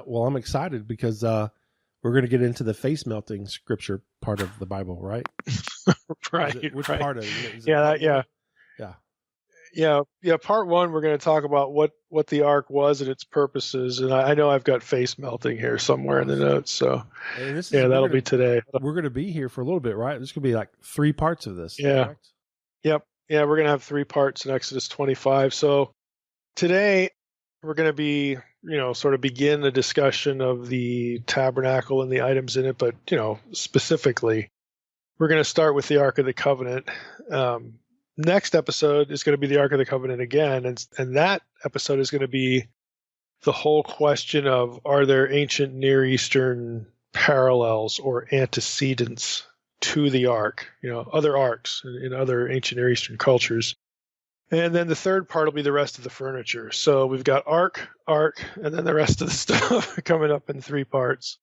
Well, I'm excited because we're going to get into the face melting scripture part of the Bible, right? Right. Which right. part of it? Is it Yeah. part Yeah. one? Yeah. Yeah. Part one, we're going to talk about what the ark was and its purposes. And I know I've got face melting here somewhere in the notes. So And this is yeah, that'll be today. We're going to be here for a little bit, right? There's going to be like 3 parts of this. Yeah. Correct? Yep. Yeah. We're going to have 3 parts in Exodus 25. So today we're going to be, sort of begin a discussion of the tabernacle and the items in it. But, specifically, we're going to start with the Ark of the Covenant. Next episode is going to be the Ark of the Covenant again. And that episode is going to be the whole question of, are there ancient Near Eastern parallels or antecedents to the Ark, other arks in other ancient Near Eastern cultures. And then the third part will be the rest of the furniture. So we've got ark, and then the rest of the stuff coming up in 3 parts.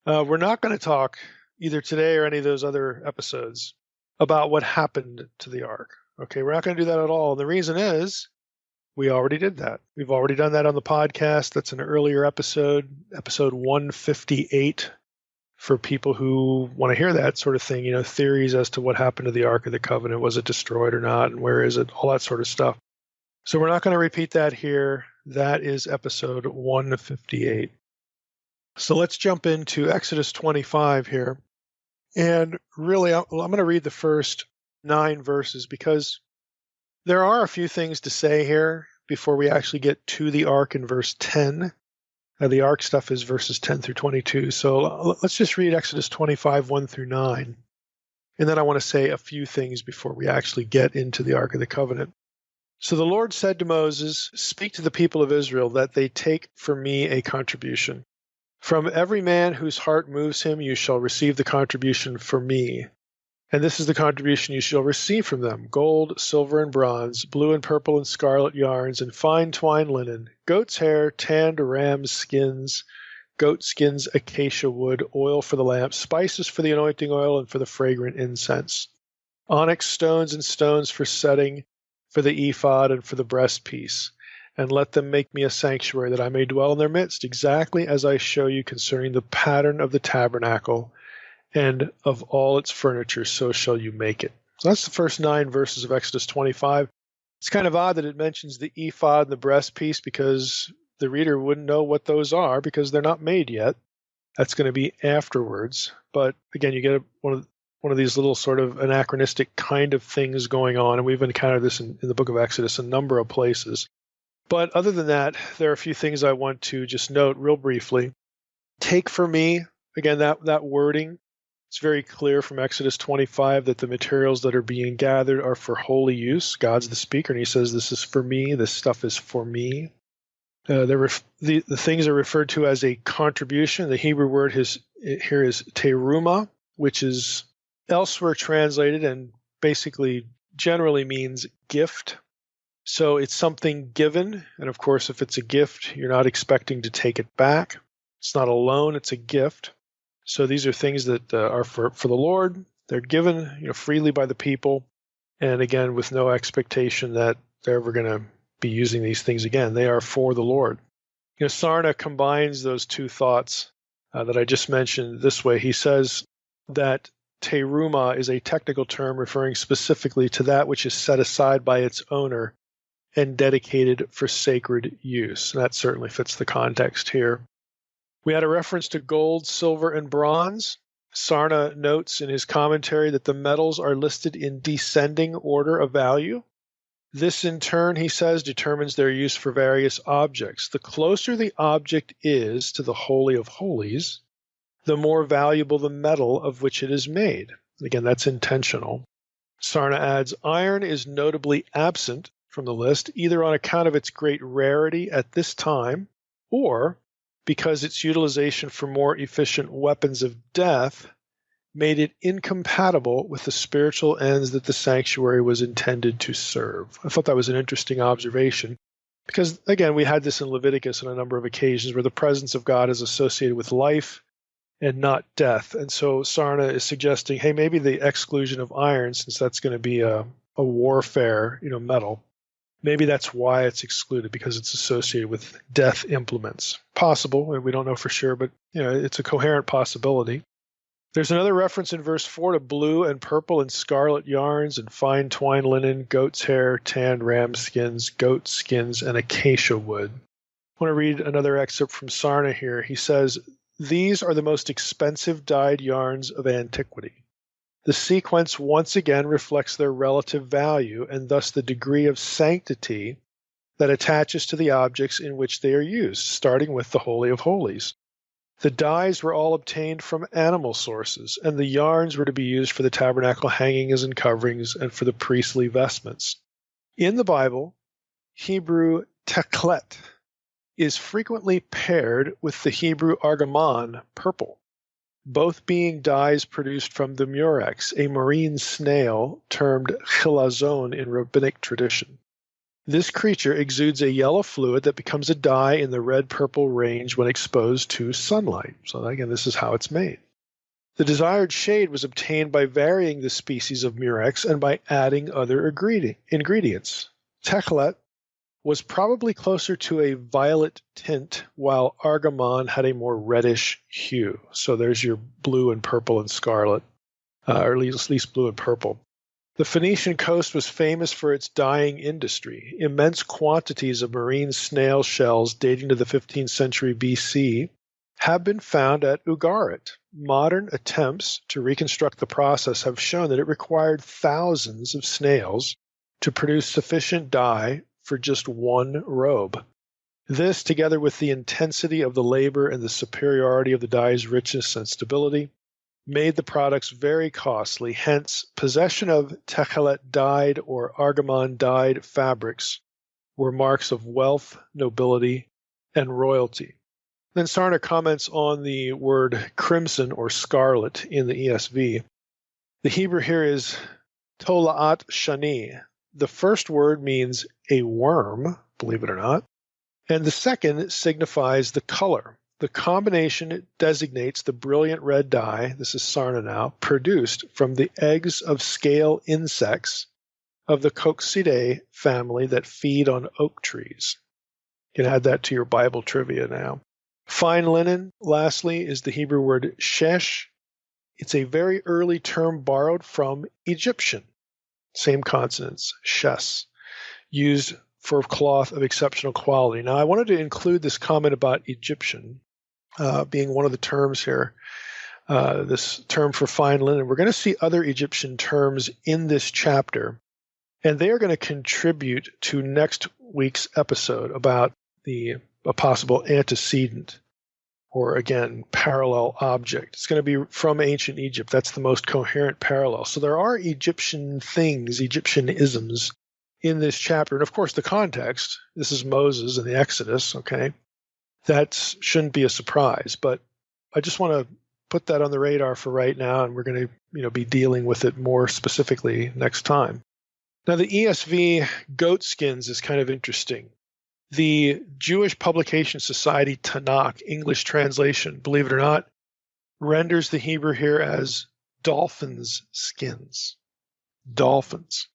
We're not going to talk either today or any of those other episodes about what happened to the ark. Okay, we're not going to do that at all. And the reason is we already did that. We've already done that on the podcast. That's an earlier episode 158, for people who want to hear that sort of thing, theories as to what happened to the Ark of the Covenant. Was it destroyed or not? And where is it? All that sort of stuff. So we're not going to repeat that here. That is episode 158. So let's jump into Exodus 25 here. And really, I'm going to read the first 9 verses because there are a few things to say here before we actually get to the Ark in verse 10. The Ark stuff is verses 10 through 22. So let's just read Exodus 25, 1 through 9. And then I want to say a few things before we actually get into the Ark of the Covenant. So the Lord said to Moses, "Speak to the people of Israel that they take for me a contribution. From every man whose heart moves him, you shall receive the contribution for me. And this is the contribution you shall receive from them: gold, silver, and bronze, blue and purple and scarlet yarns, and fine twined linen, goat's hair, tanned ram's skins, goat skins, acacia wood, oil for the lamp, spices for the anointing oil and for the fragrant incense, onyx stones and stones for setting, for the ephod and for the breastpiece. And let them make me a sanctuary that I may dwell in their midst, exactly as I show you concerning the pattern of the tabernacle and of all its furniture, so shall you make it." So that's the first 9 verses of Exodus 25. It's kind of odd that it mentions the ephod and the breastpiece because the reader wouldn't know what those are because they're not made yet. That's going to be afterwards. But again, you get one of these little sort of anachronistic kind of things going on, and we've encountered this in the book of Exodus a number of places. But other than that, there are a few things I want to just note real briefly. Take for me, again, that wording, it's very clear from Exodus 25 that the materials that are being gathered are for holy use. God's the speaker, and he says, "This is for me. This stuff is for me." The things are referred to as a contribution. The Hebrew word here is teruma, which is elsewhere translated and basically generally means gift. So it's something given. And of course, if it's a gift, you're not expecting to take it back. It's not a loan, it's a gift. So these are things that are for the Lord. They're given freely by the people. And again, with no expectation that they're ever going to be using these things again. They are for the Lord. Sarna combines those 2 thoughts that I just mentioned this way. He says that teruma is a technical term referring specifically to that which is set aside by its owner and dedicated for sacred use. And that certainly fits the context here. We had a reference to gold, silver, and bronze. Sarna notes in his commentary that the metals are listed in descending order of value. This, in turn, he says, determines their use for various objects. The closer the object is to the Holy of Holies, the more valuable the metal of which it is made. Again, that's intentional. Sarna adds, iron is notably absent from the list, either on account of its great rarity at this time, or because its utilization for more efficient weapons of death made it incompatible with the spiritual ends that the sanctuary was intended to serve. I thought that was an interesting observation because, again, we had this in Leviticus on a number of occasions where the presence of God is associated with life and not death. And so Sarna is suggesting, hey, maybe the exclusion of iron, since that's going to be a warfare, metal, Maybe that's why it's excluded, because it's associated with death implements. Possible, we don't know for sure, but it's a coherent possibility. There's another reference in verse 4 to blue and purple and scarlet yarns and fine twine linen, goat's hair, tanned ram skins, goat skins, and acacia wood. I want to read another excerpt from Sarna here. He says, "These are the most expensive dyed yarns of antiquity. The sequence once again reflects their relative value and thus the degree of sanctity that attaches to the objects in which they are used, starting with the Holy of Holies. The dyes were all obtained from animal sources, and the yarns were to be used for the tabernacle hangings and coverings and for the priestly vestments." In the Bible, Hebrew teklet is frequently paired with the Hebrew argamon, purple, both being dyes produced from the murex, a marine snail termed chilazon in rabbinic tradition. This creature exudes a yellow fluid that becomes a dye in the red-purple range when exposed to sunlight. So again, this is how it's made. The desired shade was obtained by varying the species of murex and by adding other ingredients. Teklet was probably closer to a violet tint, while argamon had a more reddish hue. So there's your blue and purple and scarlet, or at least blue and purple. The Phoenician coast was famous for its dyeing industry. Immense quantities of marine snail shells dating to the 15th century BC have been found at Ugarit. Modern attempts to reconstruct the process have shown that it required thousands of snails to produce sufficient dye for just one robe. This, together with the intensity of the labor and the superiority of the dye's richness and stability, made the products very costly. Hence, possession of teklet dyed or argamon dyed fabrics were marks of wealth, nobility, and royalty. Then Sarna comments on the word crimson or scarlet in the ESV. The Hebrew here is tola'at shani. The first word means a worm, believe it or not, and the second signifies the color. The combination designates the brilliant red dye, this is Sarna now, produced from the eggs of scale insects of the Coccidae family that feed on oak trees. You can add that to your Bible trivia now. Fine linen, lastly, is the Hebrew word shesh. It's a very early term borrowed from Egyptian. Same consonants, shes, used for cloth of exceptional quality. Now, I wanted to include this comment about Egyptian being one of the terms here, this term for fine linen. We're going to see other Egyptian terms in this chapter, and they are going to contribute to next week's episode about a possible antecedent, or again, parallel object. It's going to be from ancient Egypt. That's the most coherent parallel. So there are Egyptian things, Egyptian isms in this chapter. And of course, the context, this is Moses and the Exodus, okay? That shouldn't be a surprise, but I just want to put that on the radar for right now, and we're going to be dealing with it more specifically next time. Now, the ESV goat skins is kind of interesting. The Jewish Publication Society Tanakh English translation, believe it or not, renders the Hebrew here as dolphins' skins. Dolphins.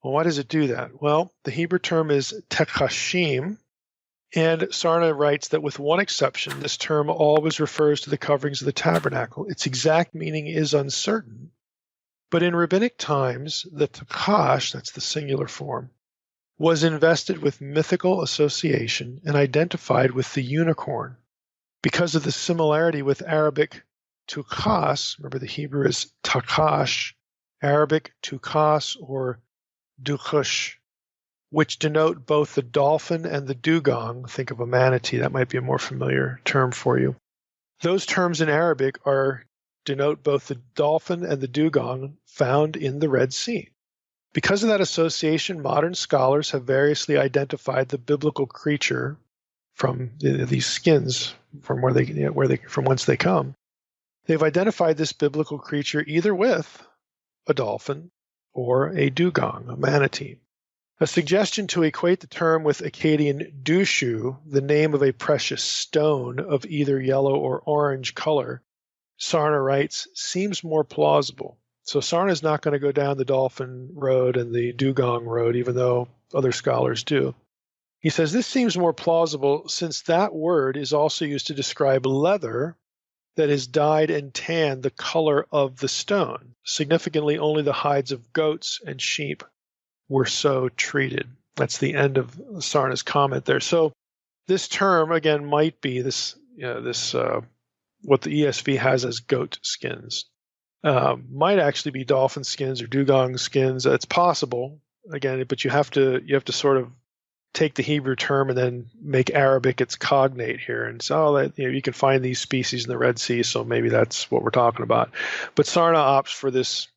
Well, why does it do that? Well, the Hebrew term is tekashim, and Sarna writes that with one exception, this term always refers to the coverings of the tabernacle. Its exact meaning is uncertain, but in rabbinic times, the takash, that's the singular form, was invested with mythical association and identified with the unicorn. Because of the similarity with Arabic tukas, remember the Hebrew is takash, Arabic tukas or dukush, which denote both the dolphin and the dugong. Think of a manatee. That might be a more familiar term for you. Those terms in Arabic denote both the dolphin and the dugong found in the Red Sea. Because of that association, modern scholars have variously identified the biblical creature from these skins, from from whence they come. They've identified this biblical creature either with a dolphin or a dugong, a manatee. A suggestion to equate the term with Akkadian dushu, the name of a precious stone of either yellow or orange color, Sarna writes, seems more plausible. So Sarna is not going to go down the Dolphin road and the Dugong road, even though other scholars do. He says this seems more plausible since that word is also used to describe leather that is dyed and tanned the color of the stone. Significantly, only the hides of goats and sheep were so treated. That's the end of Sarna's comment there. So this term, again, might be this what the ESV has as goat skins. Might actually be dolphin skins or dugong skins. It's possible, again, but you have to sort of take the Hebrew term and then make Arabic its cognate here. And so you can find these species in the Red Sea, so maybe that's what we're talking about. But Sarna opts for this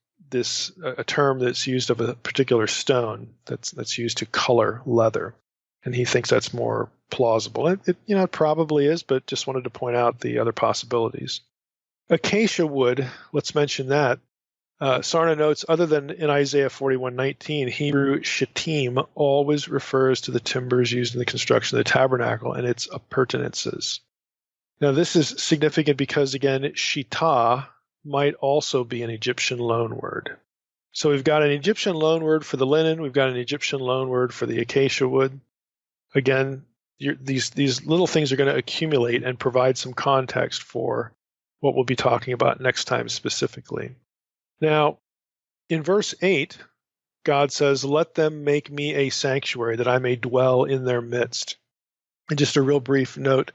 a term that's used of a particular stone that's used to color leather, and he thinks that's more plausible. It probably is, but just wanted to point out the other possibilities. Acacia wood, let's mention that. Sarna notes, other than in Isaiah 41:19, Hebrew shittim always refers to the timbers used in the construction of the tabernacle and its appurtenances. Now, this is significant because, again, shitah might also be an Egyptian loanword. So we've got an Egyptian loanword for the linen. We've got an Egyptian loanword for the acacia wood. Again, these little things are going to accumulate and provide some context for what we'll be talking about next time specifically. Now, in verse 8, God says, "Let them make me a sanctuary that I may dwell in their midst." And just a real brief note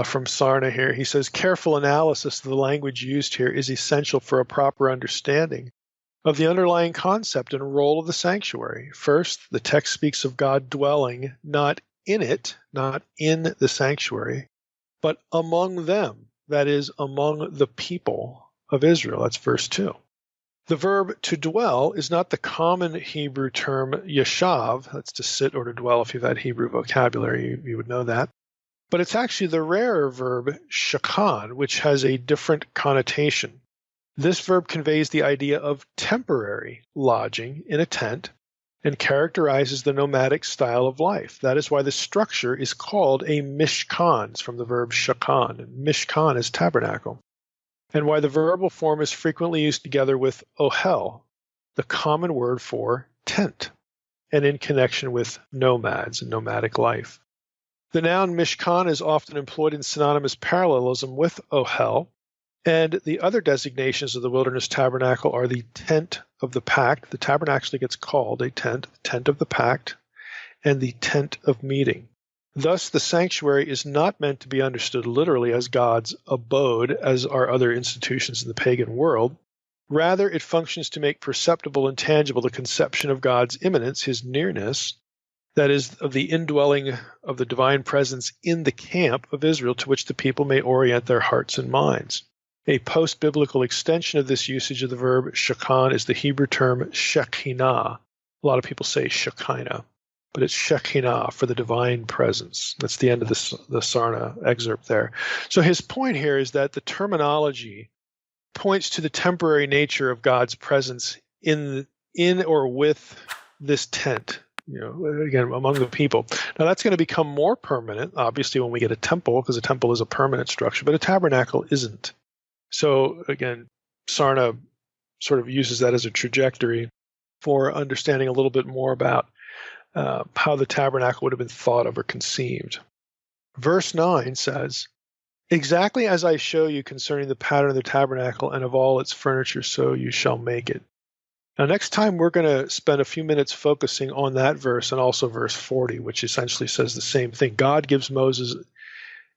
from Sarna here. He says, careful analysis of the language used here is essential for a proper understanding of the underlying concept and role of the sanctuary. First, the text speaks of God dwelling not in it, not in the sanctuary, but among them, that is, among the people of Israel. That's verse 2. The verb to dwell is not the common Hebrew term yashav, that's to sit or to dwell. If you've had Hebrew vocabulary, you would know that. But it's actually the rarer verb shakan, which has a different connotation. This verb conveys the idea of temporary lodging in a tent and characterizes the nomadic style of life. That is why the structure is called a mishkan. It's from the verb shakan. Mishkan is tabernacle. And why the verbal form is frequently used together with ohel, the common word for tent, and in connection with nomads and nomadic life. The noun mishkan is often employed in synonymous parallelism with ohel, and the other designations of the wilderness tabernacle are the tent of the pact. The tabernacle actually gets called a tent, the tent of the pact, and the tent of meeting. Thus, the sanctuary is not meant to be understood literally as God's abode, as are other institutions in the pagan world. Rather, it functions to make perceptible and tangible the conception of God's immanence, his nearness, that is, of the indwelling of the divine presence in the camp of Israel, to which the people may orient their hearts and minds. A post-biblical extension of this usage of the verb shakan is the Hebrew term shekinah. A lot of people say shekinah, but it's shekinah for the divine presence. That's the end of the Sarna excerpt there. So his point here is that the terminology points to the temporary nature of God's presence in or with this tent, again, among the people. Now, that's going to become more permanent, obviously, when we get a temple, because a temple is a permanent structure, but a tabernacle isn't. So, again, Sarna sort of uses that as a trajectory for understanding a little bit more about how the tabernacle would have been thought of or conceived. Verse 9 says, "Exactly as I show you concerning the pattern of the tabernacle and of all its furniture, so you shall make it." Now, next time we're going to spend a few minutes focusing on that verse and also verse 40, which essentially says the same thing. God gives Moses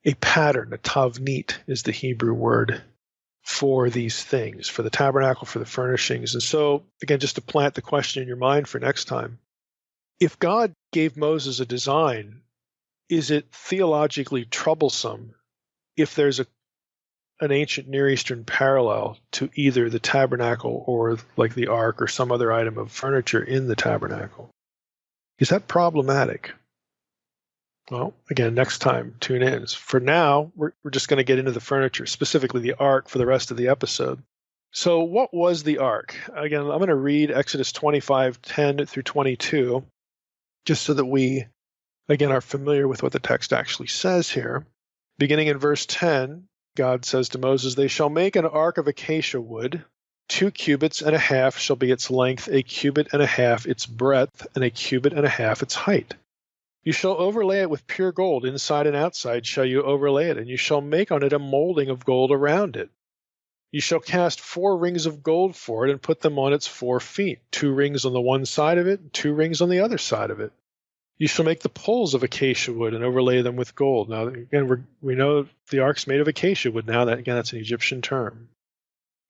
a pattern, a tavnit is the Hebrew word for these things, for the tabernacle, for the furnishings. And so, again, just to plant the question in your mind for next time, if God gave Moses a design, is it theologically troublesome if there's an ancient Near Eastern parallel to either the tabernacle or like the ark or some other item of furniture in the tabernacle? Is that problematic? Well, again, next time, tune in. For now, we're just going to get into the furniture, specifically the ark, for the rest of the episode. So what was the ark? Again, I'm going to read Exodus 25:10 through 22, just so that we, again, are familiar with what the text actually says here. Beginning in verse 10, God says to Moses, "They shall make an ark of acacia wood. 2 cubits and a half shall be its length, a cubit and a half its breadth, and a cubit and a half its height. You shall overlay it with pure gold, inside and outside shall you overlay it, and you shall make on it a molding of gold around it. You shall cast 4 rings of gold for it, and put them on its 4 feet, 2 rings on the one side of it, and 2 rings on the other side of it. You shall make the poles of acacia wood and overlay them with gold. Now, again, we know the ark's made of acacia wood now. That's an Egyptian term.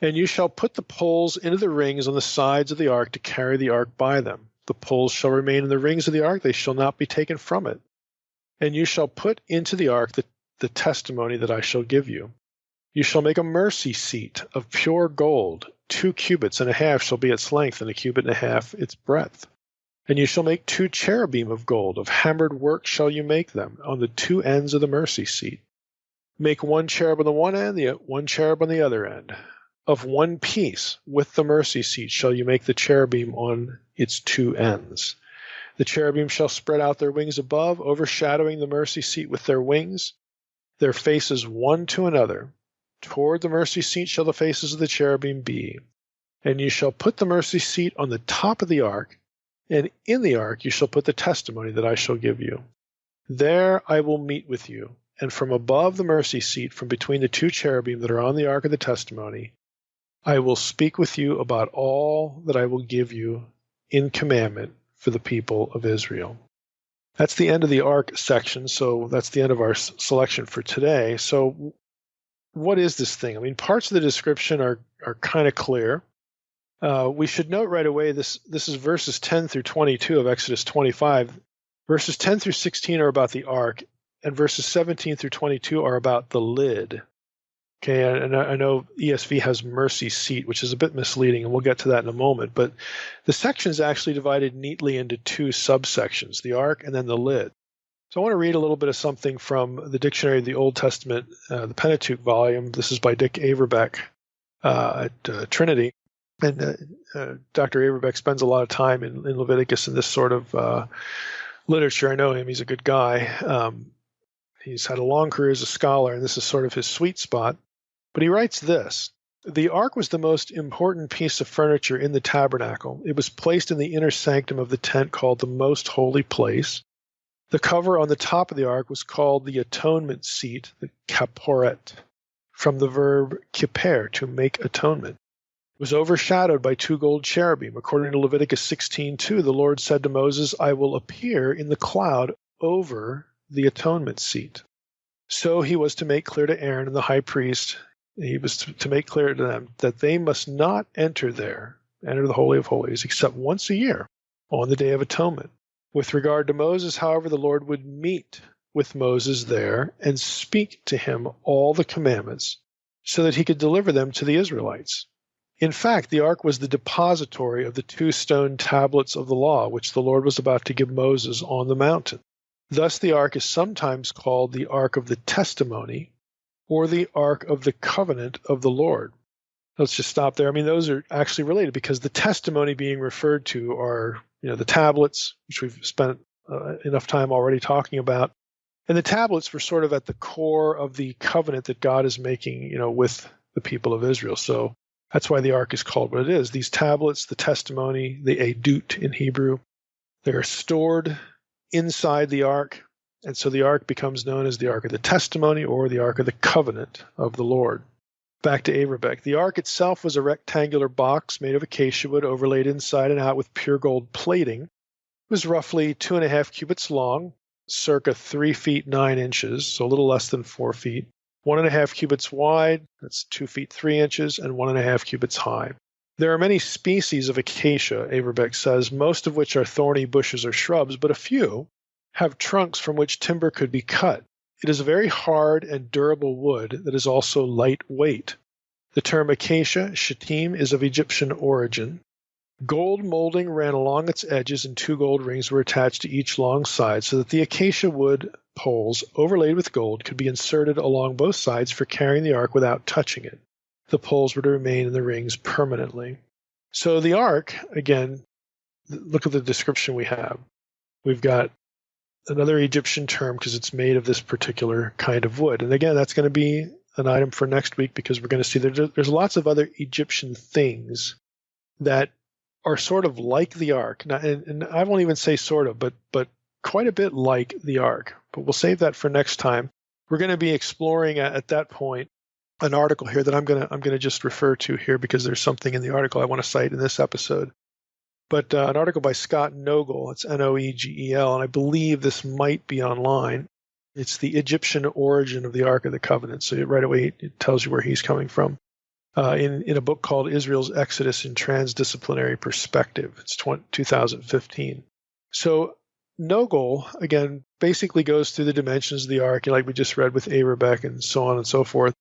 And you shall put the poles into the rings on the sides of the ark to carry the ark by them. The poles shall remain in the rings of the ark. They shall not be taken from it. And you shall put into the ark the testimony that I shall give you. You shall make a mercy seat of pure gold. 2 cubits and a half shall be its length, and a cubit and a half its breadth. And you shall make 2 cherubim of gold. Of hammered work shall you make them, on the 2 ends of the mercy seat. Make 1 cherub on the one end, 1 cherub on the other end. Of one piece with the mercy seat shall you make the cherubim on its 2 ends. The cherubim shall spread out their wings above, overshadowing the mercy seat with their wings, their faces one to another. Toward the mercy seat shall the faces of the cherubim be. And you shall put the mercy seat on the top of the ark, and in the ark you shall put the testimony that I shall give you. There I will meet with you, and from above the mercy seat, from between the 2 cherubim that are on the ark of the testimony, I will speak with you about all that I will give you in commandment for the people of Israel. That's the end of the ark section, so that's the end of our selection for today. So what is this thing? I mean, parts of the description are kind of clear. We should note right away, this is verses 10 through 22 of Exodus 25. Verses 10 through 16 are about the ark, and verses 17 through 22 are about the lid. Okay, and I know ESV has mercy seat, which is a bit misleading, and we'll get to that in a moment. But the section is actually divided neatly into 2 subsections, the ark and then the lid. So I want to read a little bit of something from the Dictionary of the Old Testament, the Pentateuch volume. This is by Dick Averbeck at Trinity. And Dr. Averbeck spends a lot of time in Leviticus and this sort of literature. I know him. He's a good guy. He's had a long career as a scholar, and this is sort of his sweet spot. But he writes this: the ark was the most important piece of furniture in the tabernacle. It was placed in the inner sanctum of the tent called the Most Holy Place. The cover on the top of the ark was called the atonement seat, the kaporet, from the verb kiper, to make atonement. It was overshadowed by 2 gold cherubim. According to Leviticus 16:2, the Lord said to Moses, I will appear in the cloud over the atonement seat. So he was to make clear to Aaron and the high priest, he was to make clear to them that they must not enter the Holy of Holies, except once a year on the Day of Atonement. With regard to Moses, however, the Lord would meet with Moses there and speak to him all the commandments so that he could deliver them to the Israelites. In fact, the ark was the depository of the 2 stone tablets of the law, which the Lord was about to give Moses on the mountain. Thus, the ark is sometimes called the Ark of the Testimony or the Ark of the Covenant of the Lord. Let's just stop there. I mean, those are actually related because the testimony being referred to are, the tablets, which we've spent enough time already talking about. And the tablets were sort of at the core of the covenant that God is making, with the people of Israel. So that's why the ark is called what it is. These tablets, the testimony, the edut in Hebrew, they are stored inside the ark, and so the ark becomes known as the Ark of the Testimony or the Ark of the Covenant of the Lord. Back to Averbeck. The ark itself was a rectangular box made of acacia wood overlaid inside and out with pure gold plating. It was roughly 2.5 cubits long, circa 3 feet 9 inches, so a little less than 4 feet, 1.5 cubits wide, that's 2 feet 3 inches, and 1.5 cubits high. There are many species of acacia, Averbeck says, most of which are thorny bushes or shrubs, but a few have trunks from which timber could be cut. It is a very hard and durable wood that is also lightweight. The term acacia, shittim, is of Egyptian origin. Gold molding ran along its edges, and 2 gold rings were attached to each long side so that the acacia wood poles overlaid with gold could be inserted along both sides for carrying the ark without touching it. The poles were to remain in the rings permanently. So the ark, again, look at the description we have. We've got another Egyptian term because it's made of this particular kind of wood. And again, that's going to be an item for next week because we're going to see there's lots of other Egyptian things that are sort of like the ark. Now, and I won't even say sort of, but quite a bit like the ark. But we'll save that for next time. We're going to be exploring at that point an article here that I'm going to just refer to here because there's something in the article I want to cite in this episode. But an article by Scott Noegel, it's Noegel, and I believe this might be online. It's the Egyptian origin of the Ark of the Covenant. So right away it tells you where he's coming from. In a book called Israel's Exodus in Transdisciplinary Perspective. It's 2015. So Noegel, again, basically goes through the dimensions of the ark, like we just read with Arebek and so on and so forth.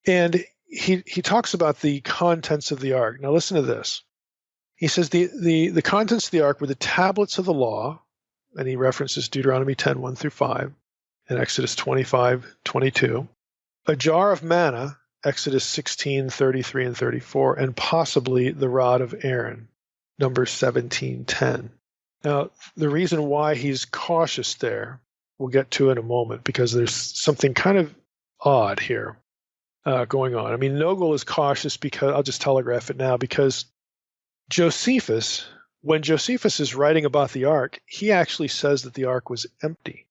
And he talks about the contents of the ark. Now listen to this. He says the contents of the ark were the tablets of the law, and he references Deuteronomy 10, 1 through 5, and Exodus 25, 22. A jar of manna, Exodus 16, 33 and 34, and possibly the rod of Aaron, Numbers 17, 10. Now, the reason why he's cautious there, we'll get to in a moment, because there's something kind of odd here going on. I mean, Noegel is cautious because, I'll just telegraph it now, because Josephus, when Josephus is writing about the ark, he actually says that the ark was empty.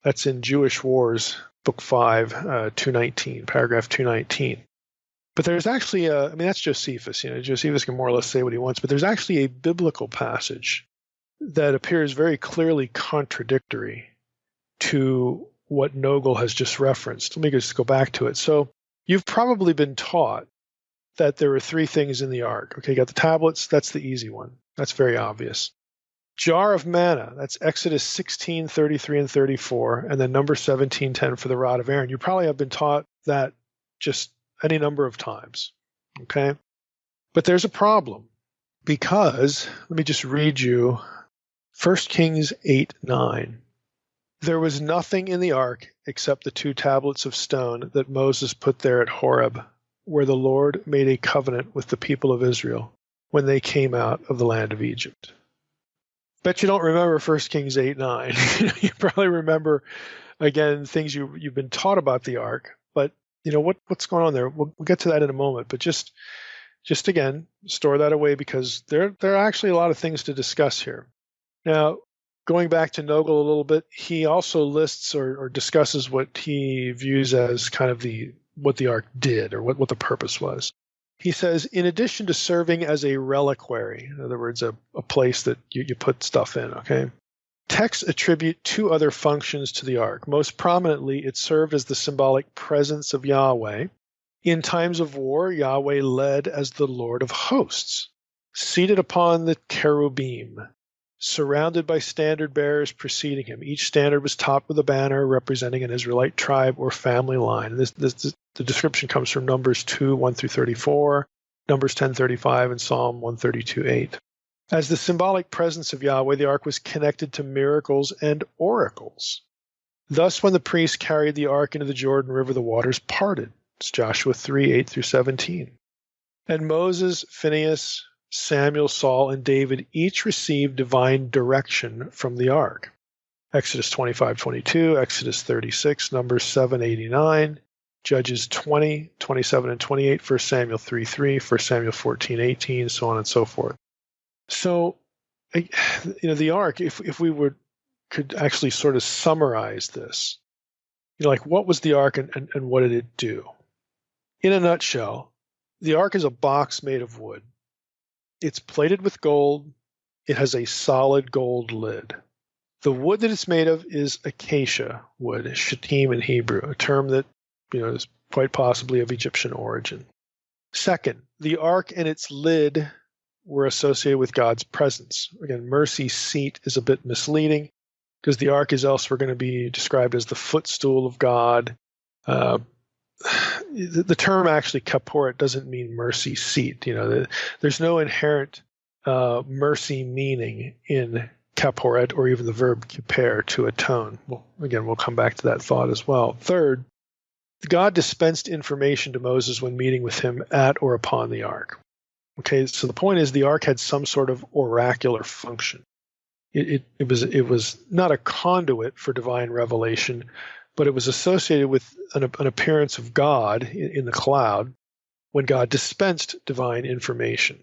That's in Jewish Wars, Book 5, 219, paragraph 219. But there's actually that's Josephus. Josephus can more or less say what he wants, but there's actually a biblical passage that appears very clearly contradictory to what Noegel has just referenced. Let me just go back to it. So you've probably been taught that there were three things in the ark. Okay, you got the tablets, that's the easy one. That's very obvious. Jar of manna, that's Exodus 16, 33 and 34, and then Numbers 17, 10 for the rod of Aaron. You probably have been taught that just any number of times. Okay? But there's a problem because, let me just read you 1 Kings 8, 9. There was nothing in the ark except the two tablets of stone that Moses put there at Horeb, where the Lord made a covenant with the people of Israel when they came out of the land of Egypt. Bet you don't remember 1 Kings 8, 9. You probably remember, again, things you've been taught about the ark. But, what's going on there? We'll get to that in a moment. But just again, store that away because there are actually a lot of things to discuss here. Now, going back to Noegel a little bit, he also lists or discusses what he views as kind of what the ark did or what the purpose was. He says, in addition to serving as a reliquary, in other words, a place that you put stuff in, okay? Texts attribute two other functions to the ark. Most prominently, it served as the symbolic presence of Yahweh. In times of war, Yahweh led as the Lord of hosts, seated upon the cherubim, surrounded by standard bearers preceding him. Each standard was topped with a banner representing an Israelite tribe or family line. The description comes from Numbers 2, 1 through 34, Numbers 10, 35, and Psalm 132, 8. As the symbolic presence of Yahweh, the ark was connected to miracles and oracles. Thus, when the priests carried the ark into the Jordan River, the waters parted. It's Joshua 3, 8 through 17. And Moses, Phinehas, Samuel, Saul, and David each received divine direction from the ark. Exodus 25, 22, Exodus 36, Numbers 7, 89, Judges 20, 27 and 28, 1 Samuel 3, 3, 1 Samuel 14, 18, so on and so forth. So, the ark, if we could actually sort of summarize this, what was the ark and what did it do? In a nutshell, the ark is a box made of wood. It's plated with gold. It has a solid gold lid. The wood that it's made of is acacia wood, shittim in Hebrew, a term that is quite possibly of Egyptian origin. Second, the ark and its lid were associated with God's presence. Again, mercy seat is a bit misleading because the ark is elsewhere going to be described as the footstool of God. The term actually kaporet doesn't mean mercy seat. There's no inherent mercy meaning in kaporet or even the verb kiper, to atone. We'll come back to that thought as well. Third, God dispensed information to Moses when meeting with him at or upon the ark. Okay, so the point is the ark had some sort of oracular function. It was not a conduit for divine revelation, but it was associated with an appearance of God in the cloud when God dispensed divine information.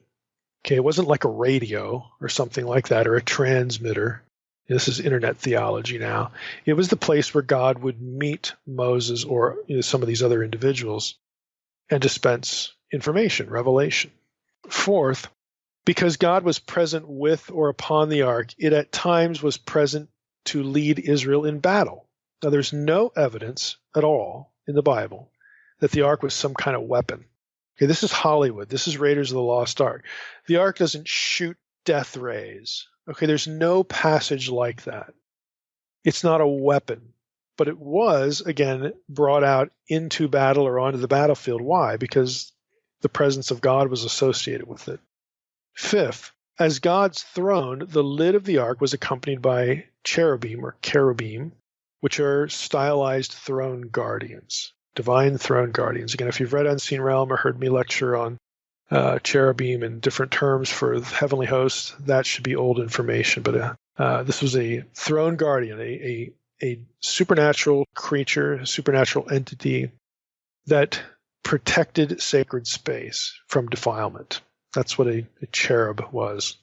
Okay, it wasn't like a radio or something like that, or a transmitter. This is internet theology now. It was the place where God would meet Moses or some of these other individuals and dispense information, revelation. Fourth, because God was present with or upon the ark, it at times was present to lead Israel in battle. Now, there's no evidence at all in the Bible that the ark was some kind of weapon. Okay, this is Hollywood. This is Raiders of the Lost Ark. The ark doesn't shoot death rays. Okay, there's no passage like that. It's not a weapon. But it was, again, brought out into battle or onto the battlefield. Why? Because the presence of God was associated with it. Fifth, as God's throne, the lid of the ark was accompanied by cherubim, which are stylized throne guardians, divine throne guardians. Again, if you've read Unseen Realm or heard me lecture on cherubim and different terms for the heavenly hosts, that should be old information. But this was a throne guardian, a supernatural creature, a supernatural entity that protected sacred space from defilement. That's what a cherub was.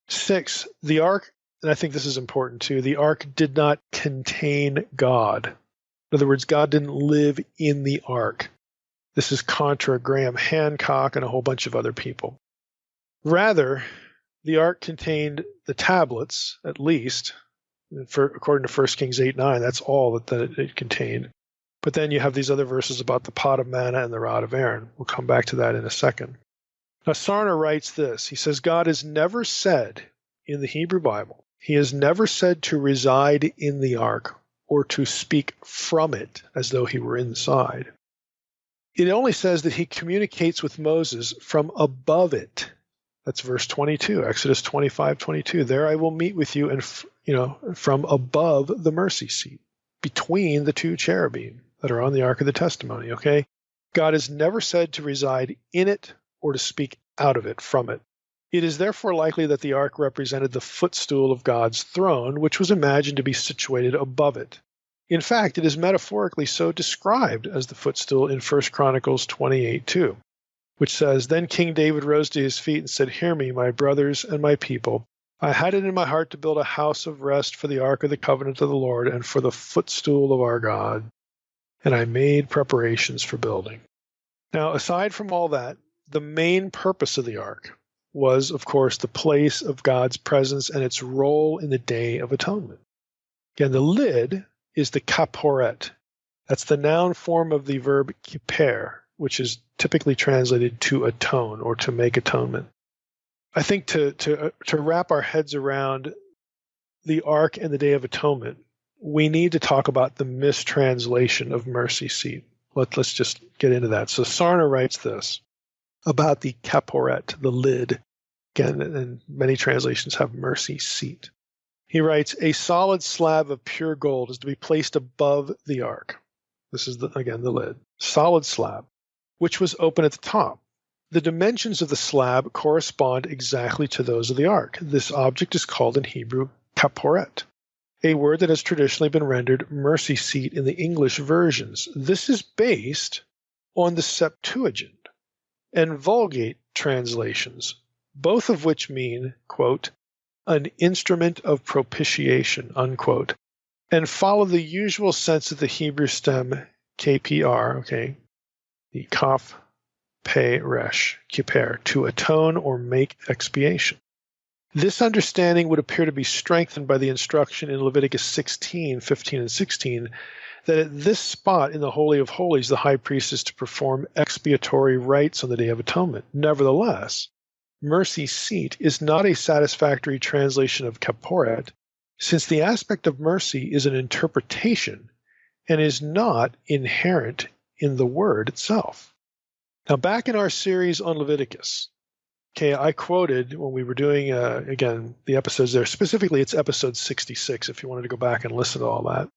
6, the ark, and I think this is important too, the ark did not contain God. In other words, God didn't live in the ark. This is contra Graham Hancock and a whole bunch of other people. Rather, the ark contained the tablets, at least, according to 1 Kings 8:9, that's all that it contained. But then you have these other verses about the pot of manna and the rod of Aaron. We'll come back to that in a second. Now, Sarna writes this. He says, God is never said in the Hebrew Bible, he is never said to reside in the ark or to speak from it as though he were inside. It only says that he communicates with Moses from above it. That's verse 22, Exodus 25:22. There I will meet with you, and from above the mercy seat, between the two cherubim that are on the Ark of the Testimony. Okay, God is never said to reside in it or to speak out of it, from it. It is therefore likely that the ark represented the footstool of God's throne, which was imagined to be situated above it. In fact, it is metaphorically so described as the footstool in 1 Chronicles 28:2, which says, Then King David rose to his feet and said, Hear me, my brothers and my people. I had it in my heart to build a house of rest for the ark of the covenant of the Lord and for the footstool of our God, and I made preparations for building. Now, aside from all that, the main purpose of the ark was, of course, the place of God's presence and its role in the Day of Atonement. Again, the lid is the kaporet. That's the noun form of the verb kiper, which is typically translated to atone or to make atonement. I think to wrap our heads around the ark and the Day of Atonement, we need to talk about the mistranslation of mercy seat. Let's just get into that. So Sarna writes this about the kaporet, the lid. Again, and many translations have mercy seat. He writes, a solid slab of pure gold is to be placed above the ark. This is, again, the lid. Solid slab, which was open at the top. The dimensions of the slab correspond exactly to those of the ark. This object is called in Hebrew kaporet, a word that has traditionally been rendered mercy seat in the English versions. This is based on the Septuagint and Vulgate translations, both of which mean, quote, an instrument of propitiation, unquote, and follow the usual sense of the Hebrew stem kpr, okay, the kaf, pe, resh, kiper, to atone or make expiation. This understanding would appear to be strengthened by the instruction in Leviticus 16, 15, and 16, that at this spot in the Holy of Holies, the high priest is to perform expiatory rites on the Day of Atonement. Nevertheless, mercy seat is not a satisfactory translation of kaporet, since the aspect of mercy is an interpretation and is not inherent in the word itself. Now, back in our series on Leviticus, okay, I quoted when we were doing, again, the episodes there, specifically it's episode 66, if you wanted to go back and listen to all that.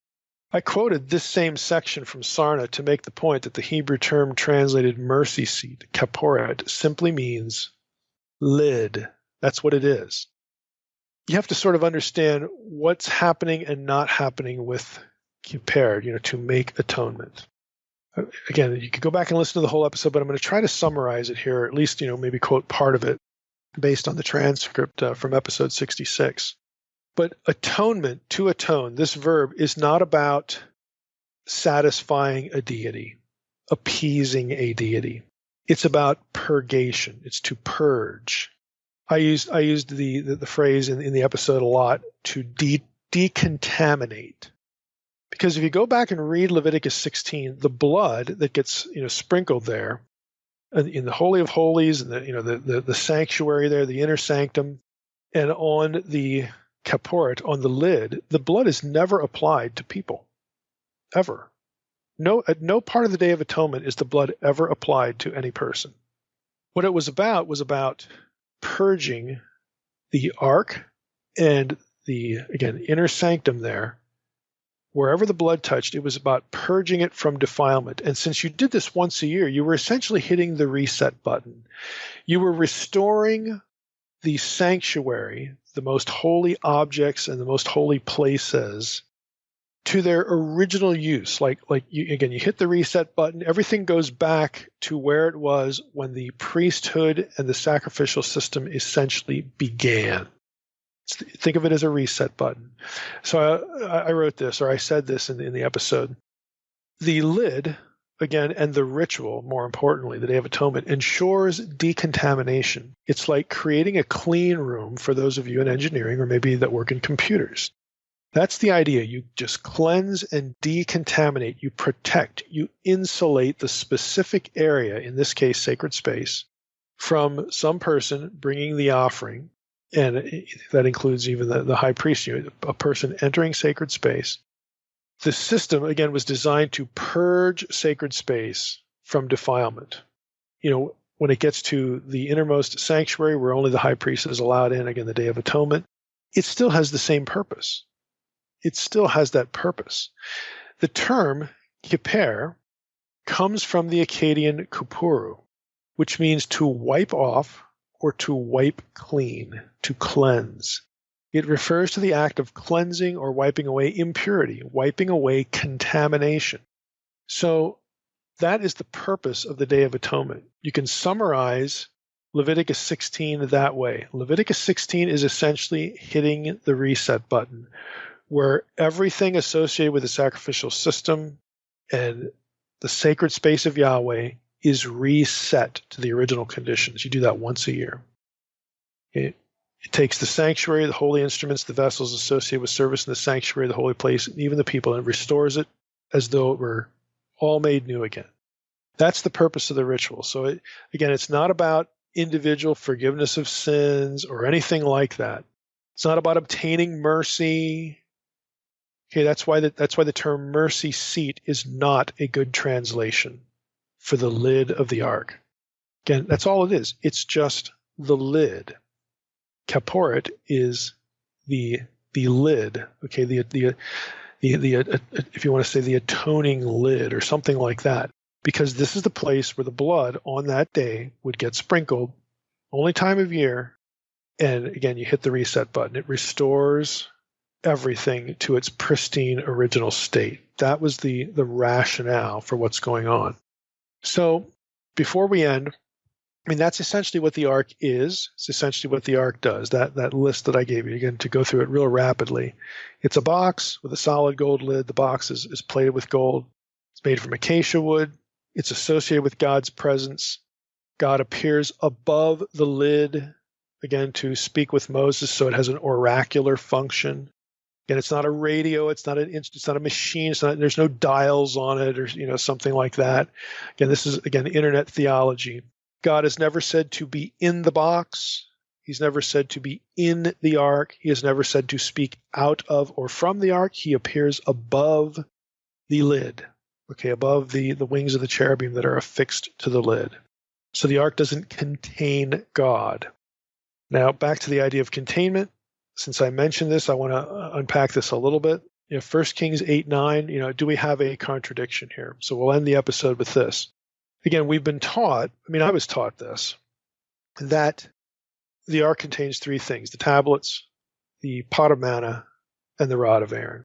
I quoted this same section from Sarna to make the point that the Hebrew term translated mercy seat, kaporet, simply means lid. That's what it is. You have to sort of understand what's happening and not happening with kippur, to make atonement. Again, you could go back and listen to the whole episode, but I'm going to try to summarize it here, or at least, maybe quote part of it based on the transcript from episode 66. But atonement, to atone, this verb is not about satisfying a deity, appeasing a deity. It's about purgation. It's to purge. I used the phrase in the episode a lot, to decontaminate. Because if you go back and read Leviticus 16, the blood that gets sprinkled there in the Holy of Holies and the sanctuary there, the inner sanctum, and on the kaporet, on the lid, the blood is never applied to people, ever. At no part of the Day of Atonement is the blood ever applied to any person. What it was about purging the ark and the, again, inner sanctum there. Wherever the blood touched, it was about purging it from defilement. And since you did this once a year, you were essentially hitting the reset button. You were restoring the sanctuary, the most holy objects and the most holy places, to their original use. Like you hit the reset button, everything goes back to where it was when the priesthood and the sacrificial system essentially began. Think of it as a reset button. So I wrote this, or I said this in the episode. The lid, again, and the ritual, more importantly, the Day of Atonement, ensures decontamination. It's like creating a clean room for those of you in engineering or maybe that work in computers. That's the idea. You just cleanse and decontaminate. You protect. You insulate the specific area, in this case, sacred space, from some person bringing the offering. And that includes even the high priest, a person entering sacred space. The system, again, was designed to purge sacred space from defilement. When it gets to the innermost sanctuary where only the high priest is allowed in, again, the Day of Atonement, it still has the same purpose. It still has that purpose. The term kippur comes from the Akkadian kupuru, which means to wipe off or to wipe clean, to cleanse. It refers to the act of cleansing or wiping away impurity, wiping away contamination. So that is the purpose of the Day of Atonement. You can summarize Leviticus 16 that way. Leviticus 16 is essentially hitting the reset button, where everything associated with the sacrificial system and the sacred space of Yahweh is reset to the original conditions. You do that once a year. It takes the sanctuary, the holy instruments, the vessels associated with service in the sanctuary, the holy place, and even the people, and restores it as though it were all made new again. That's the purpose of the ritual. So it's not about individual forgiveness of sins or anything like that. It's not about obtaining mercy. Okay, that's why the term mercy seat is not a good translation for the lid of the ark. Again, that's all it is. It's just the lid. Kaporet is the lid. Okay, the if you want to say the atoning lid or something like that, because this is the place where the blood on that day would get sprinkled, only time of year, and again you hit the reset button. It restores everything to its pristine original state. That was the rationale for what's going on. So before we end, that's essentially what the ark is. It's essentially what the ark does. That list that I gave you, again, to go through it real rapidly. It's a box with a solid gold lid. The box is plated with gold. It's made from acacia wood. It's associated with God's presence. God appears above the lid, again, to speak with Moses, so it has an oracular function. Again, it's not a radio. It's not a machine. There's no dials on it or something like that. Again, this is internet theology. God is never said to be in the box. He's never said to be in the ark. He is never said to speak out of or from the ark. He appears above the lid, above the wings of the cherubim that are affixed to the lid. So the ark doesn't contain God. Now, back to the idea of containment. Since I mentioned this, I want to unpack this a little bit. 1 Kings 8:9, do we have a contradiction here? So we'll end the episode with this. Again, we've been taught, I was taught this, that the ark contains three things: the tablets, the pot of manna, and the rod of Aaron.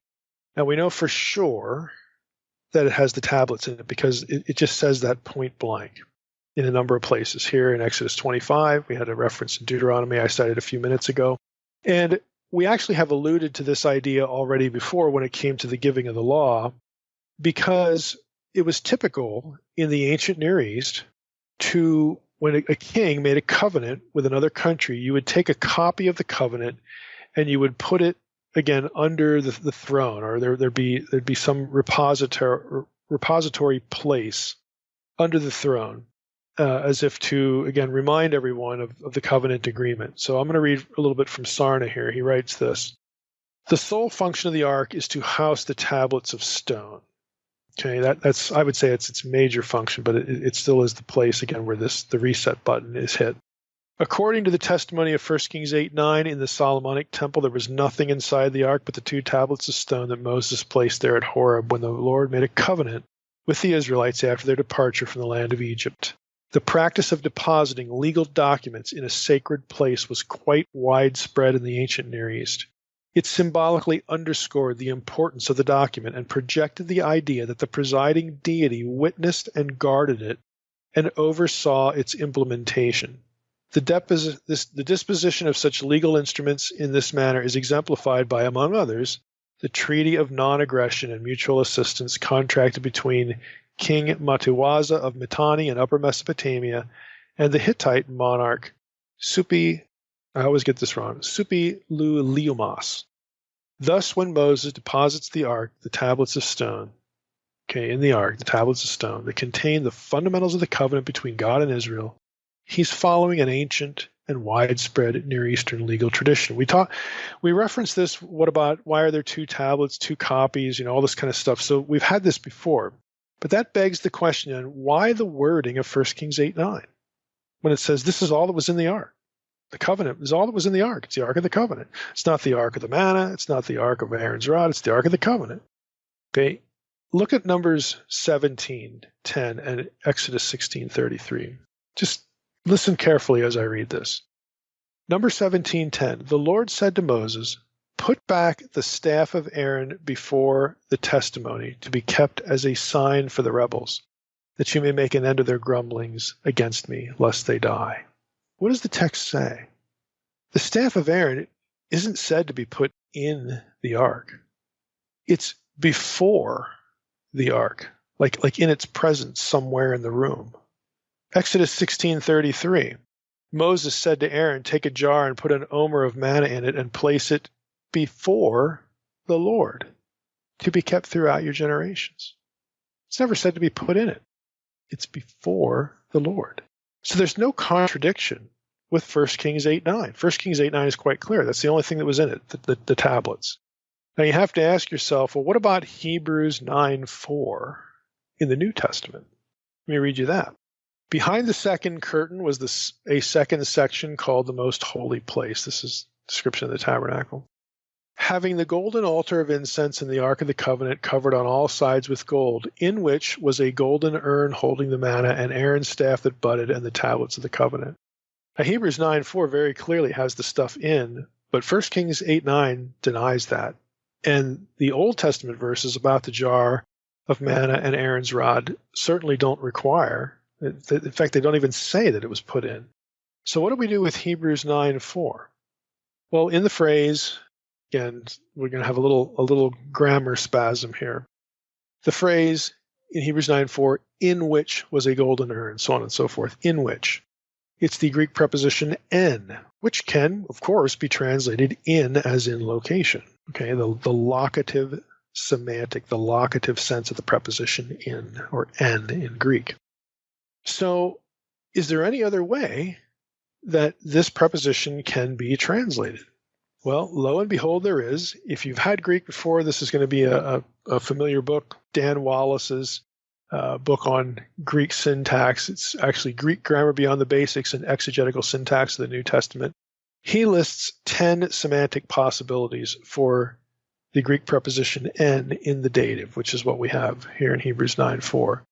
And we know for sure that it has the tablets in it because it just says that point blank in a number of places. Here in Exodus 25, we had a reference in Deuteronomy I cited a few minutes ago. And we actually have alluded to this idea already before when it came to the giving of the law, because it was typical in the ancient Near East to, when a king made a covenant with another country, you would take a copy of the covenant and you would put it again under the throne, or there'd be some repository place under the throne, as if to again remind everyone of the covenant agreement. So I'm going to read a little bit from Sarna here. He writes this: the sole function of the ark is to house the tablets of stone. Okay, that's I would say it's its major function, but it still is the place again where the reset button is hit. According to the testimony of 1 Kings 8:9, in the Solomonic temple there was nothing inside the ark but the 2 tablets of stone that Moses placed there at Horeb when the Lord made a covenant with the Israelites after their departure from the land of Egypt. The practice of depositing legal documents in a sacred place was quite widespread in the ancient Near East. It symbolically underscored the importance of the document and projected the idea that the presiding deity witnessed and guarded it and oversaw its implementation. The disposition of such legal instruments in this manner is exemplified by, among others, the Treaty of Non-Aggression and Mutual Assistance contracted between King Matiwaza of Mitanni in Upper Mesopotamia and the Hittite monarch Supi-Luliumas. Thus, when Moses deposits the ark, the tablets of stone, in the ark, the tablets of stone, that contain the fundamentals of the covenant between God and Israel, he's following an ancient and widespread Near Eastern legal tradition. We referenced this. What about why are there 2 tablets, 2 copies, all this kind of stuff. So we've had this before, but that begs the question: why the wording of 1 Kings 8:9 when it says this is all that was in the ark? The covenant is all that was in the ark. It's the ark of the covenant. It's not the ark of the manna. It's not the ark of Aaron's rod. It's the ark of the covenant. Okay, look at Numbers 17:10 and Exodus 16:33. Just listen carefully as I read this. Number 17:10. The Lord said to Moses, "Put back the staff of Aaron before the testimony to be kept as a sign for the rebels, that you may make an end of their grumblings against me, lest they die." What does the text say? The staff of Aaron isn't said to be put in the ark. It's before the ark, like in its presence somewhere in the room. Exodus 16:33. Moses said to Aaron, "Take a jar and put an omer of manna in it and place it before the Lord to be kept throughout your generations." It's never said to be put in it. It's before the Lord. So there's no contradiction with 1 Kings 8:9. 1 Kings 8:9 is quite clear. That's the only thing that was in it, the tablets. Now you have to ask yourself, well, what about Hebrews 9:4 in the New Testament? Let me read you that. Behind the second curtain was a second section called the Most Holy Place. This is a description of the tabernacle. Having the golden altar of incense and the Ark of the Covenant covered on all sides with gold, in which was a golden urn holding the manna and Aaron's staff that budded and the tablets of the covenant. Now, Hebrews 9:4 very clearly has the stuff in, but 1 Kings 8:9 denies that. And the Old Testament verses about the jar of manna and Aaron's rod certainly don't require. In fact, they don't even say that it was put in. So what do we do with Hebrews 9:4? Well, in the phrase, again, we're going to have a little grammar spasm here. The phrase in Hebrews 9:4, in which was a golden urn, so on and so forth, in which. It's the Greek preposition en, which can, of course, be translated in as in location. Okay, the locative semantic, the locative sense of the preposition in, or en in Greek. So is there any other way that this preposition can be translated? Well, lo and behold, there is. If you've had Greek before, this is going to be a familiar book, Dan Wallace's book on Greek syntax. It's actually Greek Grammar Beyond the Basics and Exegetical Syntax of the New Testament. He lists 10 semantic possibilities for the Greek preposition en in the dative, which is what we have here in Hebrews 9:4.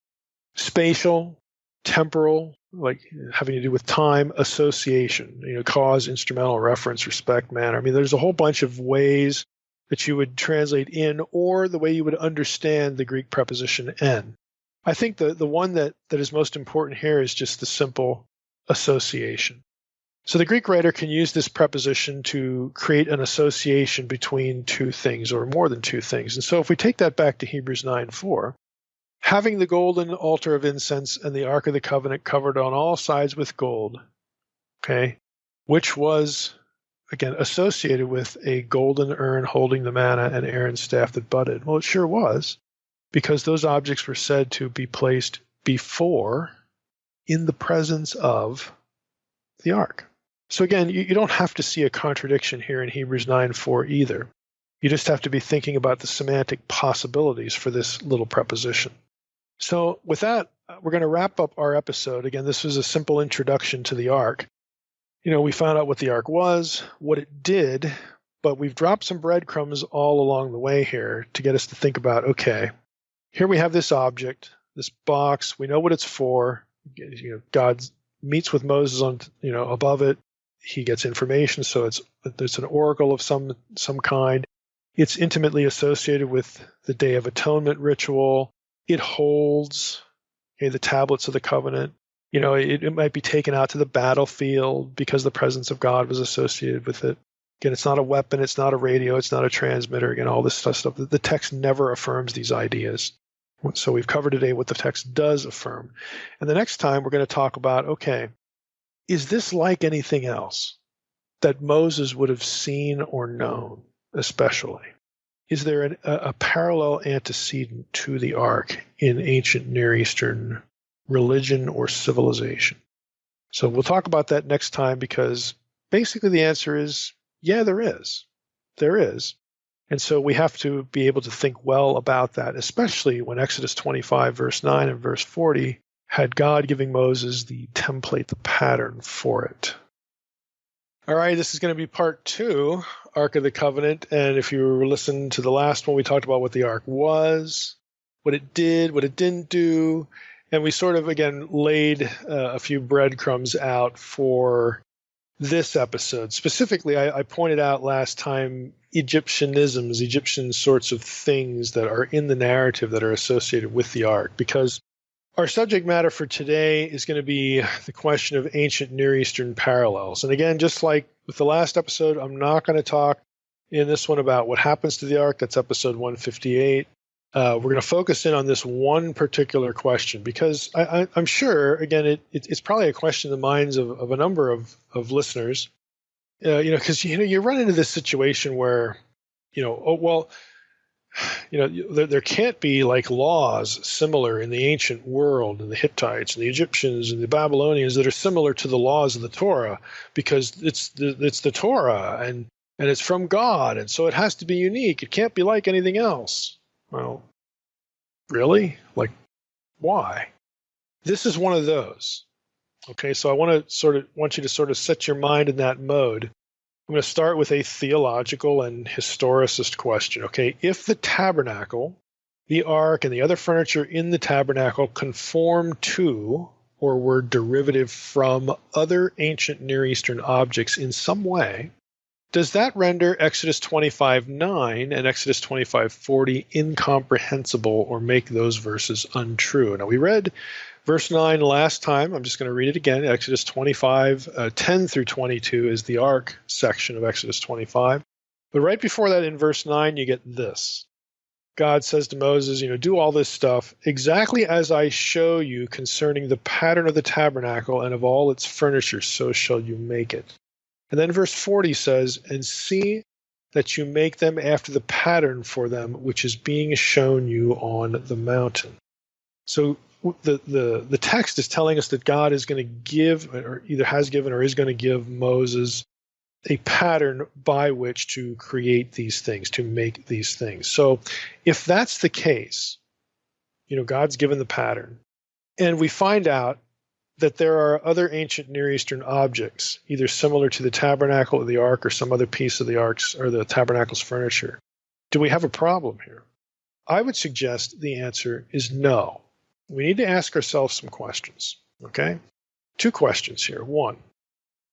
Spatial, temporal, like having to do with time, association, cause, instrumental, reference, respect, manner. I mean, there's a whole bunch of ways that you would translate in, or the way you would understand the Greek preposition en. I think the one that is most important here is just the simple association. So the Greek writer can use this preposition to create an association between two things or more than two things. And so if we take that back to Hebrews 9:4, having the golden altar of incense and the Ark of the Covenant covered on all sides with gold, okay, which was, again, associated with a golden urn holding the manna and Aaron's staff that budded. Well, it sure was, because those objects were said to be placed before, in the presence of, the ark. So again, you don't have to see a contradiction here in Hebrews 9:4 either. You just have to be thinking about the semantic possibilities for this little preposition. So with that, we're going to wrap up our episode. Again, this was a simple introduction to the ark. We found out what the ark was, what it did, but we've dropped some breadcrumbs all along the way here to get us to think about, okay, here we have this object, this box. We know what it's for. God meets with Moses on, above it. He gets information, so it's an oracle of some kind. It's intimately associated with the Day of Atonement ritual. It holds the tablets of the covenant. It might be taken out to the battlefield because the presence of God was associated with it. Again, it's not a weapon, it's not a radio, it's not a transmitter. Again, all this stuff. The text never affirms these ideas. So we've covered today what the text does affirm. And the next time we're going to talk about, okay, is this like anything else that Moses would have seen or known, especially? Is there a parallel antecedent to the ark in ancient Near Eastern religion or civilization? So we'll talk about that next time, because basically the answer is, yeah, there is. There is. And so we have to be able to think well about that, especially when Exodus 25, verse 9 and verse 40 had God giving Moses the template, the pattern for it. All right, this is going to be part 2, Ark of the Covenant. And if you listened to the last one, we talked about what the ark was, what it did, what it didn't do. And we sort of, again, laid a few breadcrumbs out for this episode. Specifically, I pointed out last time Egyptianisms, Egyptian sorts of things that are in the narrative that are associated with the ark, because our subject matter for today is going to be the question of ancient Near Eastern parallels. And again, just like with the last episode, I'm not going to talk in this one about what happens to the ark. That's episode 158. We're going to focus in on this one particular question, because I'm sure, again, it's probably a question in the minds of a number of listeners, because you run into this situation where, there can't be like laws similar in the ancient world, and the Hittites and the Egyptians and the Babylonians that are similar to the laws of the Torah, because it's the Torah and it's from God, and so it has to be unique. It can't be like anything else. Well, really? Like, why? This is one of those. Okay, so I want you to sort of set your mind in that mode. I'm going to start with a theological and historicist question. Okay, if the tabernacle, the ark, and the other furniture in the tabernacle conform to or were derivative from other ancient Near Eastern objects in some way, does that render Exodus 25:9 and Exodus 25:40 incomprehensible or make those verses untrue? Now, we read verse 9 last time. I'm just going to read it again. Exodus 25:10 through 22 is the ark section of Exodus 25. But right before that, in verse 9, you get this. God says to Moses, do all this stuff exactly as I show you concerning the pattern of the tabernacle and of all its furnishers, so shall you make it. And then verse 40 says, and see that you make them after the pattern for them, which is being shown you on the mountain. So the text is telling us that God is going to give, or either has given or is going to give Moses a pattern by which to create these things, to make these things. So if that's the case, God's given the pattern, and we find out that there are other ancient Near Eastern objects, either similar to the tabernacle or the ark or some other piece of the ark's or the tabernacle's furniture, do we have a problem here? I would suggest the answer is no. We need to ask ourselves some questions, okay? 2 questions here. 1,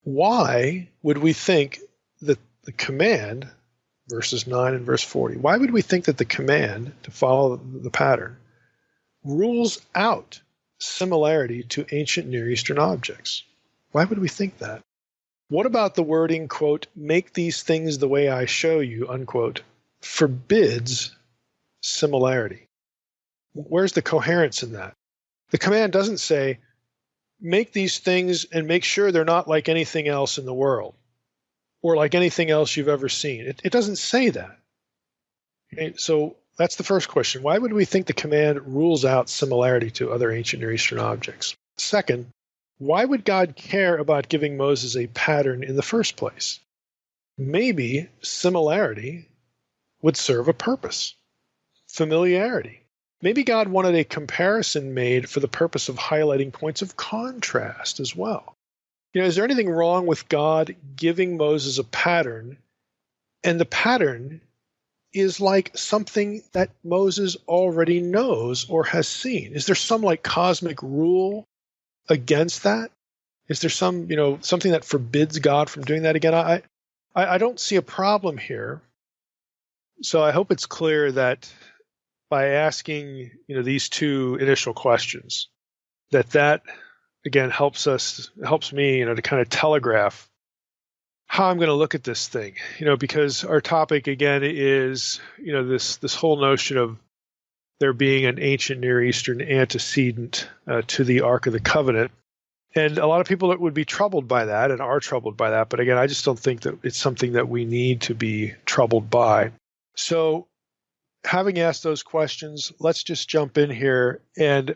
why would we think that the command verses 9 and verse 40. Why would we think that the command to follow the pattern rules out similarity to ancient Near Eastern objects? Why would we think that? What about the wording, quote, make these things the way I show you, unquote, forbids similarity? Where's the coherence in that? The command doesn't say, make these things and make sure they're not like anything else in the world or like anything else you've ever seen. It doesn't say that. Okay, so that's the first question. Why would we think the command rules out similarity to other ancient Near Eastern objects? Second, why would God care about giving Moses a pattern in the first place? Maybe similarity would serve a purpose. Familiarity. Maybe God wanted a comparison made for the purpose of highlighting points of contrast as well. Is there anything wrong with God giving Moses a pattern, and the pattern is like something that Moses already knows or has seen? Is there some like cosmic rule against that? Is there some, something that forbids God from doing that again? I don't see a problem here. So I hope it's clear that by asking, these two initial questions, that again helps me, to kind of telegraph how I'm going to look at this thing, because our topic again is, this whole notion of there being an ancient Near Eastern antecedent to the Ark of the Covenant. And a lot of people would be troubled by that and are troubled by that. But again, I just don't think that it's something that we need to be troubled by. So having asked those questions, let's just jump in here. And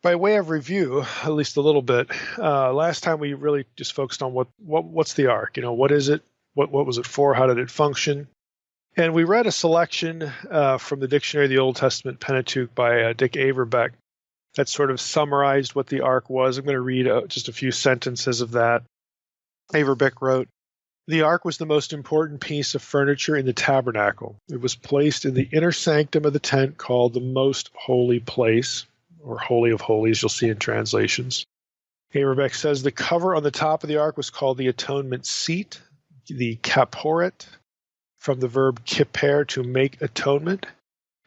by way of review, at least a little bit, last time we really just focused on what's the Ark? What is it? What was it for? How did it function? And we read a selection from the Dictionary of the Old Testament Pentateuch by Dick Averbeck that sort of summarized what the Ark was. I'm going to read just a few sentences of that. Averbeck wrote, "The Ark was the most important piece of furniture in the tabernacle. It was placed in the inner sanctum of the tent called the Most Holy Place, or Holy of Holies, you'll see in translations." Averbeck says the cover on the top of the Ark was called the Atonement Seat, the Kaporet, from the verb kippur, to make atonement,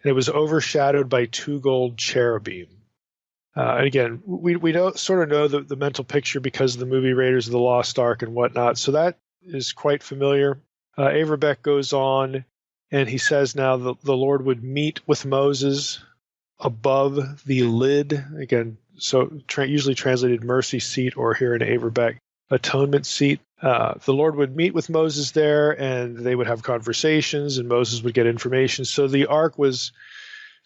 and it was overshadowed by 2 gold cherubim. And again, we don't sort of know the mental picture because of the movie Raiders of the Lost Ark and whatnot, so that is quite familiar. Averbeck goes on, and he says now the Lord would meet with Moses above the lid, again, so usually translated mercy seat, or here in Averbeck, atonement seat. The Lord would meet with Moses there, and they would have conversations, and Moses would get information. So the Ark was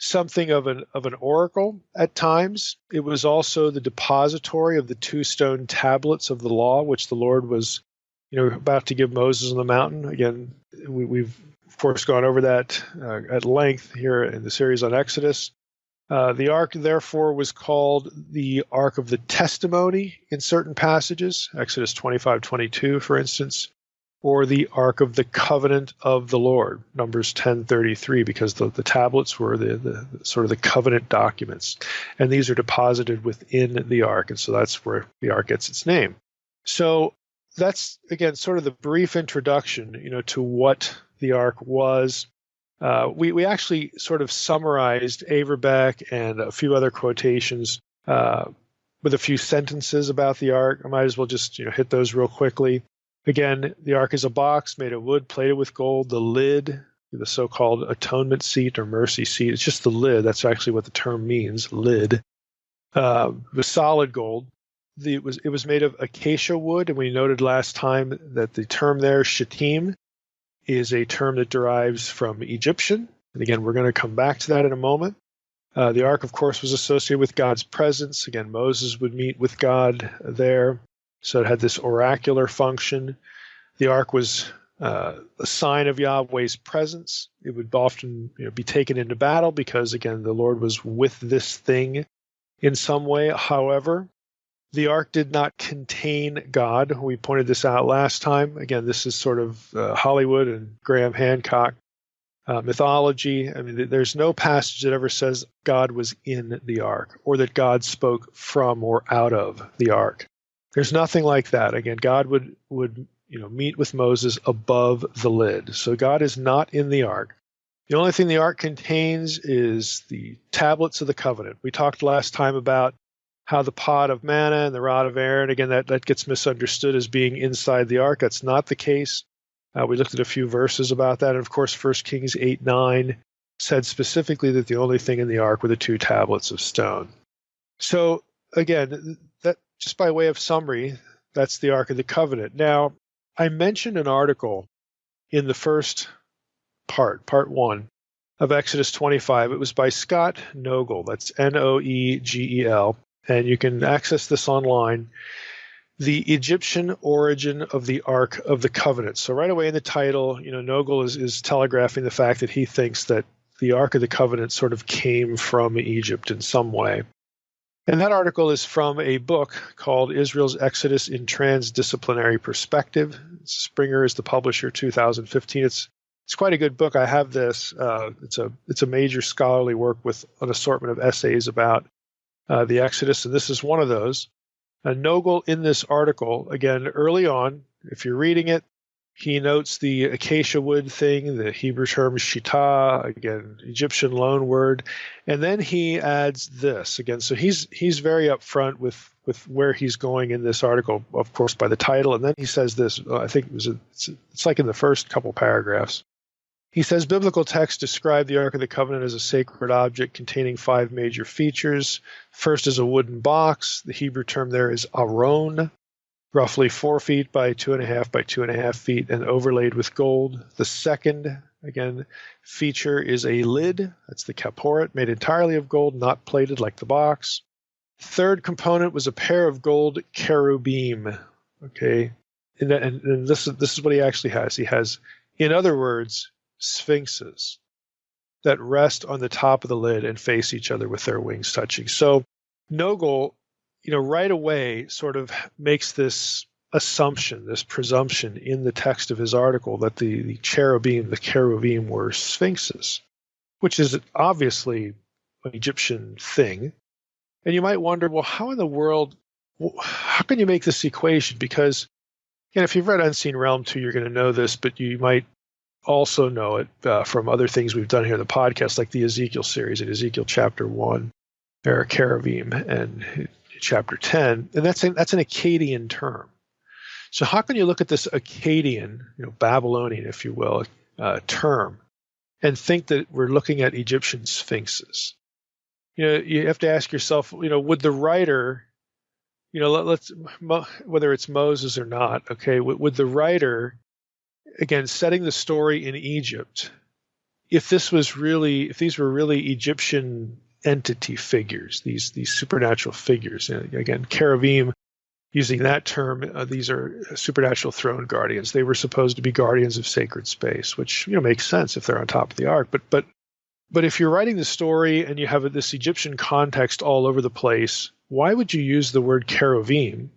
something of an oracle at times. It was also the depository of the 2 stone tablets of the law, which the Lord was, about to give Moses on the mountain. Again, we've of course gone over that at length here in the series on Exodus. The Ark, therefore, was called the Ark of the Testimony in certain passages, Exodus 25:22, for instance, or the Ark of the Covenant of the Lord, Numbers 10:33, because the tablets were the sort of the covenant documents, and these are deposited within the Ark, and so that's where the Ark gets its name. So that's, again, sort of the brief introduction, to what the Ark was. We actually sort of summarized Averbeck and a few other quotations with a few sentences about the Ark. I might as well just hit those real quickly. Again, the Ark is a box made of wood plated with gold. The lid, the so-called atonement seat or mercy seat, it's just the lid. That's actually what the term means, lid. Was solid gold. It was made of acacia wood, and we noted last time that the term there, shittim, is a term that derives from Egyptian. And again, we're going to come back to that in a moment. The Ark, of course, was associated with God's presence. Again, Moses would meet with God there. So it had this oracular function. The Ark was a sign of Yahweh's presence. It would often be taken into battle because, again, the Lord was with this thing in some way. However, the Ark did not contain God. We pointed this out last time. Again, this is sort of Hollywood and Graham Hancock mythology. I mean, there's no passage that ever says God was in the Ark or that God spoke from or out of the Ark. There's nothing like that. Again, God would meet with Moses above the lid. So God is not in the ark. The only thing the ark contains is the tablets of the covenant. We talked last time about how the pot of manna and the rod of Aaron, again, that gets misunderstood as being inside the ark. That's not the case. We looked at a few verses about that. And of course, 1 Kings 8:9 said specifically that the only thing in the ark were the 2 tablets of stone. So again, that just by way of summary, that's the Ark of the Covenant. Now, I mentioned an article in the first part 1 of Exodus 25. It was by Scott Noegel. That's Noegel. And you can access this online. The Egyptian origin of the Ark of the Covenant. So right away in the title, Noegel is telegraphing the fact that he thinks that the Ark of the Covenant sort of came from Egypt in some way. And that article is from a book called Israel's Exodus in Transdisciplinary Perspective. Springer is the publisher, 2015. It's quite a good book. I have this. It's a major scholarly work with an assortment of essays about the Exodus, and this is one of those. Noegel in this article, again, early on, if you're reading it, he notes the acacia wood thing, the Hebrew term shitah, again, Egyptian loan word, and then he adds this again. So he's very upfront with where he's going in this article, of course, by the title, and then he says this. I think it's like in the first couple paragraphs. He says biblical texts describe the Ark of the Covenant as a sacred object containing 5 major features. First is a wooden box. The Hebrew term there is aron, roughly 4 feet by 2.5 by 2.5 feet, and overlaid with gold. The second, again, feature is a lid. That's the kaporet, made entirely of gold, not plated like the box. Third component was a pair of gold cherubim. Okay, and this is what he actually has. He has, in other words, sphinxes that rest on the top of the lid and face each other with their wings touching. So Noegel, right away sort of makes this assumption, this presumption in the text of his article that the cherubim were sphinxes, which is obviously an Egyptian thing. And you might wonder, well, how in the world, how can you make this equation? Because, if you've read Unseen Realm 2, you're going to know this, but you might also know it from other things we've done here in the podcast, like the Ezekiel series. In Ezekiel chapter 1, there are cherubim, and chapter 10, and that's an Akkadian term. So how can you look at this Akkadian, Babylonian, if you will, term, and think that we're looking at Egyptian sphinxes? You have to ask yourself, would the writer, whether it's Moses or not, okay, would the writer, again, setting the story in Egypt, if these were really Egyptian entity figures, these supernatural figures, again, cherubim, using that term, these are supernatural throne guardians. They were supposed to be guardians of sacred space, which makes sense if they're on top of the ark. But if you're writing the story and you have this Egyptian context all over the place, why would you use the word cherubim?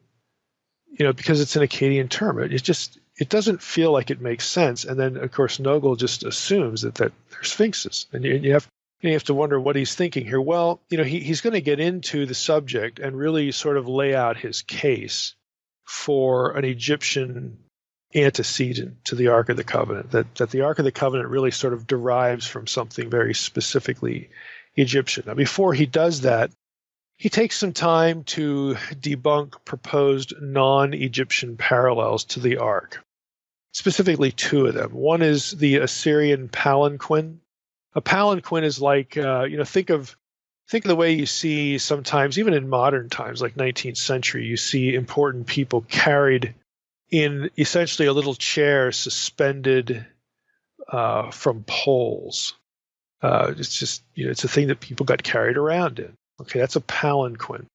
Because it's an Akkadian term. It doesn't feel like it makes sense. And then, of course, Noegel just assumes that they're sphinxes. And you have to wonder what he's thinking here. Well, he's going to get into the subject and really sort of lay out his case for an Egyptian antecedent to the Ark of the Covenant, that the Ark of the Covenant really sort of derives from something very specifically Egyptian. Now, before he does that, he takes some time to debunk proposed non-Egyptian parallels to the Ark, specifically 2 of them. One is the Assyrian palanquin. A palanquin is like, think of the way you see sometimes, even in modern times, like 19th century, you see important people carried in essentially a little chair suspended from poles. It's just, it's a thing that people got carried around in. Okay, that's a palanquin.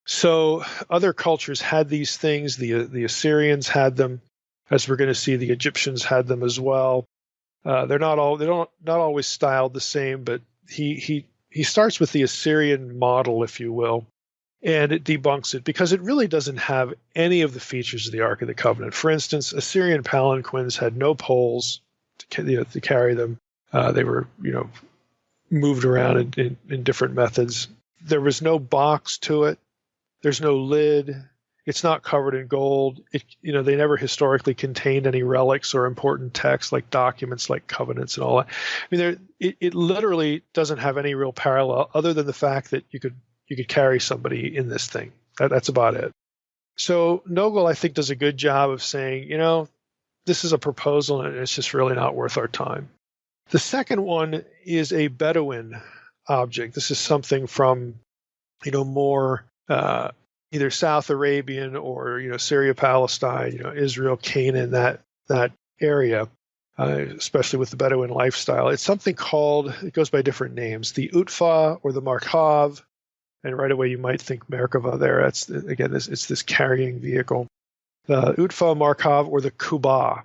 So other cultures had these things. The Assyrians had them, as we're going to see. The Egyptians had them as well. They're not always styled the same, but he starts with the Assyrian model, if you will, and it debunks it because it really doesn't have any of the features of the Ark of the Covenant. For instance, Assyrian palanquins had no poles to carry them. They were, moved around in different methods. There was no box to it. There's no lid. It's not covered in gold. They never historically contained any relics or important texts like documents, like covenants and all that. I mean, it literally doesn't have any real parallel other than the fact that you could carry somebody in this thing. That's about it. So Nogel, I think, does a good job of saying, this is a proposal and it's just really not worth our time. The second one is a Bedouin object. This is something from, more either South Arabian or, Syria, Palestine, Israel, Canaan, that area, especially with the Bedouin lifestyle. It's something called, it goes by different names, the Utfa or the Markav. And right away you might think Merkava there. It's this carrying vehicle. The Utfa, Markav, or the Kuba.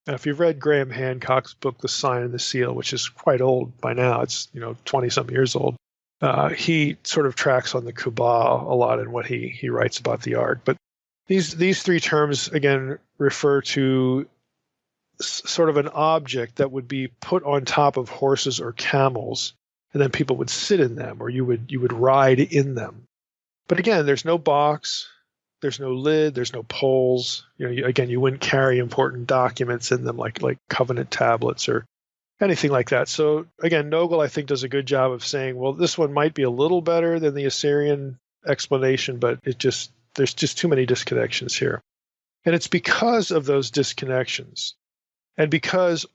Now, if you've read Graham Hancock's book, The Sign and the Seal, which is quite old by now, it's 20-some years old, he sort of tracks on the Kuba a lot in what he writes about the Ark. But these three terms, again, refer to sort of an object that would be put on top of horses or camels, and then people would sit in them, or you would ride in them. But again, there's no box, there's no lid, there's no poles. You wouldn't carry important documents in them like covenant tablets or anything like that. So again, Nogel, I think, does a good job of saying, well, this one might be a little better than the Assyrian explanation, but there's just too many disconnections here. And it's because of those disconnections, and because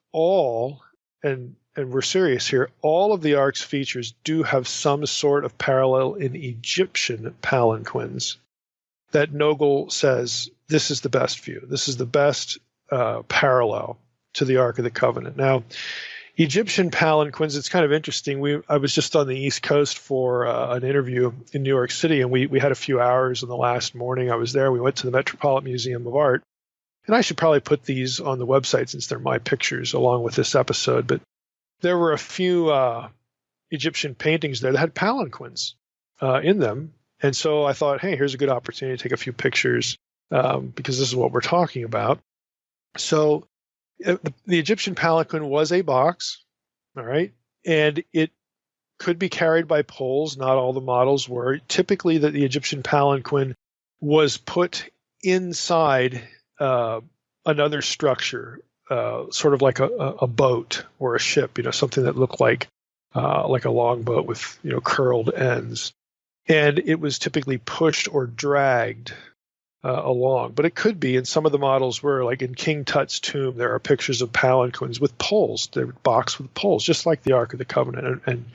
and we're serious here, all of the Ark's features do have some sort of parallel in Egyptian palanquins, that Nogel says this is the best view. This is the best parallel to the Ark of the Covenant. Now, Egyptian palanquins, it's kind of interesting. I was just on the East Coast for an interview in New York City, and we had a few hours in the last morning I was there. We went to the Metropolitan Museum of Art, and I should probably put these on the website since they're my pictures along with this episode, but there were a few Egyptian paintings there that had palanquins in them. And so I thought, hey, here's a good opportunity to take a few pictures because this is what we're talking about. So the Egyptian palanquin was a box, all right, and it could be carried by poles. Not all the models were. Typically, the Egyptian palanquin was put inside another structure, sort of like a boat or a ship, something that looked like a longboat with curled ends, and it was typically pushed or dragged along. But it could be, and some of the models were, like in King Tut's tomb, there are pictures of palanquins with poles. They're boxed with poles, just like the Ark of the Covenant, and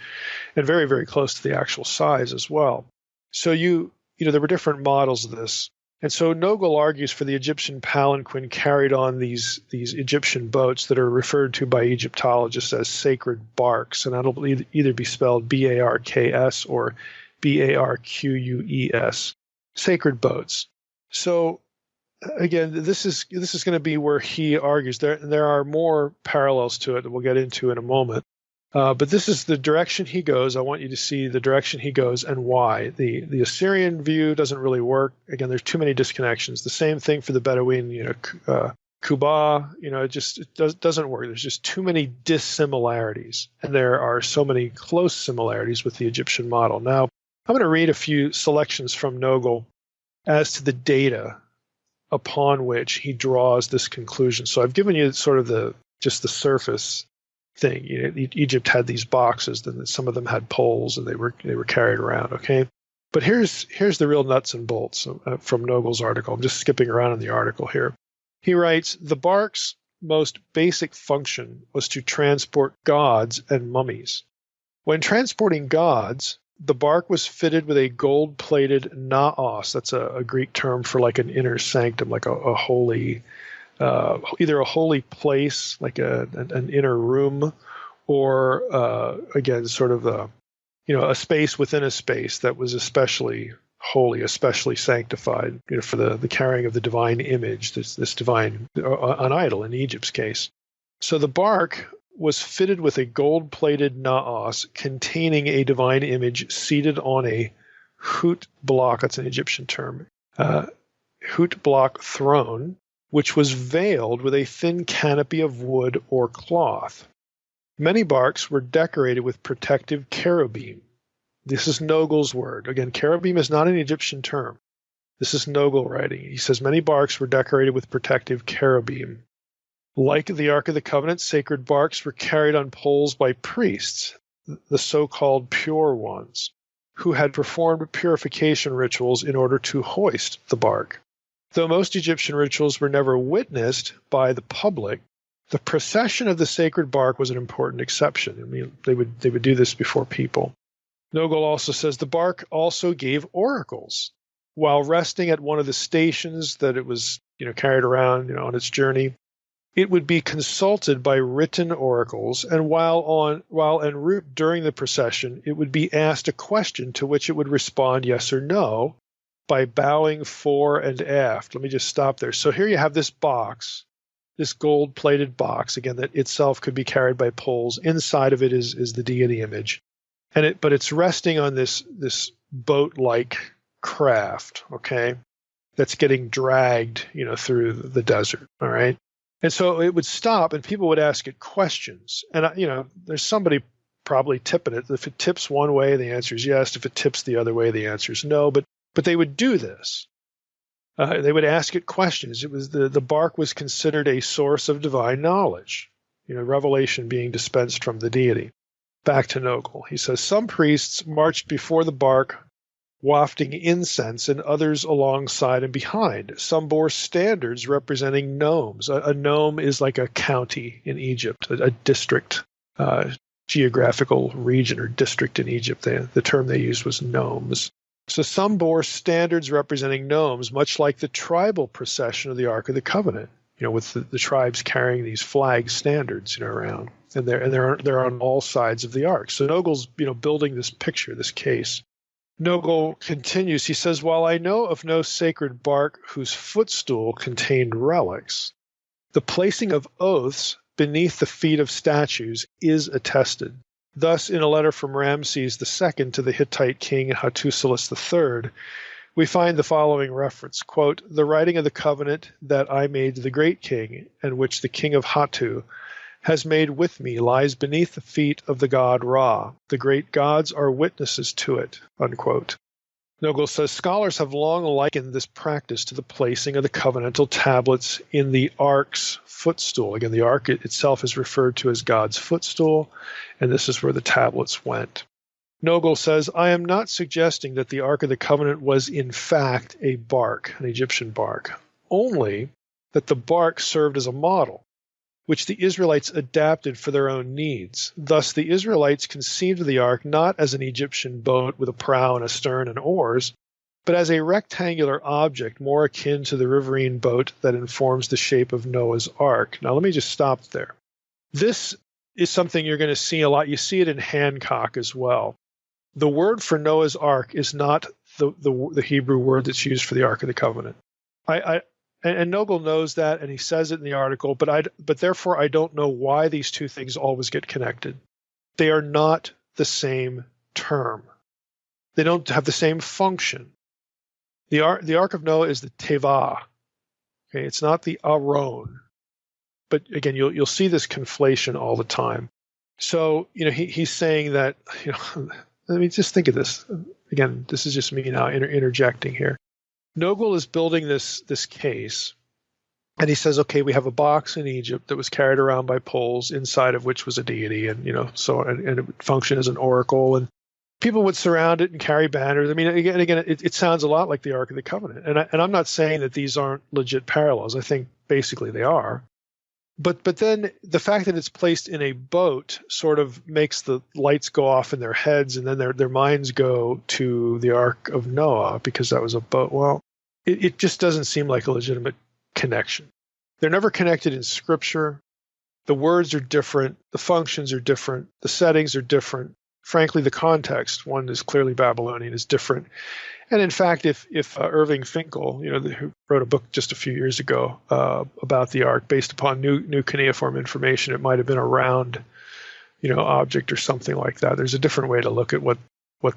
very, very close to the actual size as well. So there were different models of this. And so Nogel argues for the Egyptian palanquin carried on these Egyptian boats that are referred to by Egyptologists as sacred barks, and that'll either be spelled B-A-R-K-S or B-A-R-Q-U-E-S, sacred boats. So again, this is going to be where he argues. There are more parallels to it that we'll get into in a moment. But this is the direction he goes. I want you to see the direction he goes and why. The Assyrian view doesn't really work. Again, there's too many disconnections. The same thing for the Bedouin, Kuba, it doesn't work. There's just too many dissimilarities, and there are so many close similarities with the Egyptian model. Now, I'm going to read a few selections from Nogel as to the data upon which he draws this conclusion. So I've given you sort of the surface thing. Egypt had these boxes, then some of them had poles, and they were carried around. Okay, but here's the real nuts and bolts from Nogel's article. I'm just skipping around in the article here. He writes, the bark's most basic function was to transport gods and mummies. When transporting gods, the bark was fitted with a gold-plated naos. That's a Greek term for like an inner sanctum, like a holy, either a holy place, like an inner room, or again, sort of a space within a space that was especially holy, especially sanctified, for the carrying of the divine image, this divine, an idol in Egypt's case. So the bark was fitted with a gold-plated naos containing a divine image seated on a hut block, that's an Egyptian term, hut block throne, which was veiled with a thin canopy of wood or cloth. Many barks were decorated with protective cherubim. This is Nogel's word. Again, cherubim is not an Egyptian term. This is Nogel writing. He says, many barks were decorated with protective cherubim. Like the Ark of the Covenant, sacred barks were carried on poles by priests, the so-called pure ones, who had performed purification rituals in order to hoist the bark. Though most Egyptian rituals were never witnessed by the public, the procession of the sacred bark was an important exception. I mean, they would do this before people. Nogel also says the bark also gave oracles. While resting at one of the stations that it was, carried around, on its journey, it would be consulted by written oracles, and while en route during the procession, it would be asked a question to which it would respond yes or no by bowing fore and aft. Let me just stop there. So here you have this box, this gold-plated box, again, that itself could be carried by poles. Inside of it is the deity image, but it's resting on this boat-like craft, okay, that's getting dragged, through the desert, all right? And so it would stop and people would ask it questions. And, there's somebody probably tipping it. If it tips one way, the answer is yes. If it tips the other way, the answer is no. But they would do this. They would ask it questions. It was the bark was considered a source of divine knowledge, revelation being dispensed from the deity. Back to Nogel. He says, some priests marched before the bark wafting incense, and others alongside and behind. Some bore standards representing nomes. A nome is like a county in Egypt, a district, geographical region or district in Egypt. The term they used was nomes. So some bore standards representing nomes, much like the tribal procession of the Ark of the Covenant, with the tribes carrying these flag standards, around. And they're on all sides of the Ark. So Nogel's, building this picture, this case. Nogel continues, he says, while I know of no sacred bark whose footstool contained relics, the placing of oaths beneath the feet of statues is attested. Thus, in a letter from Ramses II to the Hittite king Hattusilus III, we find the following reference, quote, the writing of the covenant that I made to the great king, and which the king of Hattu has made with me lies beneath the feet of the god Ra. The great gods are witnesses to it, unquote. Nogel says, scholars have long likened this practice to the placing of the covenantal tablets in the ark's footstool. Again, the ark itself is referred to as God's footstool, and this is where the tablets went. Nogel says, I am not suggesting that the Ark of the Covenant was in fact a bark, an Egyptian bark, only that the bark served as a model, which the Israelites adapted for their own needs. Thus, the Israelites conceived of the ark not as an Egyptian boat with a prow and a stern and oars, but as a rectangular object more akin to the riverine boat that informs the shape of Noah's ark. Now, let me just stop there. This is something you're going to see a lot. You see it in Hancock as well. The word for Noah's ark is not the Hebrew word that's used for the Ark of the Covenant. And Nogel knows that, and he says it in the article, but therefore I don't know why these two things always get connected. They are not the same term. They don't have the same function. The Ark of Noah is the Tevah. Okay, it's not the Aron. But again, you'll see this conflation all the time. So he's saying that I mean, just think of this. Again, this is just me now interjecting here. Nogel is building this case, and he says, okay, we have a box in Egypt that was carried around by poles, inside of which was a deity, and and it would function as an oracle, and people would surround it and carry banners. I mean, again, it sounds a lot like the Ark of the Covenant, and I'm not saying that these aren't legit parallels. I think basically they are. But then the fact that it's placed in a boat sort of makes the lights go off in their heads, and then their minds go to the Ark of Noah because that was a boat. Well, it just doesn't seem like a legitimate connection. They're never connected in Scripture. The words are different. The functions are different. The settings are different. Frankly, the context, one is clearly Babylonian, is different. And in fact, if Irving Finkel, who wrote a book just a few years ago about the Ark, based upon new cuneiform information, it might have been a round, object or something like that. There's a different way to look at what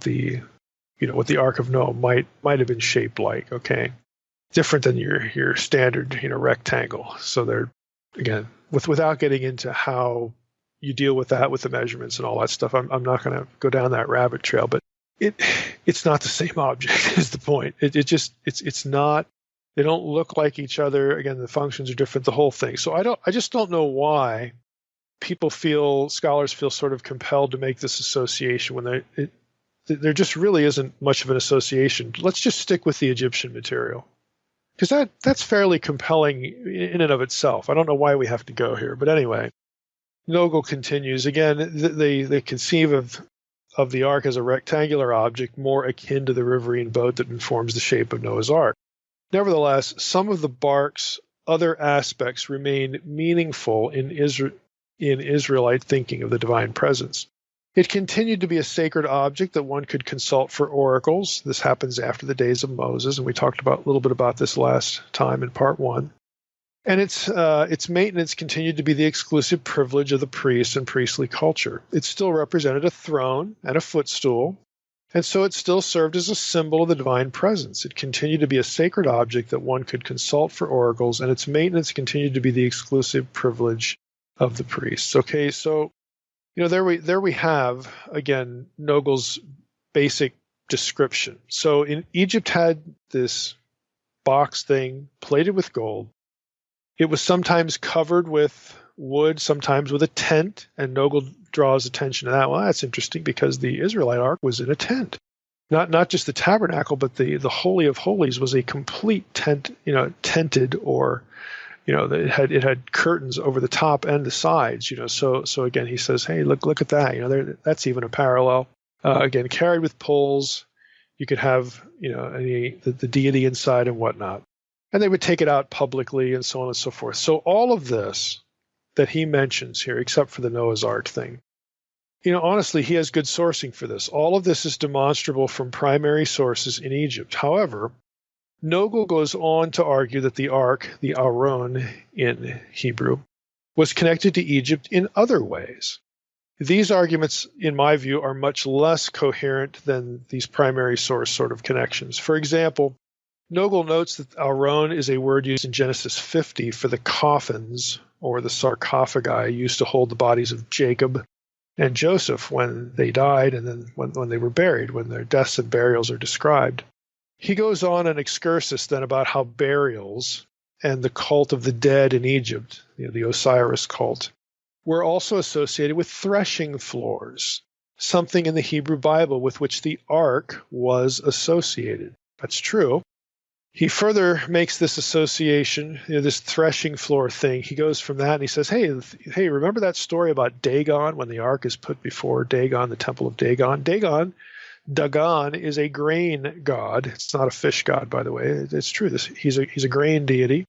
the Ark of Noah might have been shaped like. Okay, different than your standard rectangle. So they're, again, without getting into how you deal with that with the measurements and all that stuff. I'm not going to go down that rabbit trail, but it's not the same object is the point. It's not. They don't look like each other. Again, the functions are different. The whole thing. So I just don't know why scholars feel sort of compelled to make this association when there just really isn't much of an association. Let's just stick with the Egyptian material, because that's fairly compelling in and of itself. I don't know why we have to go here, but anyway, Nogel continues. Again, they conceive of the ark as a rectangular object more akin to the riverine boat that informs the shape of Noah's Ark. Nevertheless, some of the bark's other aspects remain meaningful in Israelite thinking of the divine presence. It continued to be a sacred object that one could consult for oracles. This happens after the days of Moses, and we talked about a little bit about this last time in part 1. And its maintenance continued to be the exclusive privilege of the priests and priestly culture. It still represented a throne and a footstool, and so it still served as a symbol of the divine presence. It continued to be a sacred object that one could consult for oracles, and its maintenance continued to be the exclusive privilege of the priests. Okay, so there we have, again, Nogel's basic description. So in Egypt had this box thing plated with gold. It was sometimes covered with wood, sometimes with a tent, and Nogel draws attention to that. Well, that's interesting because the Israelite ark was in a tent. Not just the tabernacle, but the Holy of Holies was a complete tent, tented, or it had curtains over the top and the sides, so again, he says, hey, look at that, that's even a parallel. Again, carried with poles, you could have, the deity inside and whatnot. And they would take it out publicly and so on and so forth. So all of this that he mentions here, except for the Noah's Ark thing, honestly, he has good sourcing for this. All of this is demonstrable from primary sources in Egypt. However, Nogel goes on to argue that the ark, the Aron in Hebrew, was connected to Egypt in other ways. These arguments, in my view, are much less coherent than these primary source sort of connections. For example, Nogel notes that Aron is a word used in Genesis 50 for the coffins or the sarcophagi used to hold the bodies of Jacob and Joseph when they died and then when they were buried, when their deaths and burials are described. He goes on an excursus then about how burials and the cult of the dead in Egypt, the Osiris cult, were also associated with threshing floors, something in the Hebrew Bible with which the ark was associated. That's true. He further makes this association, this threshing floor thing. He goes from that and he says, hey, remember that story about Dagon when the ark is put before Dagon, the temple of Dagon? Dagon is a grain god. It's not a fish god, by the way. It's true. He's a grain deity.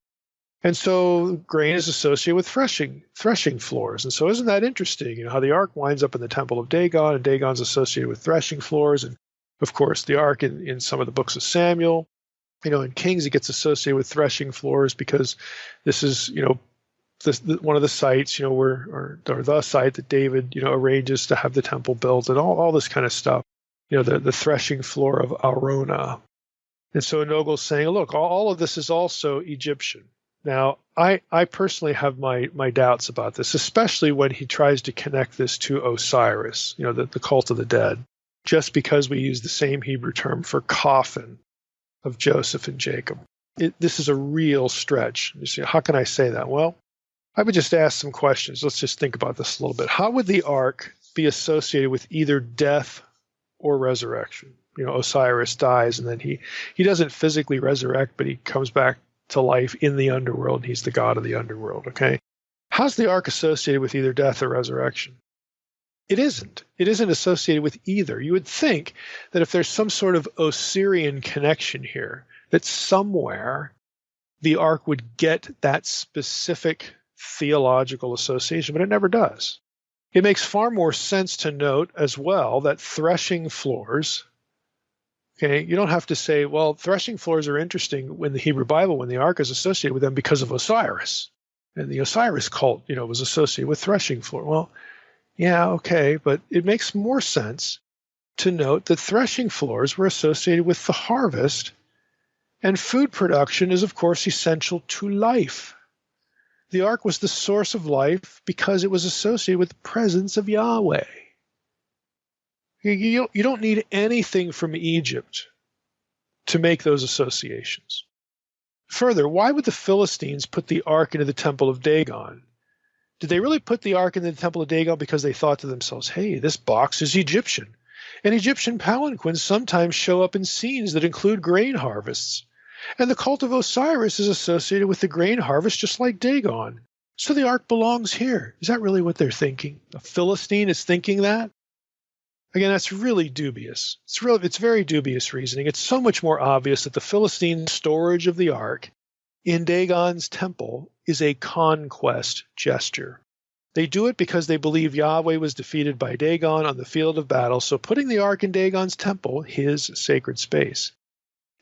And so grain is associated with threshing floors. And so isn't that interesting, how the ark winds up in the temple of Dagon, and Dagon's associated with threshing floors. And, of course, the ark in some of the books of Samuel, in Kings, it gets associated with threshing floors because this is, one of the sites, or the site that David, arranges to have the temple built and all this kind of stuff. The threshing floor of Arona. And so Nogel's saying, look, all of this is also Egyptian. Now, I personally have my doubts about this, especially when he tries to connect this to Osiris, the cult of the dead, just because we use the same Hebrew term for coffin of Joseph and Jacob. This is a real stretch. You see, how can I say that? Well, I would just ask some questions. Let's just think about this a little bit. How would the ark be associated with either death or resurrection? Osiris dies and then he doesn't physically resurrect, but he comes back to life in the underworld. He's the god of the underworld, okay? How's the ark associated with either death or resurrection? It isn't. It isn't associated with either. You would think that if there's some sort of Osirian connection here, that somewhere the ark would get that specific theological association, but it never does. It makes far more sense to note as well that threshing floors, okay, you don't have to say, well, threshing floors are interesting in the Hebrew Bible when the ark is associated with them because of Osiris. And the Osiris cult, was associated with threshing floor. Well, yeah, okay, but it makes more sense to note that threshing floors were associated with the harvest, and food production is, of course, essential to life. The ark was the source of life because it was associated with the presence of Yahweh. You don't need anything from Egypt to make those associations. Further, why would the Philistines put the ark into the temple of Dagon? Did they really put the ark into the temple of Dagon because they thought to themselves, hey, this box is Egyptian? And Egyptian palanquins sometimes show up in scenes that include grain harvests. And the cult of Osiris is associated with the grain harvest just like Dagon. So the ark belongs here. Is that really what they're thinking? A Philistine is thinking that? Again, that's really dubious. It's very dubious reasoning. It's so much more obvious that the Philistine storage of the ark in Dagon's temple is a conquest gesture. They do it because they believe Yahweh was defeated by Dagon on the field of battle, so putting the ark in Dagon's temple, his sacred space,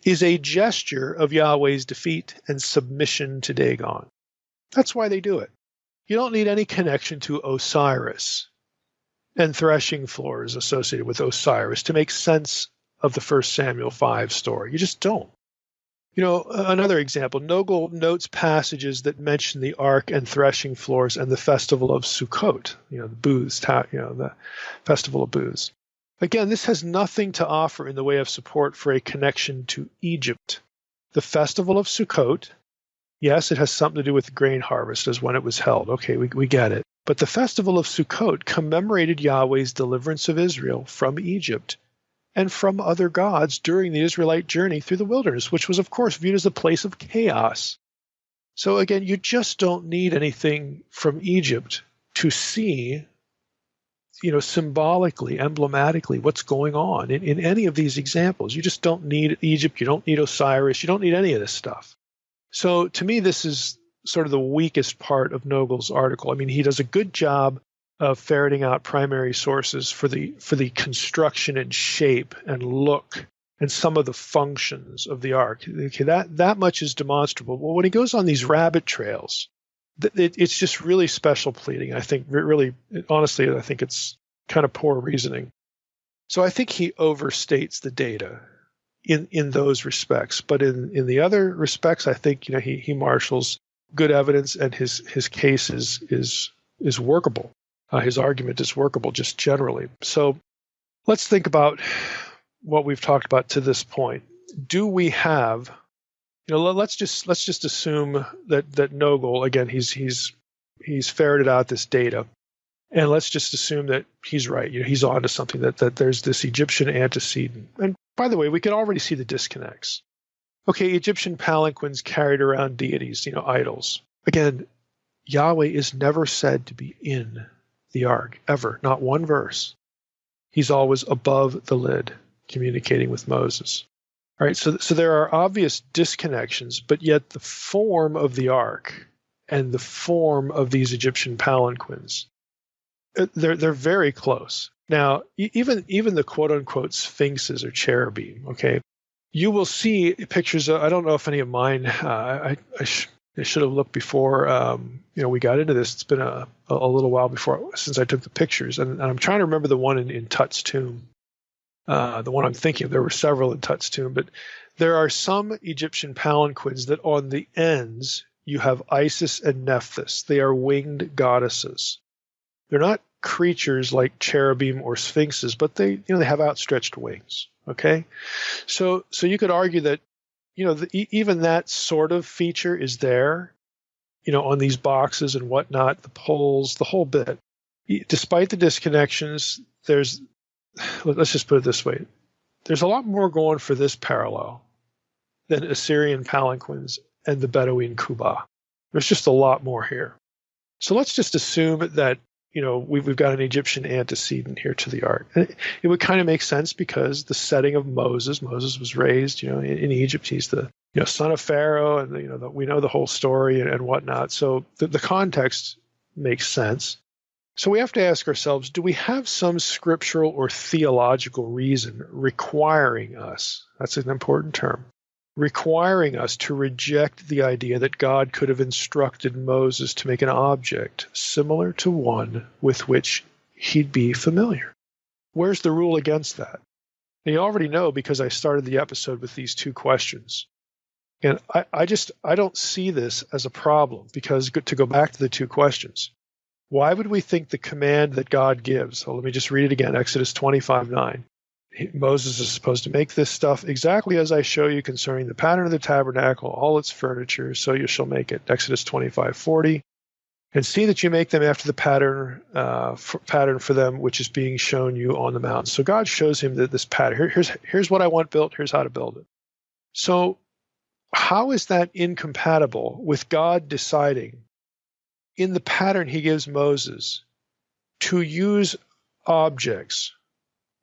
is a gesture of Yahweh's defeat and submission to Dagon. That's why they do it. You don't need any connection to Osiris and threshing floors associated with Osiris to make sense of the 1 Samuel 5 story. You just don't. Another example, Nogel notes passages that mention the ark and threshing floors and the festival of Sukkot, the booths, the festival of booths. Again, this has nothing to offer in the way of support for a connection to Egypt. The festival of Sukkot, yes, it has something to do with the grain harvest as when it was held. Okay, we get it. But the festival of Sukkot commemorated Yahweh's deliverance of Israel from Egypt and from other gods during the Israelite journey through the wilderness, which was, of course, viewed as a place of chaos. So again, you just don't need anything from Egypt to see, symbolically, emblematically, what's going on in any of these examples. You just don't need Egypt. You don't need Osiris. You don't need any of this stuff. So to me, this is sort of the weakest part of Nogel's article. I mean, he does a good job of ferreting out primary sources for the construction and shape and look and some of the functions of the ark. Okay, that much is demonstrable. Well, when he goes on these rabbit trails, it's just really special pleading. I think really, honestly, I think it's kind of poor reasoning. So I think he overstates the data in those respects. But in the other respects, I think he marshals good evidence, and his case is workable. His argument is workable just generally. So let's think about what we've talked about to this point. Do we have, let's just assume that Nogel, again, he's ferreted out this data, and let's just assume that he's right. He's onto something, that there's this Egyptian antecedent. And by the way, we can already see the disconnects. Okay, Egyptian palanquins carried around deities, idols. Again, Yahweh is never said to be in the ark, ever, not one verse. He's always above the lid, communicating with Moses. All right, so there are obvious disconnections, but yet the form of the ark and the form of these Egyptian palanquins, they're very close. Now, even the quote-unquote sphinxes or cherubim, okay, you will see pictures of, I don't know if any of mine, I should have looked before we got into this. It's been a little while since I took the pictures, and I'm trying to remember the one in Tut's tomb. The one I'm thinking of, there were several in Tut's tomb, but there are some Egyptian palanquins that on the ends you have Isis and Nephthys. They are winged goddesses. They're not creatures like cherubim or sphinxes, but they have outstretched wings. Okay, so you could argue that even that sort of feature is there, on these boxes and whatnot, the poles, the whole bit. Despite the disconnections, let's just put it this way, there's a lot more going for this parallel than Assyrian palanquins and the Bedouin Kuba. There's just a lot more here. So let's just assume that we've got an Egyptian antecedent here to the ark. And it would kind of make sense because the setting of Moses was raised, in Egypt. He's the son of Pharaoh, and we know the whole story and whatnot. So the context makes sense. So we have to ask ourselves, do we have some scriptural or theological reason requiring us, that's an important term, requiring us to reject the idea that God could have instructed Moses to make an object similar to one with which he'd be familiar? Where's the rule against that? And you already know, because I started the episode with these two questions. And I don't see this as a problem, because to go back to the two questions, Why would we think the command that God gives? So let me just read it again. Exodus 25:9. Moses is supposed to make this stuff exactly as I show you concerning the pattern of the tabernacle, all its furniture, so you shall make it. Exodus 25:40. And see that you make them after the pattern for them, which is being shown you on the mountain. So God shows him that this pattern. Here's what I want built. Here's how to build it. So how is that incompatible with God deciding in the pattern he gives Moses to use objects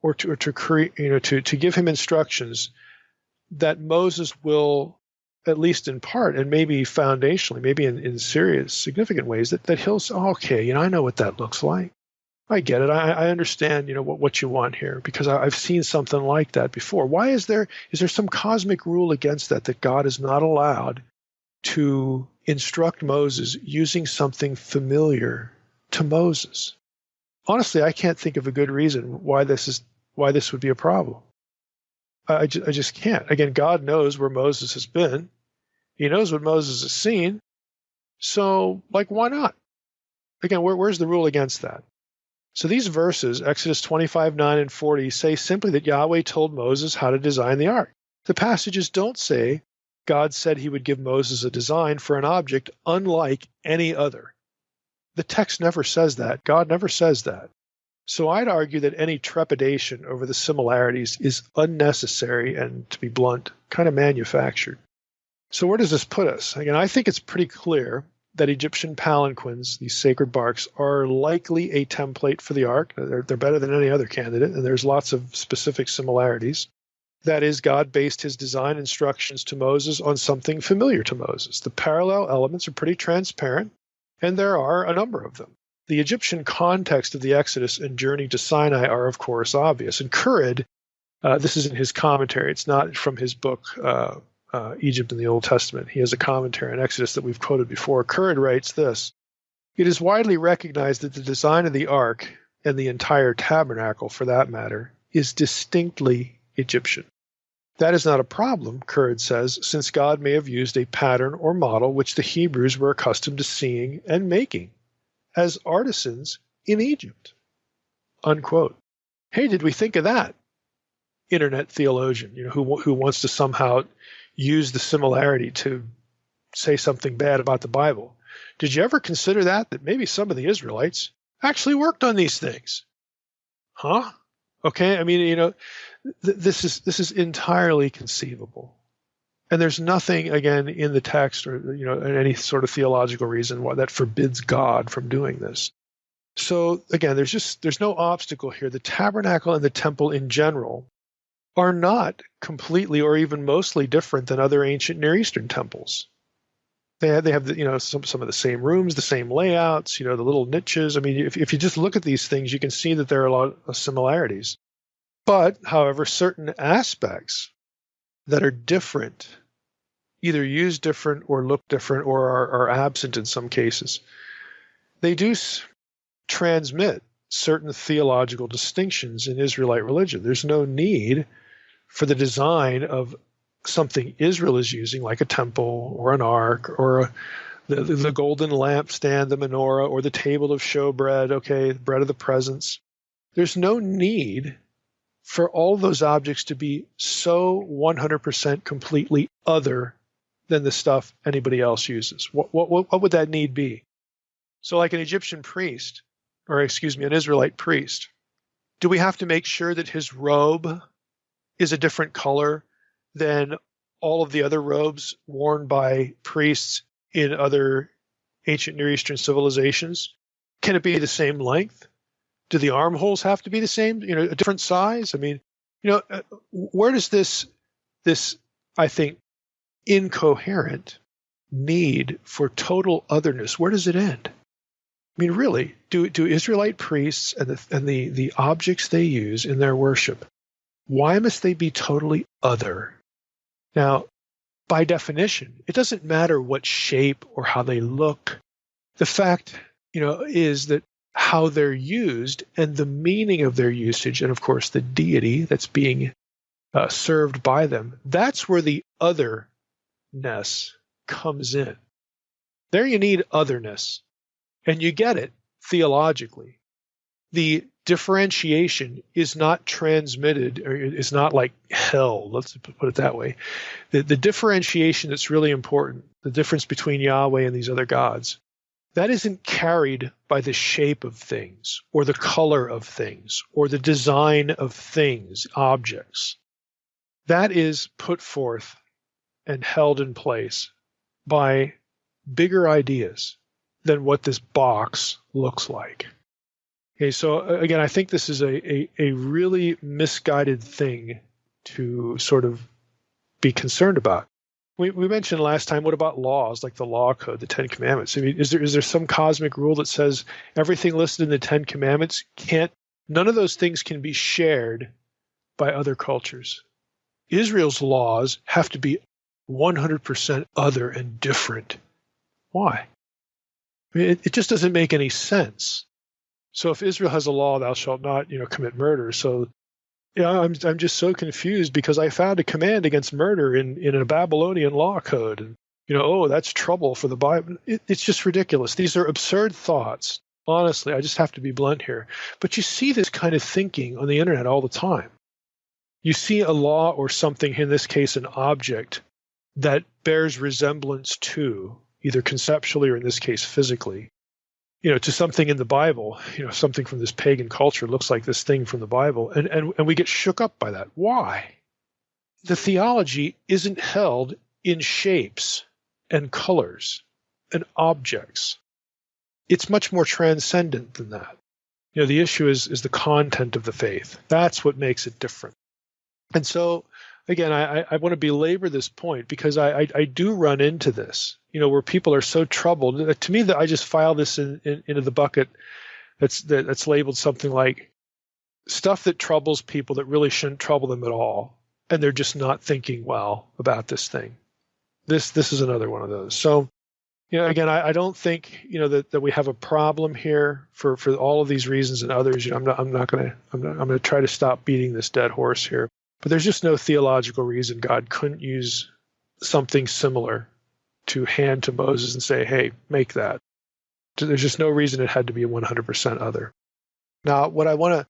or to create, to give him instructions that Moses will, at least in part, and maybe foundationally, maybe in serious, significant ways, that he'll say, okay, I know what that looks like. I get it. I understand, what you want here, because I've seen something like that before. Why is there some cosmic rule against that God is not allowed to instruct Moses using something familiar to Moses? Honestly, I can't think of a good reason why this would be a problem. I just can't. Again, God knows where Moses has been. He knows what Moses has seen. So, why not? Again, where's the rule against that? So these verses, Exodus 25:9 and 40, say simply that Yahweh told Moses how to design the ark. The passages don't say God said he would give Moses a design for an object unlike any other. The text never says that. God never says that. So I'd argue that any trepidation over the similarities is unnecessary and, to be blunt, kind of manufactured. So where does this put us? Again, I think it's pretty clear that Egyptian palanquins, these sacred barks, are likely a template for the ark. They're better than any other candidate, and there's lots of specific similarities. That is, God based his design instructions to Moses on something familiar to Moses. The parallel elements are pretty transparent, and there are a number of them. The Egyptian context of the Exodus and journey to Sinai are, of course, obvious. And Currid, this is in his commentary. It's not from his book, Egypt in the Old Testament. He has a commentary on Exodus that we've quoted before. Currid writes this: "It is widely recognized that the design of the ark, and the entire tabernacle for that matter, is distinctly Egyptian. That is not a problem," Currid says, "since God may have used a pattern or model which the Hebrews were accustomed to seeing and making as artisans in Egypt." Unquote. Hey, did we think of that? Internet theologian, who wants to somehow use the similarity to say something bad about the Bible. Did you ever consider that maybe some of the Israelites actually worked on these things? Huh? Okay, I mean, this is entirely conceivable. And there's nothing, again, in the text or, any sort of theological reason why that forbids God from doing this. So, again, there's no obstacle here. The tabernacle and the temple in general are not completely or even mostly different than other ancient Near Eastern temples. They have some of the same rooms, the same layouts, the little niches. I mean, if you just look at these things, you can see that there are a lot of similarities. But, however, certain aspects that are different, either use different or look different or are absent in some cases, they do transmit certain theological distinctions in Israelite religion. There's no need for the design of something Israel is using, like a temple or an ark or the golden lampstand, the menorah, or the table of showbread, the bread of the presence. There's no need for all those objects to be so 100% completely other than the stuff anybody else uses. What would that need be? So like an Egyptian priest, an Israelite priest, do we have to make sure that his robe is a different color than all of the other robes worn by priests in other ancient Near Eastern civilizations? Can it be the same length? Do the armholes have to be the same, a different size? I mean, where does this, I think, incoherent need for total otherness, where does it end? I mean, really, do Israelite priests and the objects they use in their worship, why must they be totally other? Now, by definition, it doesn't matter what shape or how they look. The fact, is that how they're used and the meaning of their usage, and of course the deity that's being served by them, that's where the otherness comes in. There you need otherness. And you get it theologically. The differentiation is not transmitted, or is not like hell, let's put it that way. The differentiation that's really important, the difference between Yahweh and these other gods, that isn't carried by the shape of things, or the color of things, or the design of things, objects. That is put forth and held in place by bigger ideas than what this box looks like. Okay, so again, I think this is a really misguided thing to sort of be concerned about. We mentioned last time, what about laws like the law code, the Ten Commandments? I mean, is there some cosmic rule that says everything listed in the Ten Commandments none of those things can be shared by other cultures? Israel's laws have to be 100% other and different. Why? I mean, it just doesn't make any sense. So if Israel has a law, thou shalt not, commit murder. So, I'm just so confused because I found a command against murder in a Babylonian law code, and that's trouble for the Bible. It's just ridiculous. These are absurd thoughts. Honestly, I just have to be blunt here. But you see this kind of thinking on the internet all the time. You see a law or something, in this case an object, that bears resemblance to, either conceptually or in this case physically, to something in the Bible, something from this pagan culture looks like this thing from the Bible, and we get shook up by that. Why? The theology isn't held in shapes and colors and objects. It's much more transcendent than that. The issue is the content of the faith. That's what makes it different. And so, again, I want to belabor this point because I do run into this, where people are so troubled. To me, that I just file this into the bucket that's labeled something like stuff that troubles people that really shouldn't trouble them at all, and they're just not thinking well about this thing. This is another one of those. So, again, I don't think that we have a problem here for all of these reasons and others. I'm going to try to stop beating this dead horse here. But there's just no theological reason God couldn't use something similar to hand to Moses and say, hey, make that. There's just no reason it had to be 100% other. Now, what I want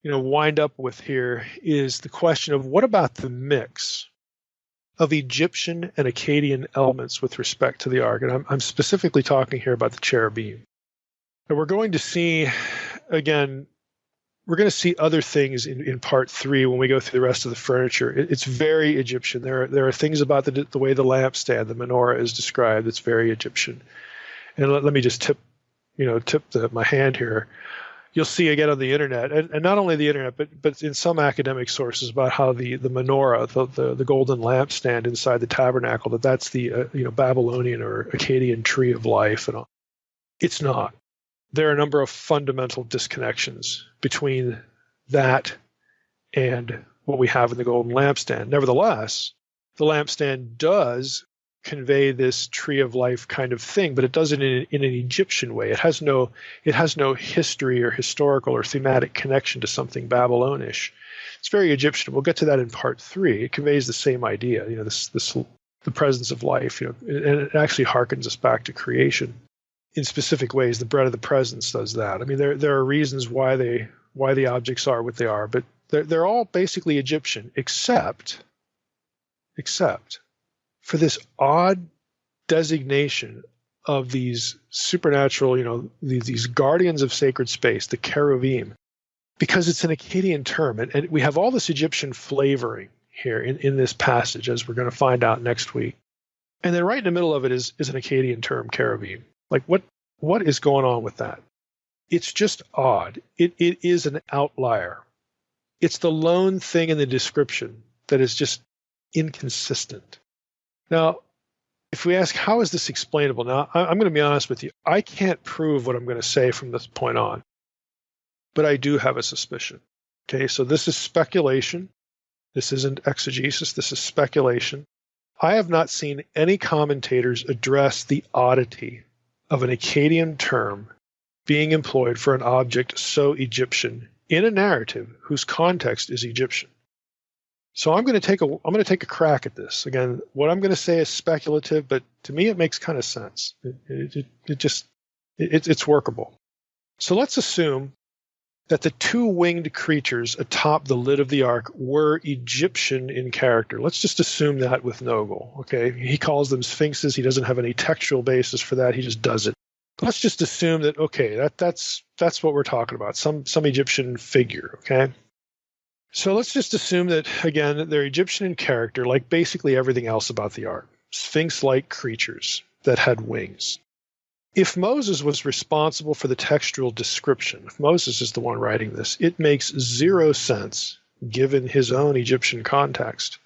to wind up with here is the question of what about the mix of Egyptian and Akkadian elements with respect to the ark? And I'm specifically talking here about the cherubim. And we're going to see, again, we're going to see other things in part 3 when we go through the rest of the furniture. It's very Egyptian. There are things about the way the lampstand, the menorah, is described that's very Egyptian. And let me just tip my hand here. You'll see again on the internet, and not only the internet, but in some academic sources about how the menorah, the golden lampstand inside the tabernacle, that's the Babylonian or Akkadian tree of life, and all. It's not. There are a number of fundamental disconnections between that and what we have in the golden lampstand. Nevertheless, the lampstand does convey this tree of life kind of thing, but it does it in an Egyptian way. It has no history or historical or thematic connection to something Babylonish. It's very Egyptian. We'll get to that in part 3. It conveys the same idea, the presence of life, and it actually harkens us back to creation. In specific ways, the bread of the presence does that. I mean, there are reasons why the objects are what they are, but they're all basically Egyptian, except for this odd designation of these supernatural, these guardians of sacred space, the cherubim, because it's an Akkadian term, and we have all this Egyptian flavoring here in this passage, as we're going to find out next week. And then right in the middle of it is an Akkadian term, cherubim. Like, what is going on with that? It's just odd. It is an outlier. It's the lone thing in the description that is just inconsistent. Now, if we ask, how is this explainable? Now, I'm going to be honest with you. I can't prove what I'm going to say from this point on, but I do have a suspicion. Okay, so this is speculation. This isn't exegesis. This is speculation. I have not seen any commentators address the oddity of an Akkadian term being employed for an object so Egyptian in a narrative whose context is Egyptian. So I'm going to take a crack at this. Again, what I'm going to say is speculative, but to me it makes kind of sense. It's workable. So let's assume that the two winged creatures atop the lid of the ark were Egyptian in character. Let's just assume that with Nogel, okay? He calls them sphinxes. He doesn't have any textual basis for that. He just does it. Let's just assume that, okay, that's what we're talking about, some Egyptian figure, okay? So let's just assume that, again, they're Egyptian in character, like basically everything else about the ark, sphinx-like creatures that had wings. If Moses was responsible for the textual description, if Moses is the one writing this, it makes zero sense, given his own Egyptian context,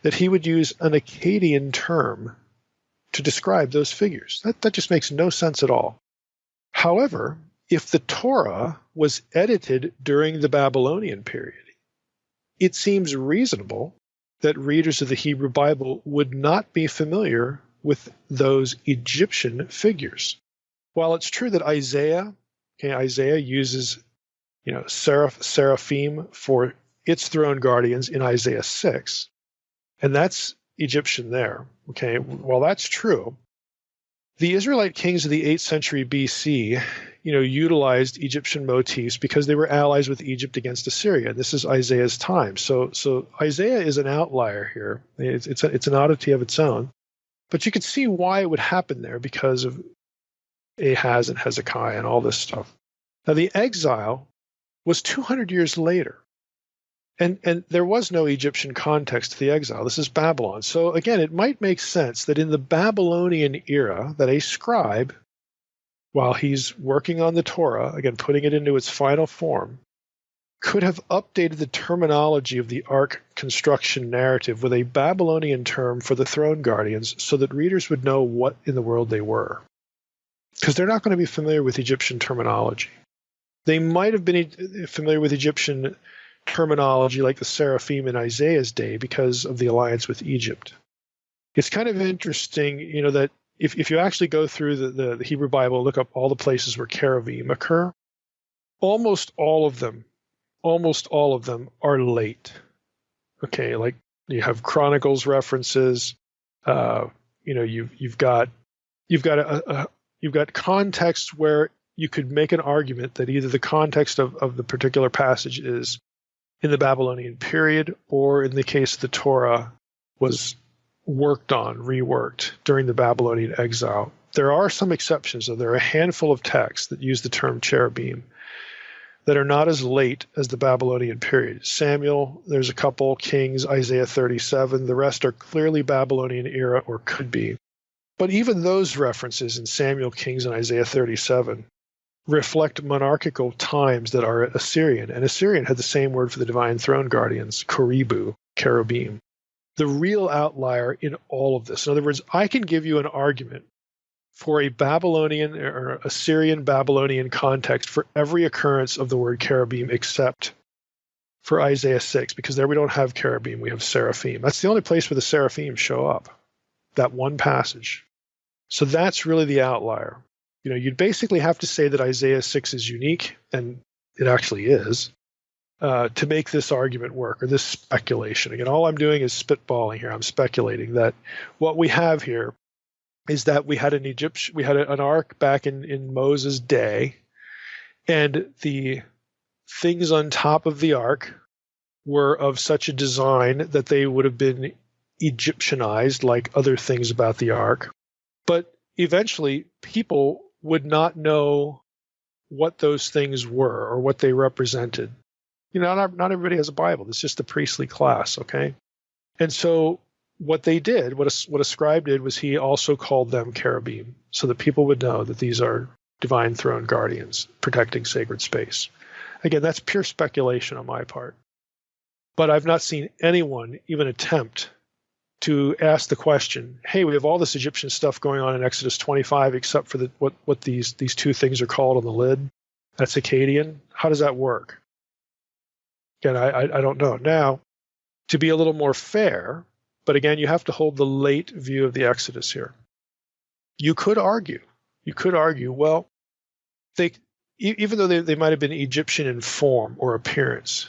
that he would use an Akkadian term to describe those figures. That just makes no sense at all. However, if the Torah was edited during the Babylonian period, it seems reasonable that readers of the Hebrew Bible would not be familiar with those Egyptian figures. While it's true that Isaiah uses, seraphim for its throne guardians in Isaiah 6, and that's Egyptian there. Okay, while that's true, the Israelite kings of the 8th century BC, utilized Egyptian motifs because they were allies with Egypt against Assyria. This is Isaiah's time. So Isaiah is an outlier here. It's an oddity of its own. But you could see why it would happen there because of Ahaz and Hezekiah and all this stuff. Now, the exile was 200 years later. And there was no Egyptian context to the exile. This is Babylon. So again, it might make sense that in the Babylonian era, that a scribe, while he's working on the Torah, again, putting it into its final form, could have updated the terminology of the ark construction narrative with a Babylonian term for the throne guardians so that readers would know what in the world they were. Because they're not going to be familiar with Egyptian terminology. They might have been familiar with Egyptian terminology like the seraphim in Isaiah's day because of the alliance with Egypt. It's kind of interesting, that if you actually go through the Hebrew Bible, look up all the places where cherubim occur, almost all of them are late. Okay, like you have Chronicles references, you've got context where you could make an argument that either the context of the particular passage is in the Babylonian period, or in the case of the Torah, was reworked during the Babylonian exile. There are some exceptions, though. There are a handful of texts that use the term cherubim that are not as late as the Babylonian period. Samuel, there's a couple, Kings, Isaiah 37. The rest are clearly Babylonian era or could be. But even those references in Samuel, Kings, and Isaiah 37 reflect monarchical times that are Assyrian. And Assyrian had the same word for the divine throne guardians, koribu, cherubim. The real outlier in all of this. In other words, I can give you an argument for a Babylonian or Assyrian Babylonian context for every occurrence of the word cherubim except for Isaiah 6, because there we don't have cherubim, we have seraphim. That's the only place where the seraphim show up, that one passage. So that's really the outlier. You'd basically have to say that Isaiah 6 is unique, and it actually is, to make this argument work, or this speculation. Again, all I'm doing is spitballing here. I'm speculating that what we have here is that we had an ark back in Moses' day, and the things on top of the ark were of such a design that they would have been Egyptianized like other things about the ark. But eventually, people would not know what those things were or what they represented. Not everybody has a Bible. It's just the priestly class, okay? And so what they did, what a scribe did, was he also called them cherubim so that people would know that these are divine throne guardians protecting sacred space. Again, that's pure speculation on my part. But I've not seen anyone even attempt to ask the question, hey, we have all this Egyptian stuff going on in Exodus 25 except for what these two things are called on the lid. That's Akkadian. How does that work? Again, I don't know. Now, to be a little more fair, but again, you have to hold the late view of the Exodus here. You could argue, well, even though they might have been Egyptian in form or appearance,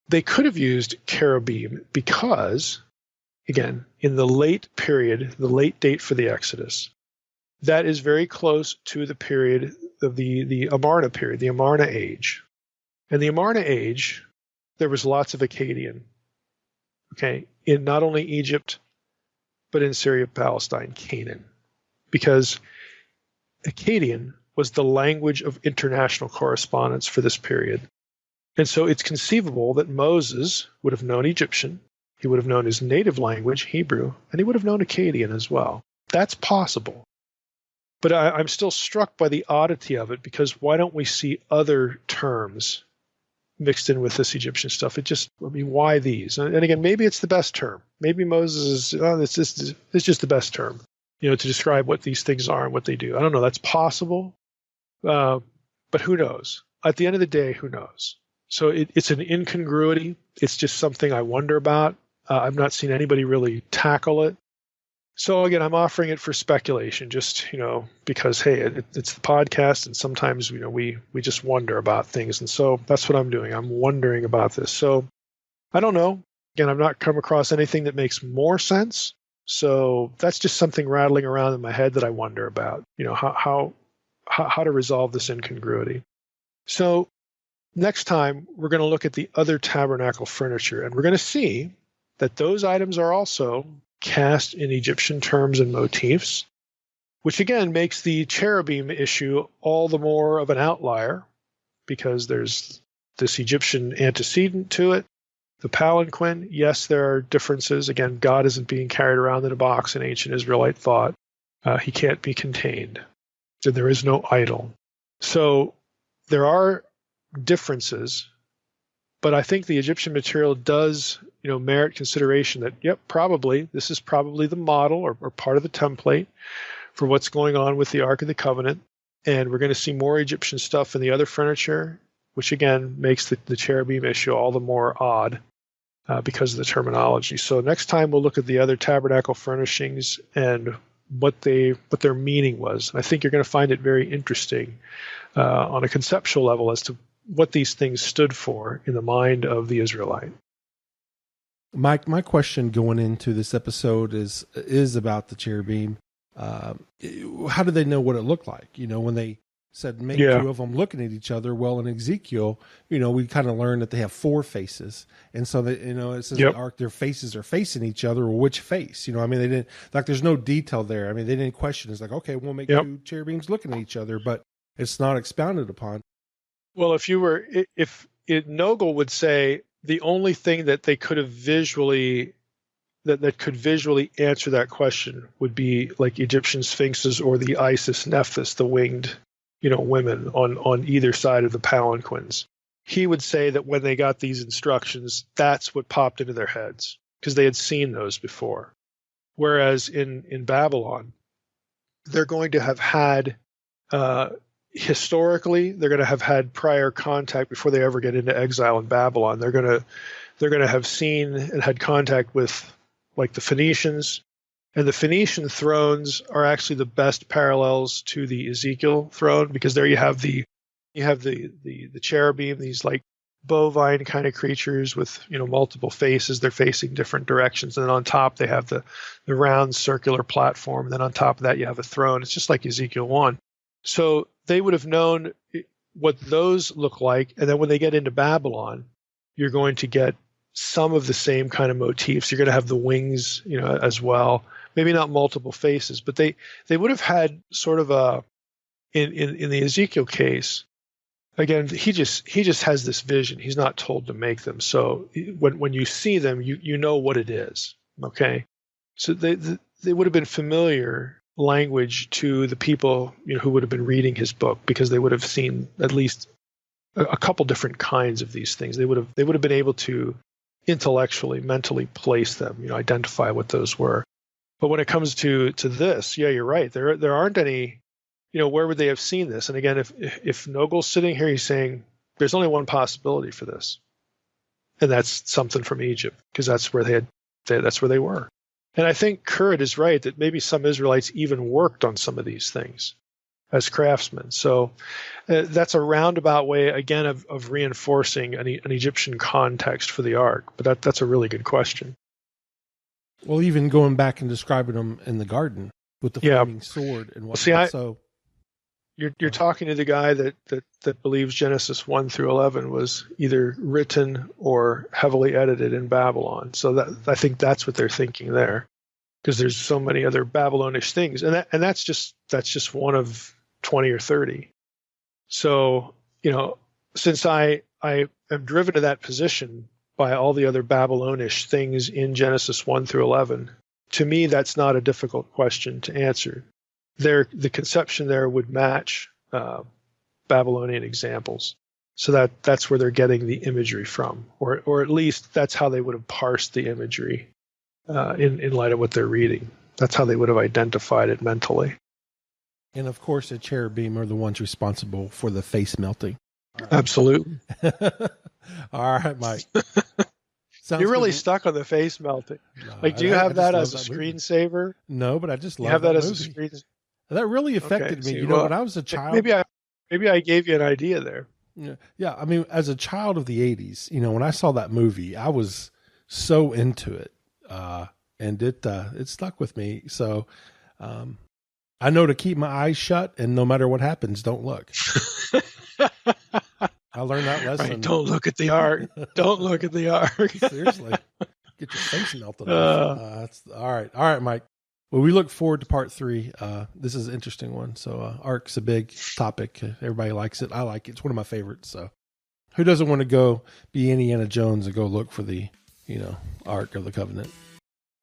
they could have used cherubim because, again, in the late period, the late date for the Exodus, that is very close to the period the Amarna period, the Amarna age. And the Amarna age, there was lots of Akkadian, okay, in not only Egypt, but in Syria, Palestine, Canaan, because Akkadian was the language of international correspondence for this period. And so it's conceivable that Moses would have known Egyptian, he would have known his native language, Hebrew, and he would have known Akkadian as well. That's possible. But I'm still struck by the oddity of it, because why don't we see other terms mixed in with this Egyptian stuff? Why these? And again, maybe it's the best term. Maybe Moses is, it's just the best term, to describe what these things are and what they do. I don't know. That's possible. But who knows? At the end of the day, who knows? So it's an incongruity. It's just something I wonder about. I've not seen anybody really tackle it. So again, I'm offering it for speculation, just, because, hey, it's the podcast, and sometimes, we just wonder about things. And so that's what I'm doing. I'm wondering about this. So I don't know. Again, I've not come across anything that makes more sense. So that's just something rattling around in my head that I wonder about, how to resolve this incongruity. So next time, we're going to look at the other tabernacle furniture, and we're going to see that those items are also cast in Egyptian terms and motifs, which again makes the cherubim issue all the more of an outlier, because there's this Egyptian antecedent to it. The palanquin, yes, there are differences. Again, God isn't being carried around in a box in ancient Israelite thought. He can't be contained. So there is no idol. So there are differences, but I think the Egyptian material does merit consideration that, this is probably the model or part of the template for what's going on with the Ark of the Covenant. And we're going to see more Egyptian stuff in the other furniture, which again makes the cherubim issue all the more odd because of the terminology. So next time we'll look at the other tabernacle furnishings and what their meaning was. And I think you're going to find it very interesting on a conceptual level as to what these things stood for in the mind of the Israelite. My question going into this episode is about the cherubim. How do they know what it looked like? When they said make two of them looking at each other. Well, in Ezekiel, we kind of learned that they have four faces, and so that it says the ark, their faces are facing each other. Or which face? They didn't there's no detail there. They didn't question. It's like, okay, we'll make two cherubims looking at each other, but it's not expounded upon. Well, if Nogel would say the only thing that they could have visually that could visually answer that question would be like Egyptian sphinxes or the Isis Nephthys, the winged, women on either side of the palanquins. He would say that when they got these instructions, that's what popped into their heads because they had seen those before. Whereas in Babylon, they're going to have had historically, they're going to have had prior contact before they ever get into exile in Babylon. They're going to have seen and had contact with like the Phoenicians, and the Phoenician thrones are actually the best parallels to the Ezekiel throne because there you have the cherubim, these like bovine kind of creatures with multiple faces. They're facing different directions, and then on top they have the round circular platform. And then on top of that you have a throne. It's just like Ezekiel 1. So they would have known what those look like, and then when they get into Babylon, you're going to get some of the same kind of motifs. You're going to have the wings, as well. Maybe not multiple faces, but they would have had sort of a in the Ezekiel case. Again, he just has this vision. He's not told to make them. So when you see them, you know what it is. Okay, so they would have been familiar language to the people who would have been reading his book because they would have seen at least a couple different kinds of these things. They would have been able to intellectually, mentally place them, identify what those were. But when it comes to this, you're right. There aren't any, where would they have seen this? And again, if Nogel's sitting here, he's saying there's only one possibility for this, and that's something from Egypt because that's where they were. And I think Currid is right that maybe some Israelites even worked on some of these things as craftsmen. So that's a roundabout way, again, of reinforcing an Egyptian context for the ark. But that's a really good question. Well, even going back and describing them in the garden with the flaming sword and whatnot. You're talking to the guy that believes Genesis 1 through 11 was either written or heavily edited in Babylon. So that I think that's what they're thinking there, because there's so many other Babylonish things, and that's just one of 20 or 30. So since I am driven to that position by all the other Babylonish things in Genesis 1 through 11, to me that's not a difficult question to answer. The conception there would match Babylonian examples, so that's where they're getting the imagery from, or at least that's how they would have parsed the imagery in light of what they're reading. That's how they would have identified it mentally. And of course, the cherubim are the ones responsible for the face melting. Right. Absolutely. All right, Mike. You're really stuck on the face melting. No, do you have that as a screensaver? No, but I just love you have that as movie. A screen. That really affected me. When I was a child. Maybe I gave you an idea there. Yeah. I mean, as a child of the 80s, when I saw that movie, I was so into it, and it stuck with me. So I know to keep my eyes shut, and no matter what happens, don't look. I learned that lesson. Right, don't look at the ark. Don't look at the ark. Seriously, get your face melted off. All right, Mike. Well, we look forward to part 3. This is an interesting one. So ark's a big topic. Everybody likes it. I like it. It's one of my favorites. So who doesn't want to go be Indiana Jones and go look for the, Ark of the Covenant?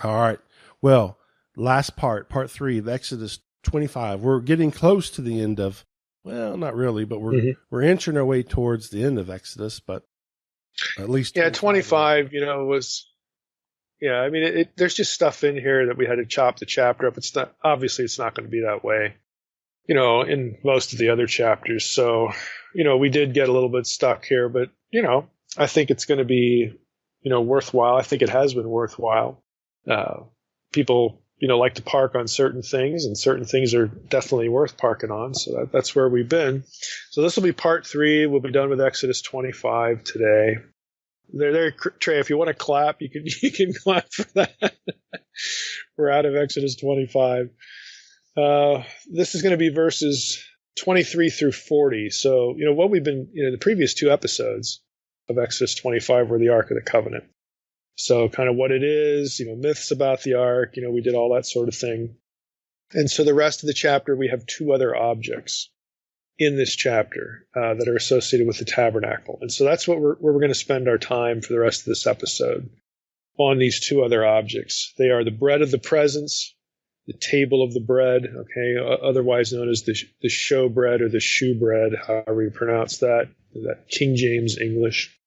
All right. Well, last part 3 of Exodus 25. We're getting close to the end of, well, not really, but we're inching our way towards the end of Exodus, but at least 25 was. Yeah, I mean, there's just stuff in here that we had to chop the chapter up. It's not going to be that way, in most of the other chapters. So, we did get a little bit stuck here, but, I think it's going to be, worthwhile. I think it has been worthwhile. People, like to park on certain things, and certain things are definitely worth parking on. So that's where we've been. So this will be part 3. We'll be done with Exodus 25 today. There, Trey, if you want to clap, you can clap for that. We're out of Exodus 25. This is going to be verses 23 through 40. So, what we've been, the previous 2 episodes of Exodus 25 were the Ark of the Covenant. So kind of what it is, myths about the Ark, we did all that sort of thing. And so the rest of the chapter, we have 2 other objects in this chapter that are associated with the tabernacle. And so that's where we're going to spend our time for the rest of this episode, on these 2 other objects. They are the bread of the presence, the table of the bread, otherwise known as the showbread or the shewbread, however you pronounce that King James English,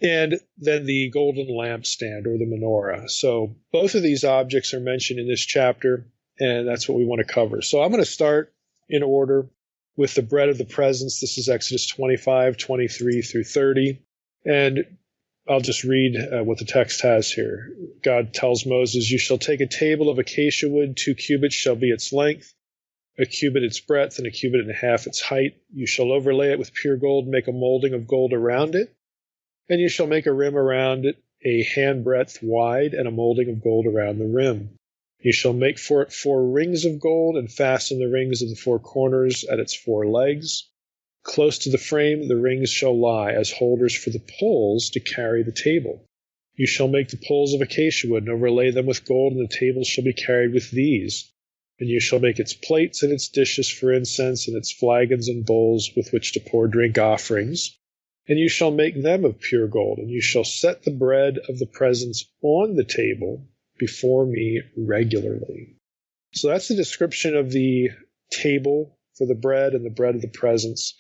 and then the golden lampstand or the menorah. So both of these objects are mentioned in this chapter, and that's what we want to cover. So I'm going to start in order with the bread of the presence. This is Exodus 25, 23 through 30. And I'll just read what the text has here. God tells Moses, "You shall take a table of acacia wood, 2 cubits shall be its length, a cubit its breadth, and a cubit and a half its height. You shall overlay it with pure gold, and make a molding of gold around it. And you shall make a rim around it, a handbreadth wide, and a molding of gold around the rim. You shall make for it 4 rings of gold, and fasten the rings of the 4 corners at its 4 legs. Close to the frame the rings shall lie as holders for the poles to carry the table. You shall make the poles of acacia wood, and overlay them with gold, and the tables shall be carried with these. And you shall make its plates and its dishes for incense, and its flagons and bowls with which to pour drink offerings. And you shall make them of pure gold, and you shall set the bread of the presence on the table before me regularly." So that's the description of the table for the bread and the bread of the presence.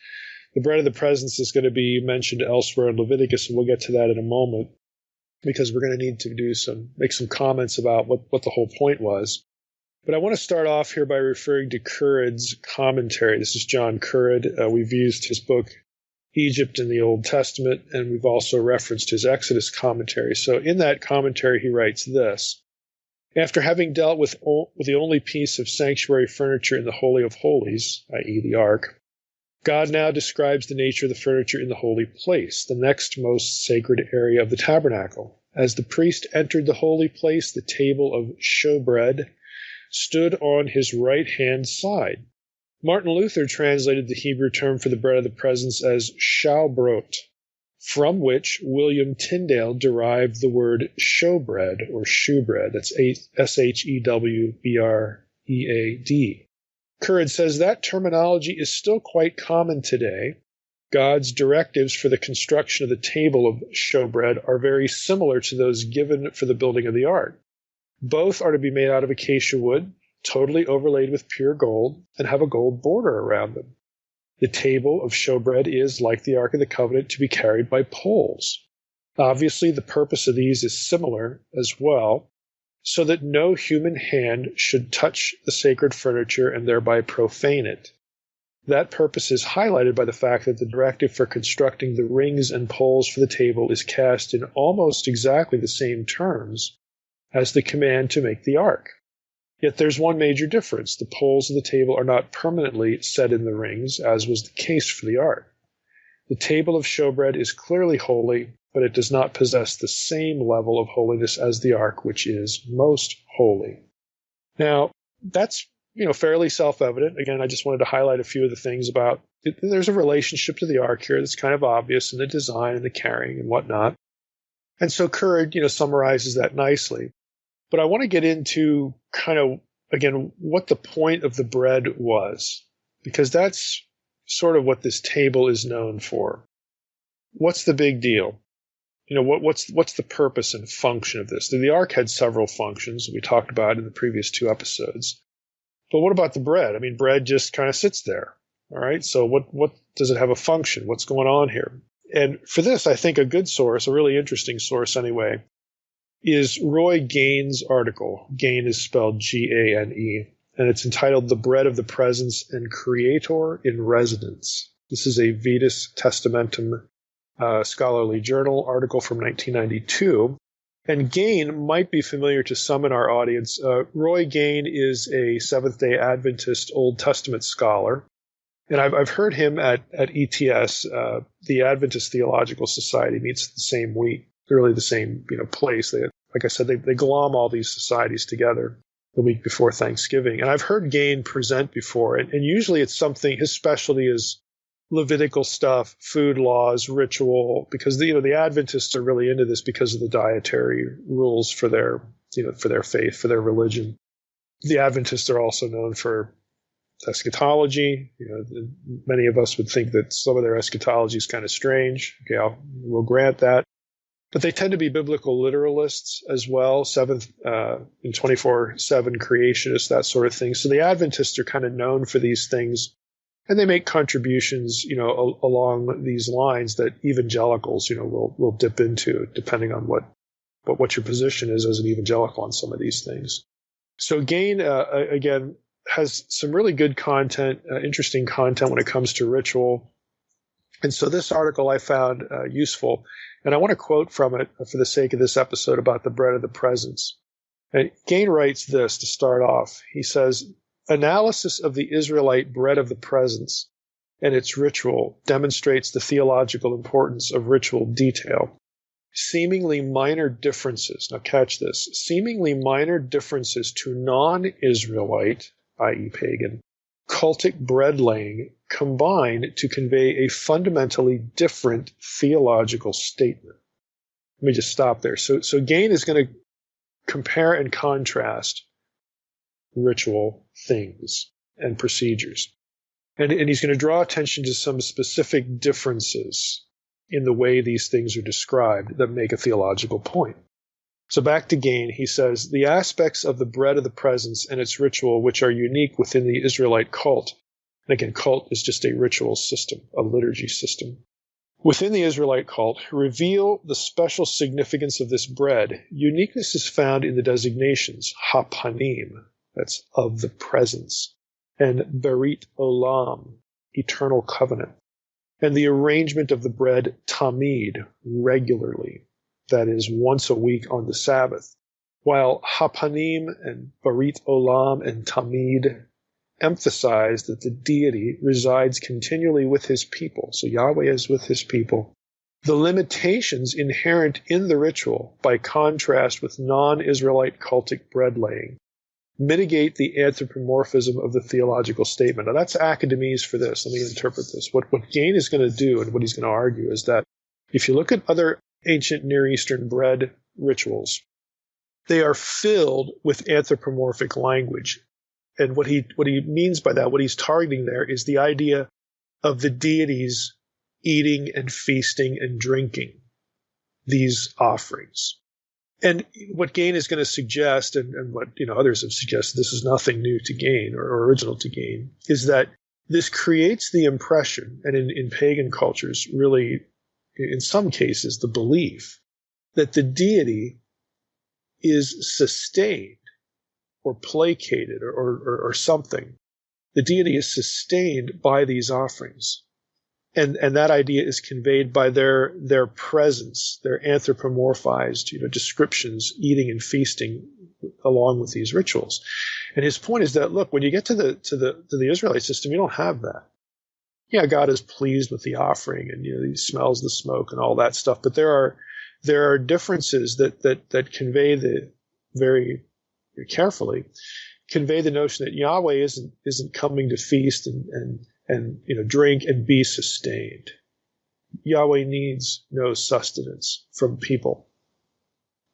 The bread of the presence is going to be mentioned elsewhere in Leviticus, and we'll get to that in a moment, because we're going to need to make some comments about what the whole point was. But I want to start off here by referring to Currid's commentary. This is John Currid. We've used his book Egypt in the Old Testament, and we've also referenced his Exodus commentary. So in that commentary, he writes this: "After having dealt with the only piece of sanctuary furniture in the Holy of Holies, i.e. the Ark, God now describes the nature of the furniture in the holy place, the next most sacred area of the tabernacle. As the priest entered the holy place, the table of showbread stood on his right-hand side. Martin Luther translated the Hebrew term for the bread of the presence as showbrot, from which William Tyndale derived the word showbread or shewbread. That's Shewbread. Currid says that terminology is still quite common today. God's directives for the construction of the table of showbread are very similar to those given for the building of the ark. Both are to be made out of acacia wood, totally overlaid with pure gold, and have a gold border around them. The table of showbread is, like the Ark of the Covenant, to be carried by poles. Obviously, the purpose of these is similar as well, so that no human hand should touch the sacred furniture and thereby profane it. That purpose is highlighted by the fact that the directive for constructing the rings and poles for the table is cast in almost exactly the same terms as the command to make the ark. Yet there's one major difference. The poles of the table are not permanently set in the rings, as was the case for the ark. The table of showbread is clearly holy, but it does not possess the same level of holiness as the ark, which is most holy. Now, that's fairly self-evident. Again, I just wanted to highlight a few of the things about it. There's a relationship to the ark here that's kind of obvious in the design and the carrying and whatnot. And so Currid, summarizes that nicely. But I want to get into kind of, again, what the point of the bread was, because that's sort of what this table is known for. What's the big deal? What's the purpose and function of this? The ark had several functions we talked about in the previous 2 episodes. But what about the bread? I mean, bread just kind of sits there. All right. So what does it have a function? What's going on here? And for this, I think a good source, a really interesting source anyway, is Roy Gain's article. Gain is spelled Gane, and it's entitled The Bread of the Presence and Creator in Residence. This is a Vetus Testamentum scholarly journal article from 1992. And Gain might be familiar to some in our audience. Roy Gain is a Seventh-day Adventist Old Testament scholar. And I've heard him at ETS, the Adventist Theological Society meets the same week, really the same place. Like I said, they glom all these societies together the week before Thanksgiving. And I've heard Gain present before, and usually it's something, his specialty is Levitical stuff, food laws, ritual, because the Adventists are really into this because of the dietary rules for their faith, for their religion. The Adventists are also known for eschatology. Many of us would think that some of their eschatology is kind of strange. Okay, we'll grant that. But they tend to be biblical literalists as well, seventh and 24/7 creationists, that sort of thing. So the Adventists are kind of known for these things, and they make contributions, along these lines that evangelicals, will dip into, depending on what your position is as an evangelical on some of these things. So Gain, again, has some really good content, interesting content when it comes to ritual. And so this article I found useful, and I want to quote from it for the sake of this episode about the bread of the presence. And Gain writes this to start off. He says, analysis of the Israelite bread of the presence and its ritual demonstrates the theological importance of ritual detail. Seemingly minor differences, now catch this, seemingly minor differences to non-Israelite, i.e. pagan, cultic bread laying combine to convey a fundamentally different theological statement. Let me just stop there. So Gain is going to compare and contrast ritual things and procedures. And he's going to draw attention to some specific differences in the way these things are described that make a theological point. So back to Gain, he says, the aspects of the bread of the presence and its ritual which are unique within the Israelite cult, and again, cult is just a ritual system, a liturgy system, within the Israelite cult, reveal the special significance of this bread. Uniqueness is found in the designations, hapanim, that's of the presence, and berit olam, eternal covenant, and the arrangement of the bread tamid, regularly, that is, once a week on the Sabbath, while hapanim and berit olam and tamid emphasize that the deity resides continually with his people. So Yahweh is with his people. The limitations inherent in the ritual, by contrast with non-Israelite cultic bread laying, mitigate the anthropomorphism of the theological statement. Now, that's academies for this. Let me interpret this. What Gain is going to do and what he's going to argue is that if you look at other ancient Near Eastern bread rituals, they are filled with anthropomorphic language. And what he means by that, what he's targeting there, is the idea of the deities eating and feasting and drinking these offerings. And what Gain is going to suggest, and what others have suggested, this is nothing new to Gain or original to Gain, is that this creates the impression, and in pagan cultures, really, in some cases, the belief that the deity is sustained or placated or something. The deity is sustained by these offerings. And that idea is conveyed by their presence, their anthropomorphized, descriptions, eating and feasting along with these rituals. And his point is that, look, when you get to the Israelite system, you don't have that. Yeah, God is pleased with the offering, and he smells the smoke and all that stuff. But there are differences that convey very carefully convey the notion that Yahweh isn't coming to feast and drink and be sustained. Yahweh needs no sustenance from people.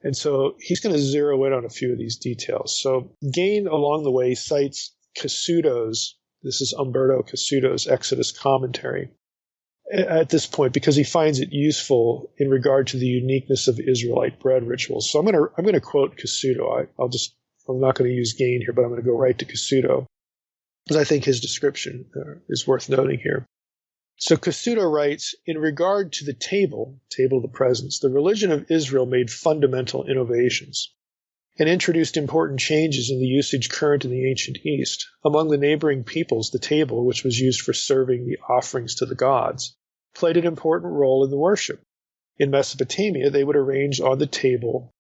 And so he's going to zero in on a few of these details. So Gain along the way cites Cassuto's, this is Umberto Cassuto's Exodus commentary at this point, because he finds it useful in regard to the uniqueness of Israelite bread rituals. So I'm going to quote Cassuto. I'm not going to use Gain here, but I'm going to go right to Cassuto, because I think his description is worth noting here. So Cassuto writes, in regard to the table of the presence, the religion of Israel made fundamental innovations and introduced important changes in the usage current in the ancient East. Among the neighboring peoples, the table, which was used for serving the offerings to the gods, played an important role in the worship. In Mesopotamia, they would arrange on the table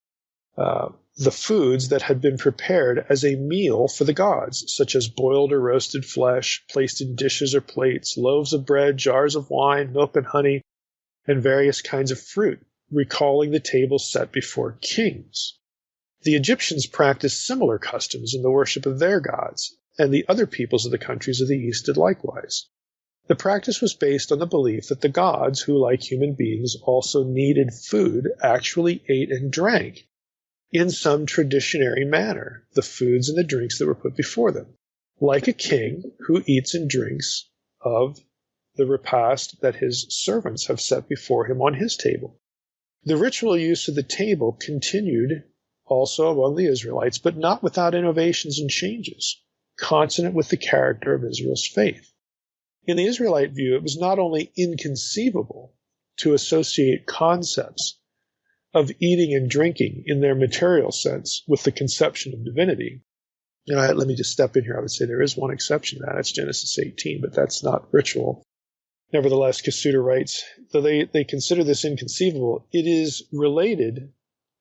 the foods that had been prepared as a meal for the gods, such as boiled or roasted flesh, placed in dishes or plates, loaves of bread, jars of wine, milk and honey, and various kinds of fruit, recalling the table set before kings. The Egyptians practiced similar customs in the worship of their gods, and the other peoples of the countries of the East did likewise. The practice was based on the belief that the gods, who, like human beings, also needed food, actually ate and drank in some traditionary manner the foods and the drinks that were put before them, like a king who eats and drinks of the repast that his servants have set before him on his table. The ritual use of the table continued also among the Israelites, but not without innovations and changes, consonant with the character of Israel's faith. In the Israelite view, it was not only inconceivable to associate concepts of eating and drinking in their material sense with the conception of divinity. Let me just step in here. I would say there is one exception to that. That's Genesis 18, but that's not ritual. Nevertheless, Cassuto writes, though they consider this inconceivable, it is related,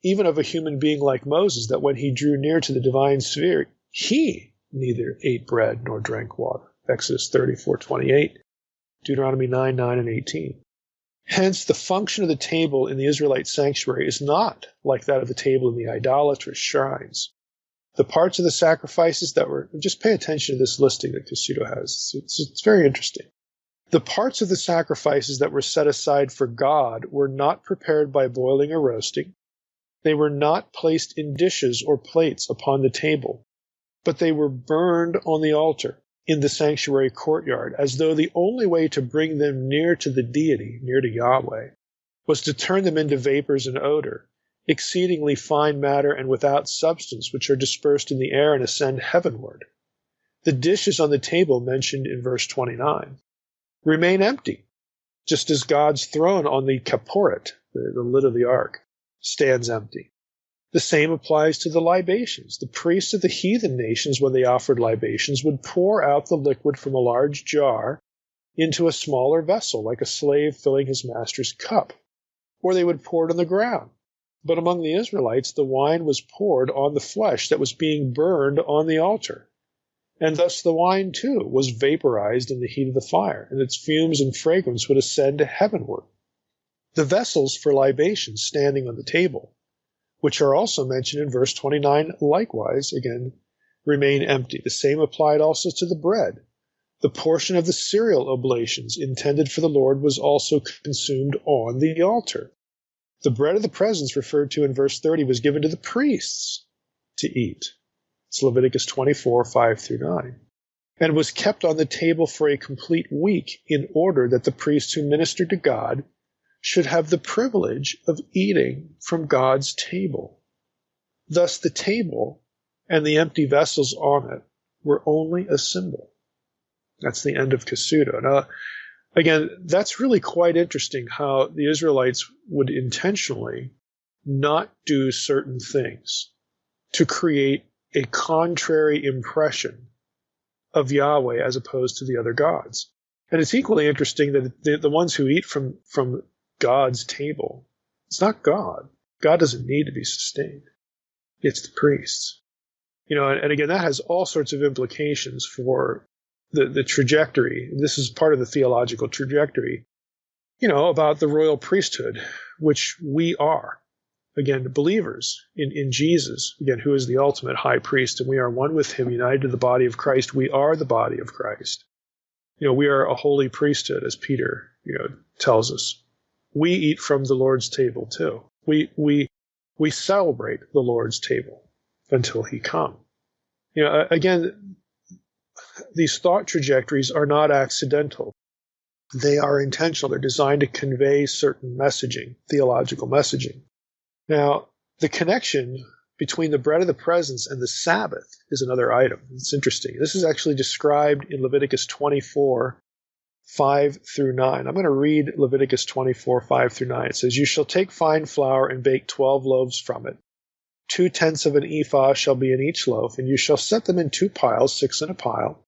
even of a human being like Moses, that when he drew near to the divine sphere, he neither ate bread nor drank water. Exodus 34:28, Deuteronomy 9:9 and 18. Hence, the function of the table in the Israelite sanctuary is not like that of the table in the idolatrous shrines. The parts of the sacrifices that were, just pay attention to this listing that Cassuto has. It's very interesting. The parts of the sacrifices that were set aside for God were not prepared by boiling or roasting. They were not placed in dishes or plates upon the table, but they were burned on the altar in the sanctuary courtyard, as though the only way to bring them near to the deity, near to Yahweh, was to turn them into vapors and odor, exceedingly fine matter and without substance, which are dispersed in the air and ascend heavenward. The dishes on the table mentioned in verse 29 remain empty, just as God's throne on the kaporet, the lid of the ark, stands empty. The same applies to the libations. The priests of the heathen nations, when they offered libations, would pour out the liquid from a large jar into a smaller vessel, like a slave filling his master's cup, or they would pour it on the ground. But among the Israelites, the wine was poured on the flesh that was being burned on the altar, and thus the wine, too, was vaporized in the heat of the fire, and its fumes and fragrance would ascend heavenward. The vessels for libations standing on the table, which are also mentioned in verse 29, likewise, again, remain empty. The same applied also to the bread. The portion of the cereal oblations intended for the Lord was also consumed on the altar. The bread of the presence referred to in verse 30 was given to the priests to eat. It's Leviticus 24, 5 through 9. And was kept on the table for a complete week in order that the priests who ministered to God should have the privilege of eating from God's table. Thus the table and the empty vessels on it were only a symbol. That's the end of Kasuto. Now, again, that's really quite interesting how the Israelites would intentionally not do certain things to create a contrary impression of Yahweh as opposed to the other gods. And it's equally interesting that the ones who eat from God's table, it's not God. God doesn't need to be sustained. It's the priests. And again, that has all sorts of implications for the trajectory. This is part of the theological trajectory, about the royal priesthood, which we are. Again, believers in Jesus, again, who is the ultimate high priest, and we are one with him, united to the body of Christ. We are the body of Christ. We are a holy priesthood, as Peter, tells us. We eat from the Lord's table too. We celebrate the Lord's table until he come. Again, these thought trajectories are not accidental. They are intentional. They're designed to convey certain messaging, theological messaging. Now, the connection between the bread of the presence and the Sabbath is another item. It's interesting. This is actually described in Leviticus 24, 5 through 9. I'm going to read Leviticus 24, 5 through 9. It says, "You shall take fine flour and bake 12 loaves from it. 2/10 of an ephah shall be in each loaf, and you shall set them in 2 piles, 6 in a pile,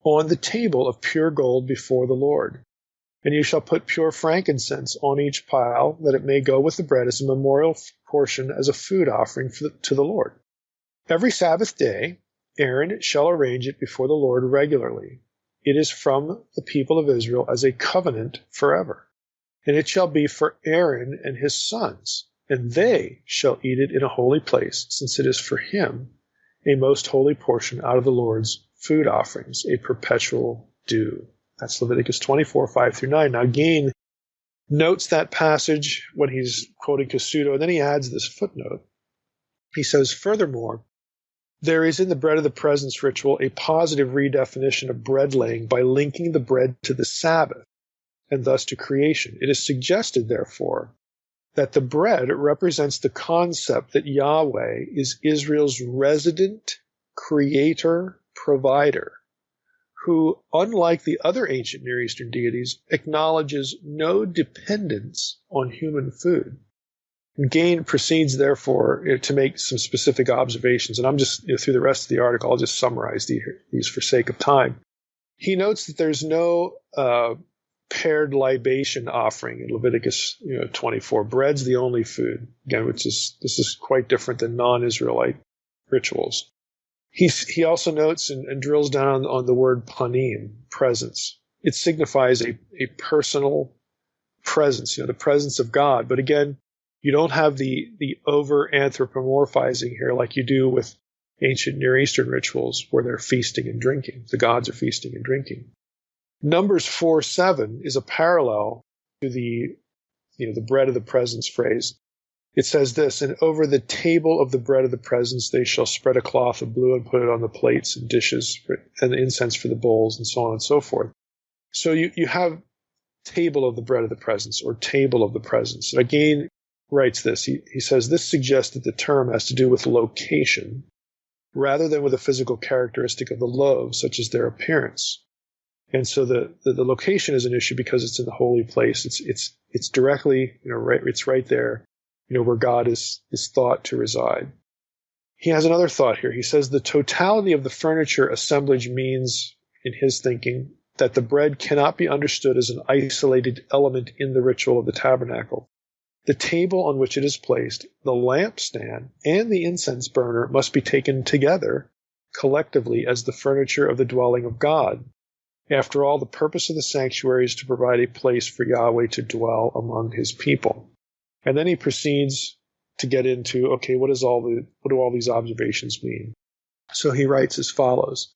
on the table of pure gold before the Lord. And you shall put pure frankincense on each pile, that it may go with the bread as a memorial portion, as a food offering to the Lord. Every Sabbath day, Aaron shall arrange it before the Lord regularly. It is from the people of Israel as a covenant forever. And it shall be for Aaron and his sons, and they shall eat it in a holy place, since it is for him a most holy portion out of the Lord's food offerings, a perpetual due." That's Leviticus 24, 5 through 9. Now, Gain notes that passage when he's quoting Kasuto, and then he adds this footnote. He says, "Furthermore, there is in the bread of the presence ritual a positive redefinition of bread laying by linking the bread to the Sabbath, and thus to creation. It is suggested, therefore, that the bread represents the concept that Yahweh is Israel's resident creator provider, who, unlike the other ancient Near Eastern deities, acknowledges no dependence on human food." And Gain proceeds, therefore, to make some specific observations, and I'm just, through the rest of the article, I'll just summarize these for sake of time. He notes that there's no paired libation offering in Leviticus 24. Bread's the only food, again, this is quite different than non-Israelite rituals. He also notes and drills down on the word panim, presence. It signifies a personal presence, the presence of God. But again, you don't have the over-anthropomorphizing here like you do with ancient Near Eastern rituals where they're feasting and drinking. The gods are feasting and drinking. Numbers 4:7 is a parallel to the bread of the presence phrase. It says this, "And over the table of the bread of the presence they shall spread a cloth of blue and put it on the plates and dishes and the incense for the bowls," and so on and so forth. So you have table of the bread of the presence, or table of the presence. And again, writes this. He says, "This suggests that the term has to do with location rather than with a physical characteristic of the loaves, such as their appearance." And so the location is an issue because it's in the holy place. It's directly, it's right there, where God is thought to reside. He has another thought here. He says the totality of the furniture assemblage means, in his thinking, that the bread cannot be understood as an isolated element in the ritual of the tabernacle. The table on which it is placed, the lampstand, and the incense burner must be taken together, collectively, as the furniture of the dwelling of God. After all, the purpose of the sanctuary is to provide a place for Yahweh to dwell among his people. And then he proceeds to get into, okay, what do all these observations mean? So he writes as follows.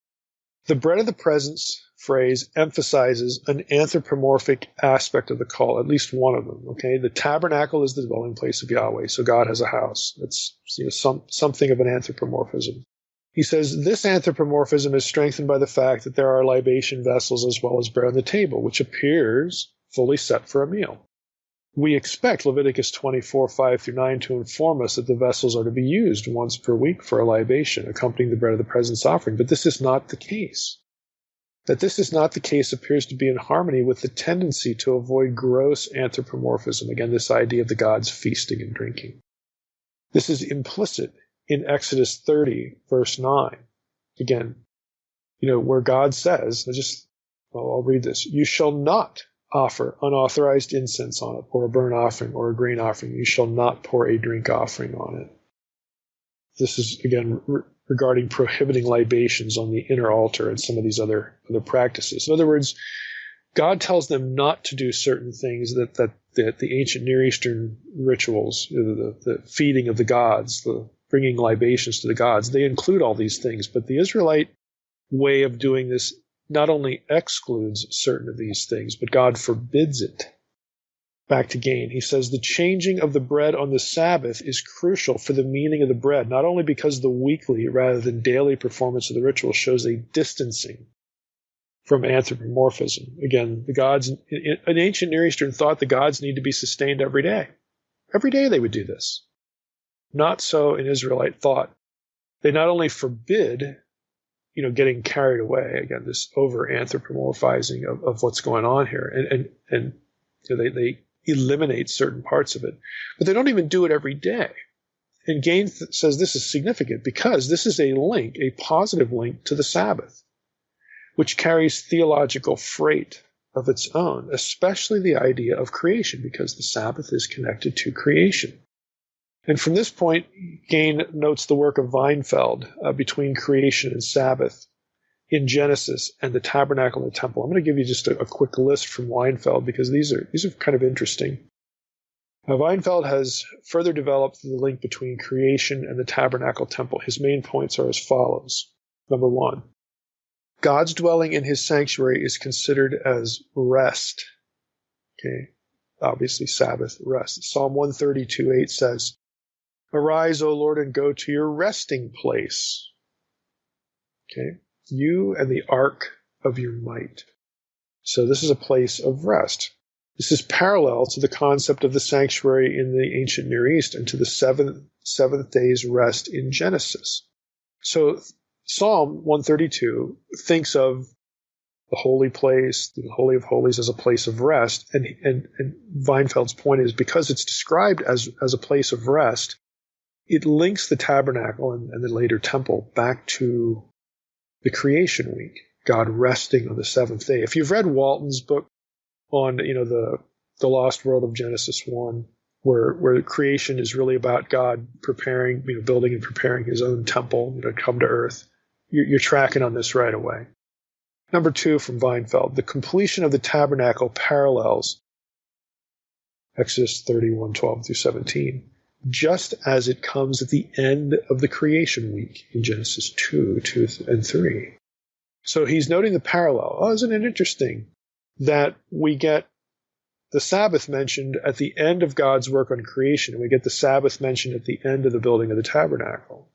The bread of the presence phrase emphasizes an anthropomorphic aspect of the call, at least one of them. Okay, the tabernacle is the dwelling place of Yahweh, so God has a house. That's something of an anthropomorphism. He says this anthropomorphism is strengthened by the fact that there are libation vessels as well as bread on the table, which appears fully set for a meal. We expect Leviticus 24:5-9 to inform us that the vessels are to be used once per week for a libation, accompanying the bread of the presence offering, but this is not the case. That this is not the case appears to be in harmony with the tendency to avoid gross anthropomorphism. Again, this idea of the gods feasting and drinking. This is implicit in Exodus 30, verse 9. Again, where God says, I'll read this. You shall not offer unauthorized incense on it, or a burnt offering, or a grain offering. You shall not pour a drink offering on it. This is, again, regarding prohibiting libations on the inner altar and some of these other practices. In other words, God tells them not to do certain things that the ancient Near Eastern rituals, the feeding of the gods, the bringing libations to the gods, they include all these things. But the Israelite way of doing this not only excludes certain of these things, but God forbids it. Back to Gain. He says the changing of the bread on the Sabbath is crucial for the meaning of the bread, not only because the weekly rather than daily performance of the ritual shows a distancing from anthropomorphism. Again, the gods in ancient Near Eastern thought the gods need to be sustained every day. Every day they would do this. Not so in Israelite thought. They not only forbid getting carried away, again, this over anthropomorphizing of what's going on here, and they eliminate certain parts of it, but they don't even do it every day. And Gain says this is significant because this is a positive link to the Sabbath, which carries theological freight of its own, especially the idea of creation, because the Sabbath is connected to creation. And from this point, Gain notes the work of Weinfeld between creation and Sabbath in Genesis and the Tabernacle and the Temple. I'm going to give you just a quick list from Weinfeld because these are kind of interesting. Weinfeld has further developed the link between creation and the Tabernacle Temple. His main points are as follows. Number one, God's dwelling in his sanctuary is considered as rest. Okay, obviously Sabbath, rest. Psalm 132:8 says, Arise, O Lord, and go to your resting place. Okay, you and the ark of your might. So this is a place of rest. This is parallel to the concept of the sanctuary in the ancient Near East and to the seventh day's rest in Genesis. So Psalm 132 thinks of the holy place, the Holy of Holies, as a place of rest. And Weinfeld's point is because it's described as a place of rest, it links the tabernacle and the later temple back to the creation week, God resting on the seventh day. If you've read Walton's book on the lost world of Genesis 1, where creation is really about God preparing, building and preparing his own temple to come to earth, you're tracking on this right away. Number two from Weinfeld, the completion of the tabernacle parallels Exodus 31:12-17, just as it comes at the end of the creation week in Genesis 2 and 3. So he's noting the parallel. Oh, isn't it interesting that we get the Sabbath mentioned at the end of God's work on creation, and we get the Sabbath mentioned at the end of the building of the tabernacle?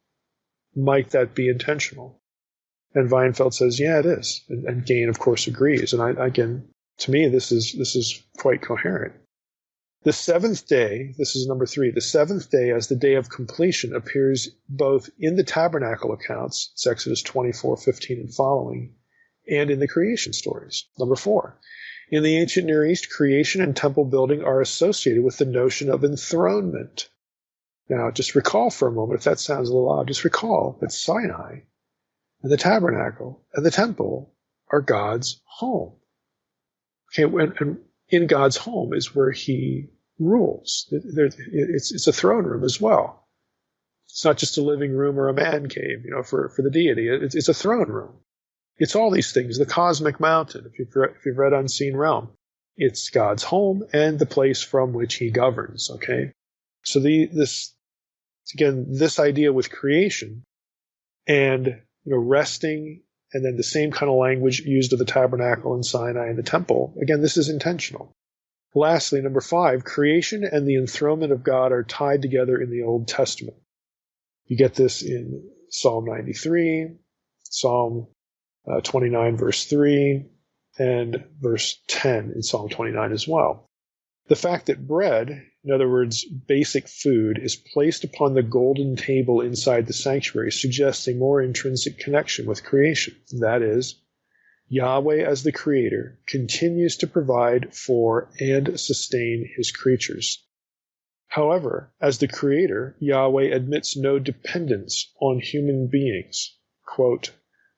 Might that be intentional? And Weinfeld says, yeah, it is. And Gain, of course, agrees. And again, to me, this is quite coherent. The seventh day, this is number 3, the seventh day as the day of completion appears both in the tabernacle accounts, it's Exodus 24:15 and following, and in the creation stories. Number 4, in the ancient Near East, creation and temple building are associated with the notion of enthronement. Now, just recall for a moment, if that sounds a little odd, just recall that Sinai and the tabernacle and the temple are God's home. Okay, and in God's home is where he rules. It's a throne room as well. It's not just a living room or a man cave, for the deity. It's a throne room. It's all these things. The cosmic mountain, if you've read Unseen Realm, it's God's home and the place from which he governs. Okay, so this idea with creation and resting, and then the same kind of language used of the tabernacle in Sinai and the temple. Again, this is intentional. Lastly, number 5, creation and the enthronement of God are tied together in the Old Testament. You get this in Psalm 93, Psalm 29, verse 3, and verse 10 in Psalm 29 as well. The fact that bread, in other words, basic food, is placed upon the golden table inside the sanctuary suggests a more intrinsic connection with creation. That is, Yahweh as the creator continues to provide for and sustain his creatures. However, as the creator, Yahweh admits no dependence on human beings. Quote,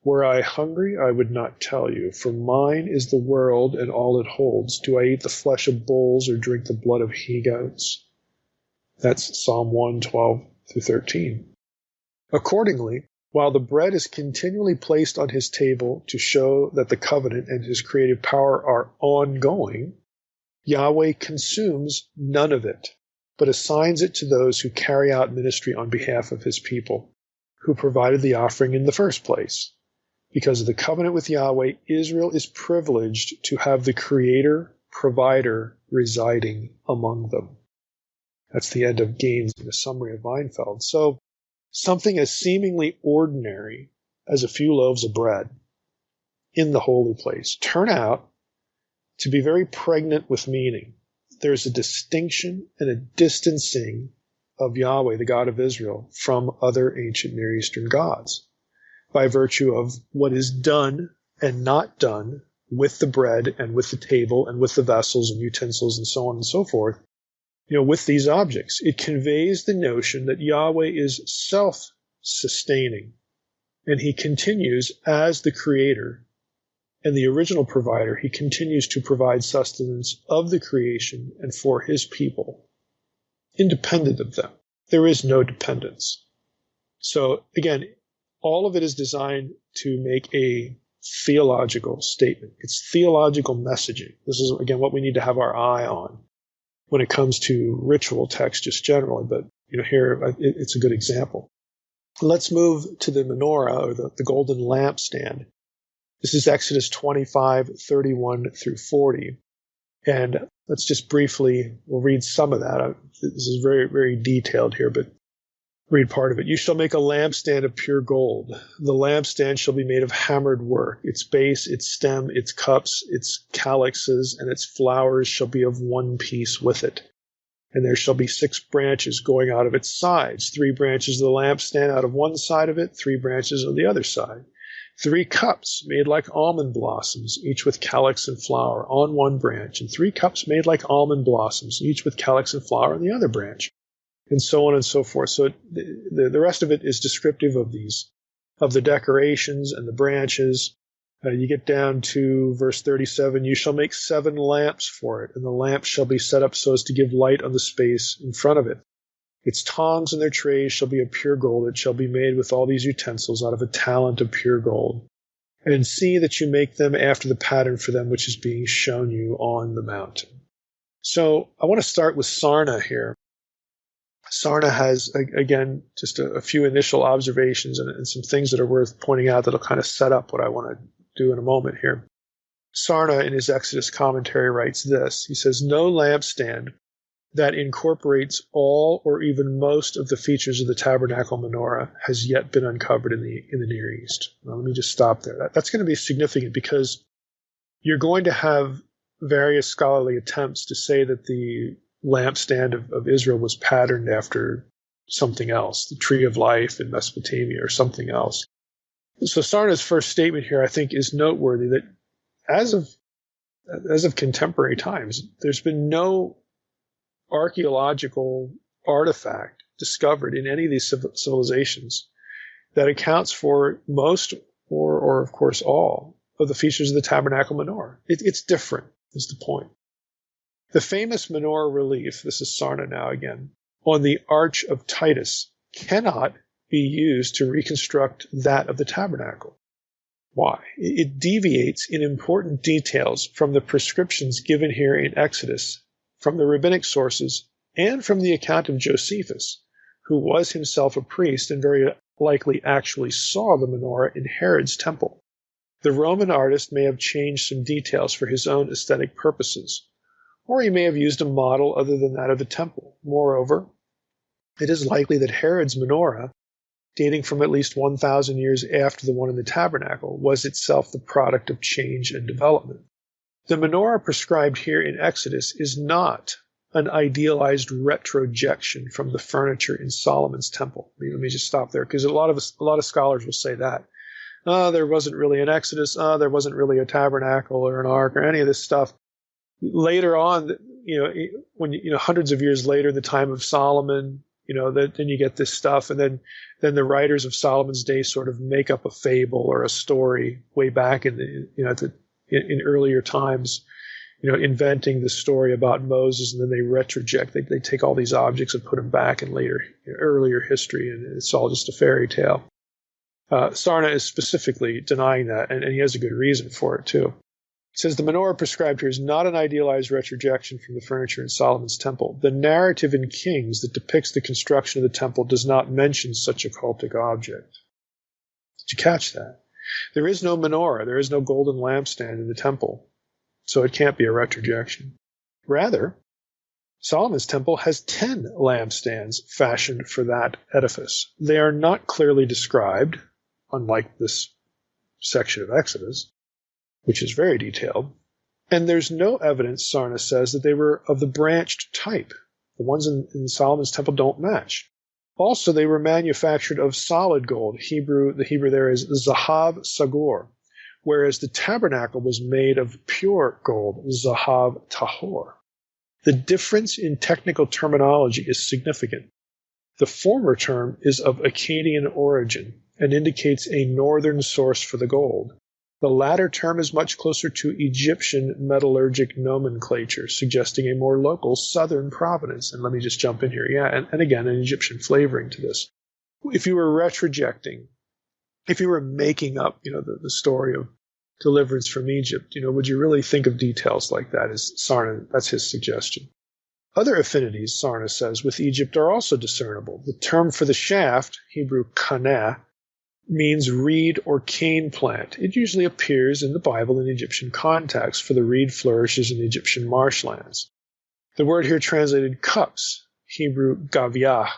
"Were I hungry, I would not tell you, for mine is the world and all it holds. Do I eat the flesh of bulls or drink the blood of he-goats?" That's Psalm 1, 12 through 13. Accordingly, while the bread is continually placed on his table to show that the covenant and his creative power are ongoing, Yahweh consumes none of it, but assigns it to those who carry out ministry on behalf of his people, who provided the offering in the first place. Because of the covenant with Yahweh, Israel is privileged to have the creator, provider, residing among them. That's the end of Gaines in a summary of Weinfeld. So something as seemingly ordinary as a few loaves of bread in the holy place turn out to be very pregnant with meaning. There's a distinction and a distancing of Yahweh, the God of Israel, from other ancient Near Eastern gods, by virtue of what is done and not done with the bread and with the table and with the vessels and utensils and so on and so forth, with these objects. It conveys the notion that Yahweh is self-sustaining, and he continues as the creator and the original provider. He continues to provide sustenance of the creation and for his people, independent of them. There is no dependence. So again, all of it is designed to make a theological statement. It's theological messaging. This is, again, what we need to have our eye on when it comes to ritual text just generally. But here it's a good example. Let's move to the menorah, or the golden lampstand. This is Exodus 25, 31 through 40. And let's just briefly, we'll read some of that. This is very, very detailed here, but read part of it. "You shall make a lampstand of pure gold. The lampstand shall be made of hammered work. Its base, its stem, its cups, its calyxes, and its flowers shall be of one piece with it. And there shall be 6 branches going out of its sides, 3 branches of the lampstand out of one side of it, 3 branches on the other side. 3 cups made like almond blossoms, each with calyx and flower on one branch, and 3 cups made like almond blossoms, each with calyx and flower on the other branch." And so on and so forth. So the rest of it is descriptive of the decorations and the branches. You get down to verse 37, "You shall make 7 lamps for it, and the lamps shall be set up so as to give light on the space in front of it. Its tongs and their trays shall be of pure gold. It shall be made with all these utensils out of a talent of pure gold. And see that you make them after the pattern for them which is being shown you on the mountain." So I want to start with Sarna here. Sarna has, again, just a few initial observations and some things that are worth pointing out that'll kind of set up what I want to do in a moment here. Sarna, in his Exodus commentary, writes this. He says, "No lampstand that incorporates all or even most of the features of the tabernacle menorah has yet been uncovered in the Near East." Now, let me just stop there. That's going to be significant because you're going to have various scholarly attempts to say that the lampstand of Israel was patterned after something else, the tree of life in Mesopotamia or something else. So Sarna's first statement here, I think, is noteworthy that as of contemporary times, there's been no archaeological artifact discovered in any of these civilizations that accounts for most or of course all of the features of the tabernacle menorah. It's different, is the point. The famous menorah relief, this is Sarna now again, on the Arch of Titus cannot be used to reconstruct that of the tabernacle. Why? It deviates in important details from the prescriptions given here in Exodus, from the rabbinic sources, and from the account of Josephus, who was himself a priest and very likely actually saw the menorah in Herod's temple. The Roman artist may have changed some details for his own aesthetic purposes, or he may have used a model other than that of the temple. Moreover, it is likely that Herod's menorah, dating from at least 1,000 years after the one in the Tabernacle, was itself the product of change and development. The menorah prescribed here in Exodus is not an idealized retrojection from the furniture in Solomon's temple. Let me just stop there, because a lot of scholars will say that. There wasn't really an Exodus. There wasn't really a tabernacle or an ark or any of this stuff. Later on, when hundreds of years later, the time of Solomon, then you get this stuff, and then the writers of Solomon's day sort of make up a fable or a story way back in earlier times, inventing the story about Moses, and then they retroject. They take all these objects and put them back in earlier history, and it's all just a fairy tale. Sarna is specifically denying that, and he has a good reason for it too. It says the menorah prescribed here is not an idealized retrojection from the furniture in Solomon's temple. The narrative in Kings that depicts the construction of the temple does not mention such a cultic object. Did you catch that? There is no menorah, there is no golden lampstand in the temple, so it can't be a retrojection. Rather, Solomon's temple has 10 lampstands fashioned for that edifice. They are not clearly described, unlike this section of Exodus, which is very detailed, and there's no evidence, Sarna says, that they were of the branched type. The ones in Solomon's temple don't match. Also, they were manufactured of solid gold. The Hebrew there is zahav sagor, whereas the tabernacle was made of pure gold, zahav tahor. The difference in technical terminology is significant. The former term is of Akkadian origin and indicates a northern source for the gold. The latter term is much closer to Egyptian metallurgic nomenclature, suggesting a more local southern provenance. And let me just jump in here. Yeah, and again, an Egyptian flavoring to this. If you were retrojecting, if you were making up, the story of deliverance from Egypt, would you really think of details like that? That's his suggestion. Other affinities, Sarna says, with Egypt are also discernible. The term for the shaft, Hebrew kaneh, means reed or cane plant. It usually appears in the Bible in Egyptian context, for the reed flourishes in Egyptian marshlands. The word here translated cups, Hebrew gaviah,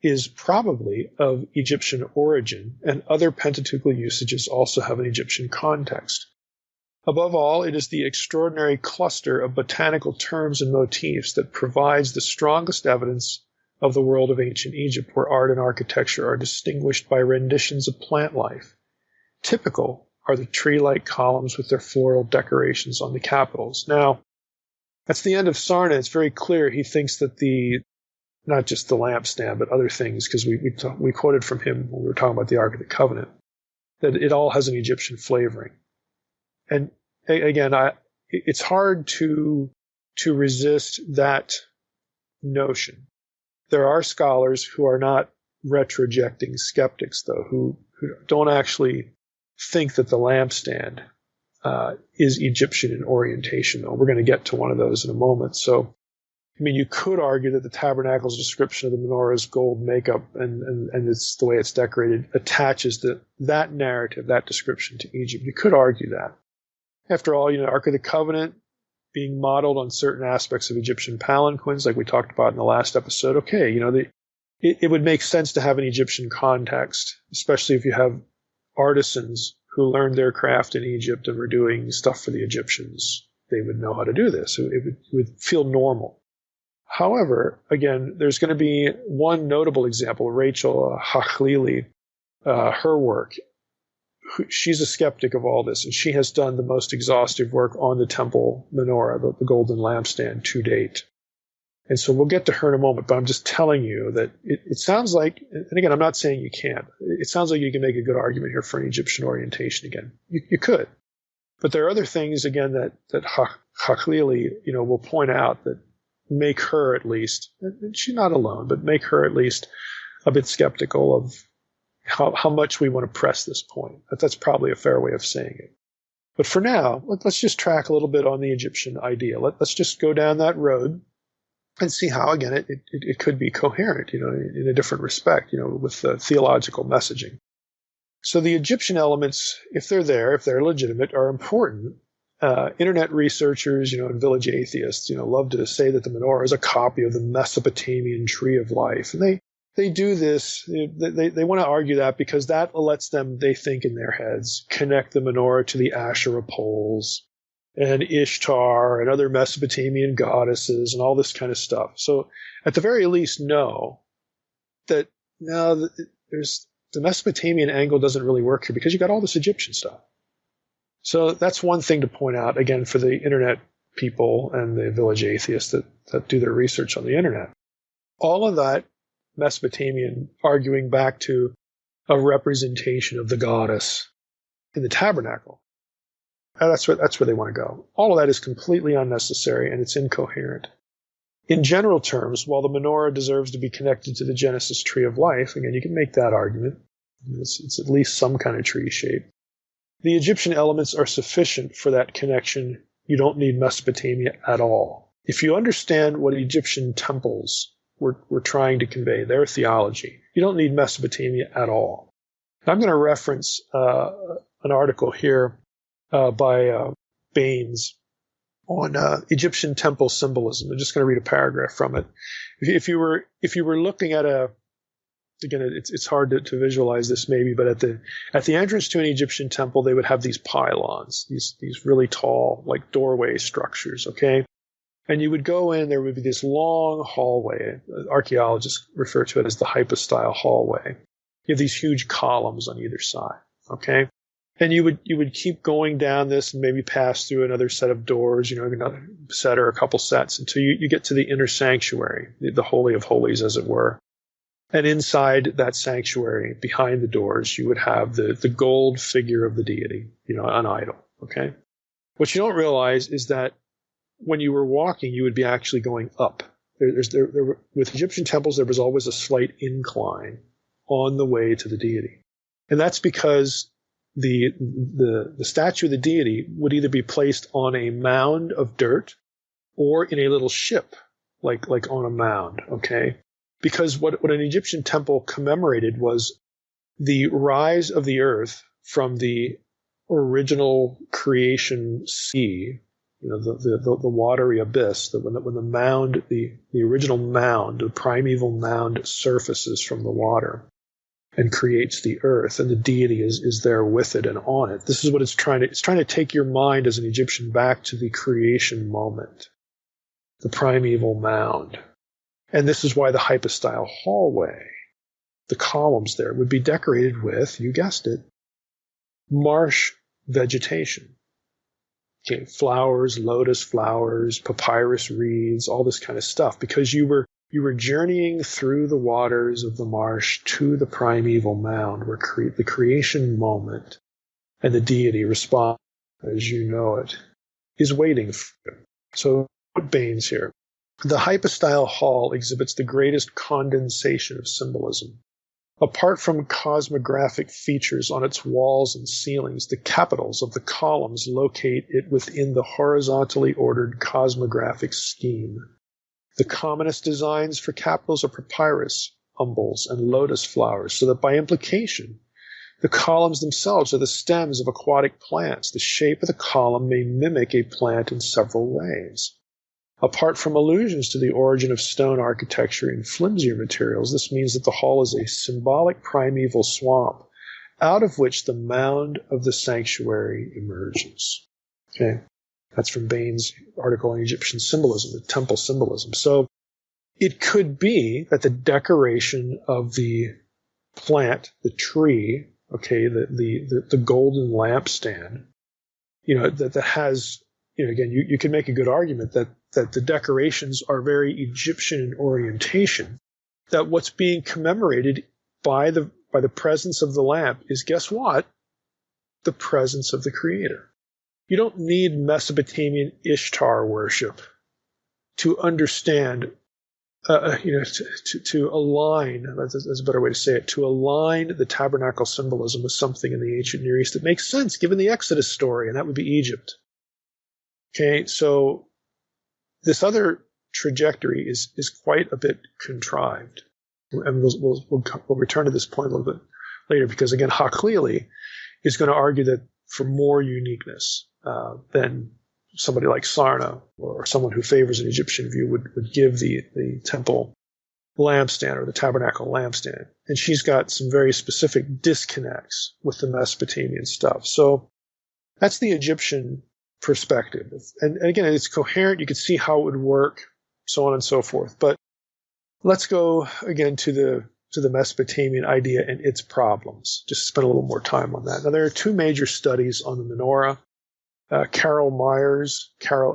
is probably of Egyptian origin, and other Pentateuchal usages also have an Egyptian context. Above all, it is the extraordinary cluster of botanical terms and motifs that provides the strongest evidence of the world of ancient Egypt, where art and architecture are distinguished by renditions of plant life. Typical are the tree-like columns with their floral decorations on the capitals. Now, that's the end of Sarna. It's very clear he thinks that not just the lampstand, but other things, because we quoted from him when we were talking about the Ark of the Covenant, that it all has an Egyptian flavoring. And again, it's hard to resist that notion. There are scholars who are not retrojecting skeptics, though, who don't actually think that the lampstand is Egyptian in orientation, though. We're going to get to one of those in a moment. So, you could argue that the tabernacle's description of the menorah's gold makeup and it's the way it's decorated attaches that narrative, that description to Egypt. You could argue that. After all, Ark of the Covenant being modeled on certain aspects of Egyptian palanquins, like we talked about in the last episode. Okay, it would make sense to have an Egyptian context, especially if you have artisans who learned their craft in Egypt and were doing stuff for the Egyptians. They would know how to do this. It would feel normal. However, again, there's going to be one notable example, Rachel Hachlili, her work. She's a skeptic of all this, and she has done the most exhaustive work on the temple menorah, the golden lampstand, to date. And so we'll get to her in a moment, but I'm just telling you that it sounds like, and again, I'm not saying you can't, it sounds like you can make a good argument here for an Egyptian orientation again. You could. But there are other things, again, that Hachlili, will point out that make her at least, and she's not alone, but make her at least a bit skeptical of how much we want to press this point. That's probably a fair way of saying it. But for now, let's just track a little bit on the Egyptian idea. Let's just go down that road and see how, again, it could be coherent, in a different respect, with theological messaging. So the Egyptian elements, if they're there, if they're legitimate, are important. Internet researchers, and village atheists, love to say that the menorah is a copy of the Mesopotamian tree of life. And they do this, they want to argue that because that lets them, they think in their heads, connect the menorah to the Asherah poles and Ishtar and other Mesopotamian goddesses and all this kind of stuff. So at the very least, know that no, there's the Mesopotamian angle doesn't really work here because you got all this Egyptian stuff. So that's one thing to point out, again, for the internet people and the village atheists that do their research on the internet. All of that Mesopotamian arguing back to a representation of the goddess in the tabernacle. That's where they want to go. All of that is completely unnecessary and it's incoherent. In general terms, while the menorah deserves to be connected to the Genesis tree of life, again, you can make that argument. It's at least some kind of tree shape. The Egyptian elements are sufficient for that connection. You don't need Mesopotamia at all. If you understand what Egyptian temples were trying to convey, their theology, you don't need Mesopotamia at all. I'm going to reference an article here by Baines on Egyptian temple symbolism. I'm just going to read a paragraph from it. If you were looking at again, it's hard to visualize this maybe, but at the entrance to an Egyptian temple, they would have these pylons, these really tall, like doorway structures, okay? And you would go in, there would be this long hallway. Archaeologists refer to it as the hypostyle hallway. You have these huge columns on either side, okay? And you would keep going down this and maybe pass through another set of doors, another set or a couple sets until you get to the inner sanctuary, the Holy of Holies, as it were. And inside that sanctuary, behind the doors, you would have the gold figure of the deity, an idol, okay? What you don't realize is that when you were walking, you would be actually going up. With Egyptian temples, there was always a slight incline on the way to the deity. And that's because the statue of the deity would either be placed on a mound of dirt or in a little ship, like on a mound, okay? Because what an Egyptian temple commemorated was the rise of the earth from the original creation sea, the watery abyss, when the mound, the original mound, the primeval mound surfaces from the water and creates the earth, and the deity is there with it and on it. This is what it's trying to take your mind as an Egyptian back to the creation moment, the primeval mound. And this is why the hypostyle hallway, the columns there, would be decorated with, you guessed it, marsh vegetation. Okay, flowers, lotus flowers, papyrus reeds, all this kind of stuff, because you were journeying through the waters of the marsh to the primeval mound where the creation moment and the deity respond as you know it is waiting for you. So Baines here. The hypostyle hall exhibits the greatest condensation of symbolism. Apart from cosmographic features on its walls and ceilings, the capitals of the columns locate it within the horizontally ordered cosmographic scheme. The commonest designs for capitals are papyrus, umbels, and lotus flowers, so that by implication, the columns themselves are the stems of aquatic plants. The shape of the column may mimic a plant in several ways. Apart from allusions to the origin of stone architecture in flimsier materials, this means that the hall is a symbolic primeval swamp out of which the mound of the sanctuary emerges. Okay, that's from Baines' article on Egyptian symbolism, the temple symbolism. So it could be that the decoration of the plant, the tree, okay, the golden lampstand, that has, again, you can make a good argument that the decorations are very Egyptian in orientation, that what's being commemorated by the presence of the lamp is, guess what? The presence of the Creator. You don't need Mesopotamian Ishtar worship to understand, to align, that's a better way to say it, to align the tabernacle symbolism with something in the ancient Near East that makes sense given the Exodus story, and that would be Egypt. Okay, so this other trajectory is quite a bit contrived. And we'll return to this point a little bit later, because again, Haklili is going to argue that for more uniqueness than somebody like Sarna or someone who favors an Egyptian view would give the temple lampstand or the tabernacle lampstand. And she's got some very specific disconnects with the Mesopotamian stuff. So that's the Egyptian perspective. And again, it's coherent. You can see how it would work, so on and so forth. But let's go again to the Mesopotamian idea and its problems. Just spend a little more time on that. Now, there are two major studies on the menorah. Carol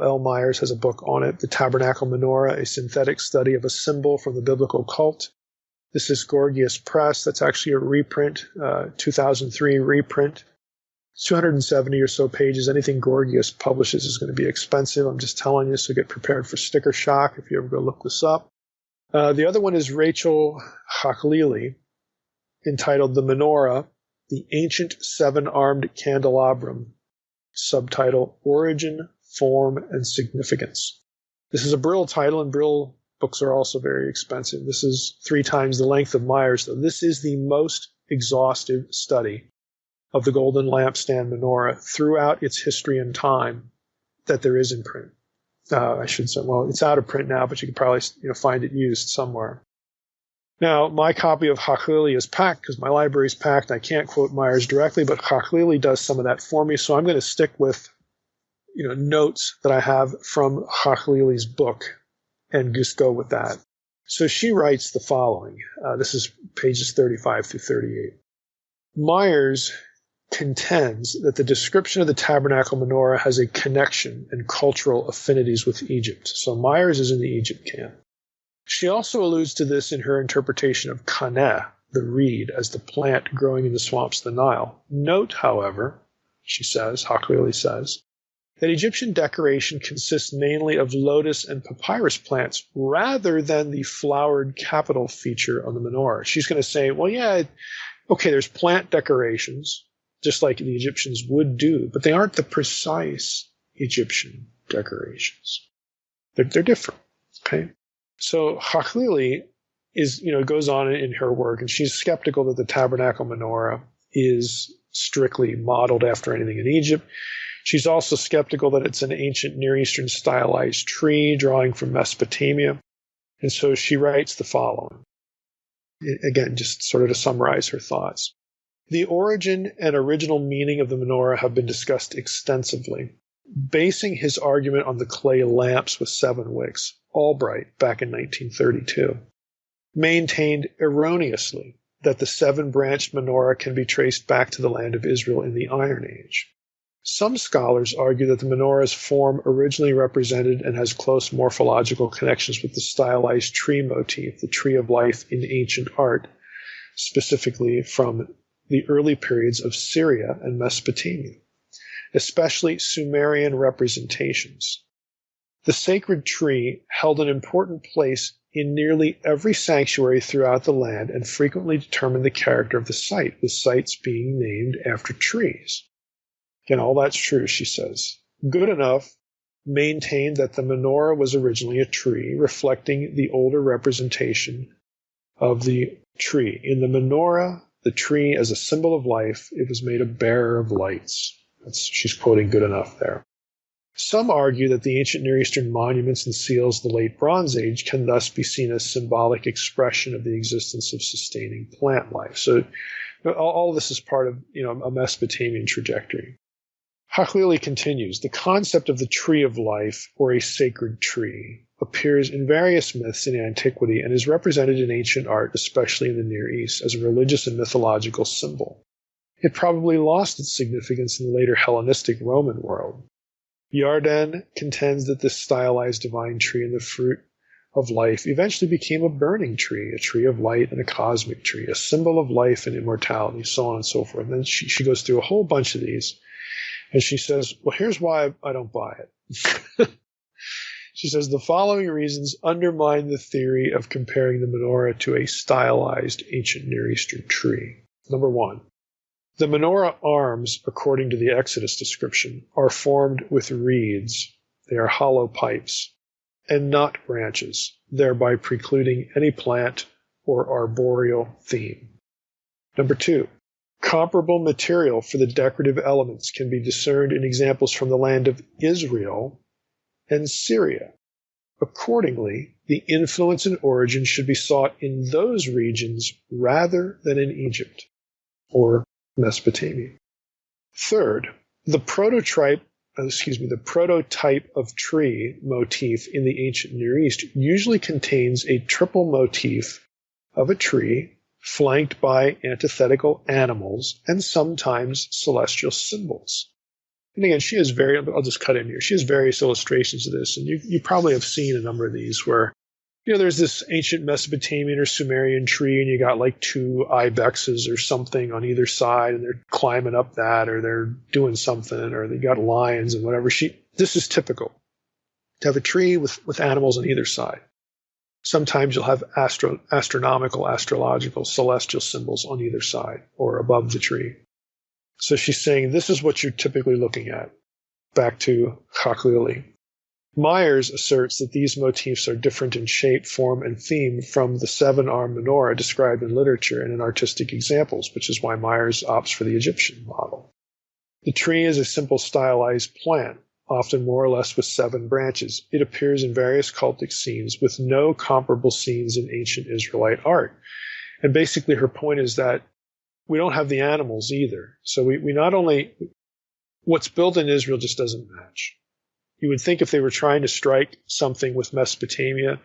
L. Myers has a book on it, The Tabernacle Menorah, a synthetic study of a symbol from the biblical cult. This is Gorgias Press. That's actually a reprint, 2003 reprint. It's 270 or so pages. Anything Gorgias publishes is going to be expensive. I'm just telling you, so get prepared for sticker shock if you ever go look this up. The other one is Rachel Haklili, entitled The Menorah, the Ancient Seven-Armed Candelabrum, subtitle Origin, Form, and Significance. This is a Brill title, and Brill books are also very expensive. This is 3 times the length of Myers, though. This is the most exhaustive study of the golden lampstand menorah throughout its history and time that there is in print. I should say, well, it's out of print now, but you can probably find it used somewhere. Now, my copy of Haklili is packed because my library is packed. I can't quote Myers directly, but Haklili does some of that for me. So I'm going to stick with notes that I have from Haklili's book and just go with that. So she writes the following. This is pages 35 through 38. Myers contends that the description of the tabernacle menorah has a connection and cultural affinities with Egypt. So Myers is in the Egypt camp. She also alludes to this in her interpretation of kaneh, the reed, as the plant growing in the swamps of the Nile. Note, however, Haklili says, that Egyptian decoration consists mainly of lotus and papyrus plants rather than the flowered capital feature on the menorah. She's going to say, well, yeah, okay, there's plant decorations, just like the Egyptians would do, but they aren't the precise Egyptian decorations. They're different, okay? So Haklili goes on in her work, and she's skeptical that the tabernacle menorah is strictly modeled after anything in Egypt. She's also skeptical that it's an ancient Near Eastern stylized tree drawing from Mesopotamia. And so she writes the following. Again, just sort of to summarize her thoughts. The origin and original meaning of the menorah have been discussed extensively. Basing his argument on the clay lamps with 7 wicks, Albright, back in 1932, maintained erroneously that the 7-branched menorah can be traced back to the land of Israel in the Iron Age. Some scholars argue that the menorah's form originally represented and has close morphological connections with the stylized tree motif, the tree of life in ancient art, specifically from the early periods of Syria and Mesopotamia, especially Sumerian representations. The sacred tree held an important place in nearly every sanctuary throughout the land and frequently determined the character of the site, with sites being named after trees. Again, all that's true, she says. Goodenough maintained that the menorah was originally a tree, reflecting the older representation of the tree. In the menorah, the tree as a symbol of life, it was made a bearer of lights. She's quoting Goodenough there. Some argue that the ancient Near Eastern monuments and seals of the late Bronze Age can thus be seen as symbolic expression of the existence of sustaining plant life. So all this is part of a Mesopotamian trajectory. Haklili continues, the concept of the tree of life, or a sacred tree, appears in various myths in Antiquity and is represented in ancient art, especially in the Near East, as a religious and mythological symbol. It probably lost its significance in the later Hellenistic Roman world. Yarden contends that this stylized divine tree and the fruit of life eventually became a burning tree, a tree of light and a cosmic tree, a symbol of life and immortality, so on and so forth. And then she goes through a whole bunch of these, and she says, well, here's why I don't buy it. She says, the following reasons undermine the theory of comparing the menorah to a stylized ancient Near Eastern tree. Number 1. The menorah arms, according to the Exodus description, are formed with reeds. They are hollow pipes. and not branches, thereby precluding any plant or arboreal theme. Number 2, comparable material for the decorative elements can be discerned in examples from the land of Israel and Syria. Accordingly, the influence and origin should be sought in those regions rather than in Egypt or Mesopotamia. Third, the prototype of tree motif in the ancient Near East usually contains a triple motif of a tree flanked by antithetical animals and sometimes celestial symbols. And again, I'll just cut in here. She has various illustrations of this, and you probably have seen a number of these where, there's this ancient Mesopotamian or Sumerian tree, and you got like 2 ibexes or something on either side, and they're climbing up that, or they're doing something, or they got lions and whatever. This is typical, to have a tree with animals on either side. Sometimes you'll have astronomical, astrological, celestial symbols on either side or above the tree. So she's saying this is what you're typically looking at. Back to Haklili. Myers asserts that these motifs are different in shape, form, and theme from the 7-armed menorah described in literature and in artistic examples, which is why Myers opts for the Egyptian model. The tree is a simple stylized plant, often more or less with 7 branches. It appears in various cultic scenes with no comparable scenes in ancient Israelite art. And basically her point is that we don't have the animals either. So we not only, what's built in Israel just doesn't match. You would think if they were trying to strike something with Mesopotamia,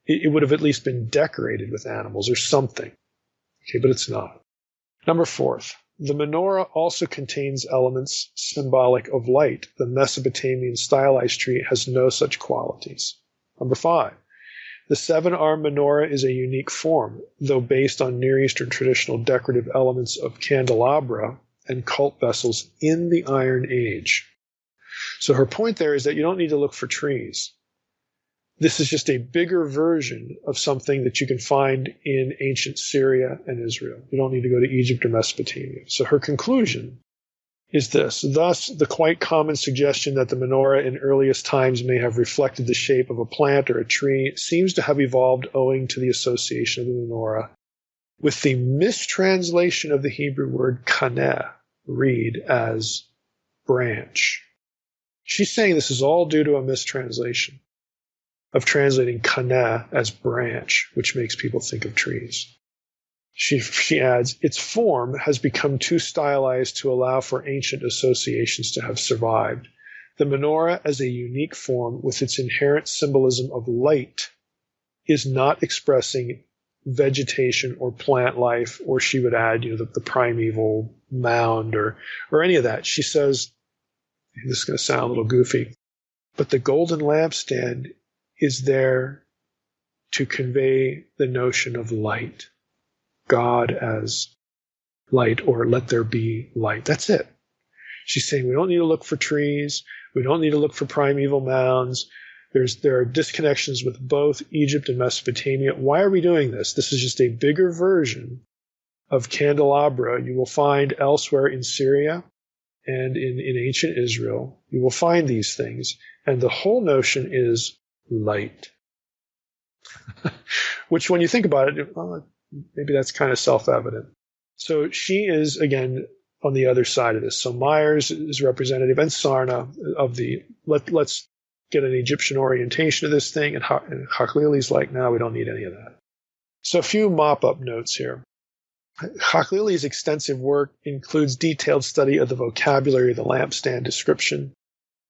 it would have at least been decorated with animals or something. Okay, but it's not. Number 4, the menorah also contains elements symbolic of light. The Mesopotamian stylized tree has no such qualities. Number 5, the 7-armed menorah is a unique form, though based on Near Eastern traditional decorative elements of candelabra and cult vessels in the Iron Age. So her point there is that you don't need to look for trees. This is just a bigger version of something that you can find in ancient Syria and Israel. You don't need to go to Egypt or Mesopotamia. So her conclusion is this. Thus, the quite common suggestion that the menorah in earliest times may have reflected the shape of a plant or a tree seems to have evolved owing to the association of the menorah with the mistranslation of the Hebrew word kaneh, read as branch. She's saying this is all due to a mistranslation of translating kaneh as branch, which makes people think of trees. She adds, its form has become too stylized to allow for ancient associations to have survived. The menorah as a unique form with its inherent symbolism of light is not expressing vegetation or plant life, or she would add, the primeval mound or any of that. She says, this is going to sound a little goofy, but the golden lampstand is there to convey the notion of light. God as light, or let there be light. That's it. She's saying we don't need to look for trees. We don't need to look for primeval mounds. There are disconnections with both Egypt and Mesopotamia. Why are we doing this? This is just a bigger version of candelabra you will find elsewhere in Syria and in ancient Israel. You will find these things. And the whole notion is light. Which, when you think about it, maybe that's kind of self-evident. So she is, again, on the other side of this. So Myers is representative, and Sarna of the, let's get an Egyptian orientation of this thing, and Haklili's like, no, we don't need any of that. So a few mop-up notes here. Haklili's extensive work includes detailed study of the vocabulary of the lampstand description,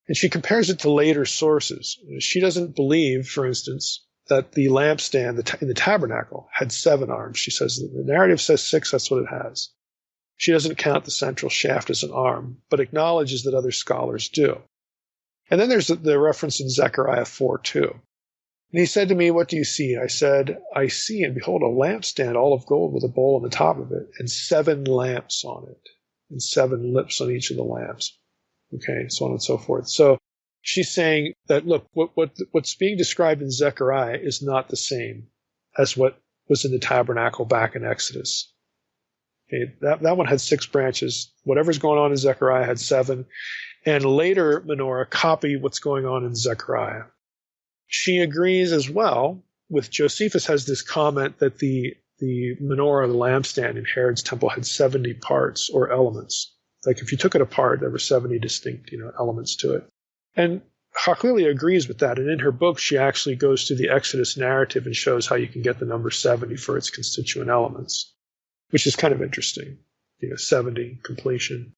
and she compares it to later sources. She doesn't believe, for instance, that the lampstand in the Tabernacle had 7 arms. She says that the narrative says 6, that's what it has. She doesn't count the central shaft as an arm, but acknowledges that other scholars do. And then there's the reference in Zechariah 4:2. And he said to me, what do you see? I said, I see, and behold, a lampstand all of gold with a bowl on the top of it, and 7 lamps on it, and 7 lips on each of the lamps. Okay, so on and so forth. So she's saying that, look, what's being described in Zechariah is not the same as what was in the tabernacle back in Exodus. Okay, that one had 6 branches. Whatever's going on in Zechariah had 7. And later menorah copy what's going on in Zechariah. She agrees as well with Josephus has this comment that the menorah, the lampstand in Herod's temple, had 70 parts or elements. Like if you took it apart, there were 70 distinct, elements to it. And Haklili agrees with that. And in her book, she actually goes through the Exodus narrative and shows how you can get the number 70 for its constituent elements, which is kind of interesting. 70, completion.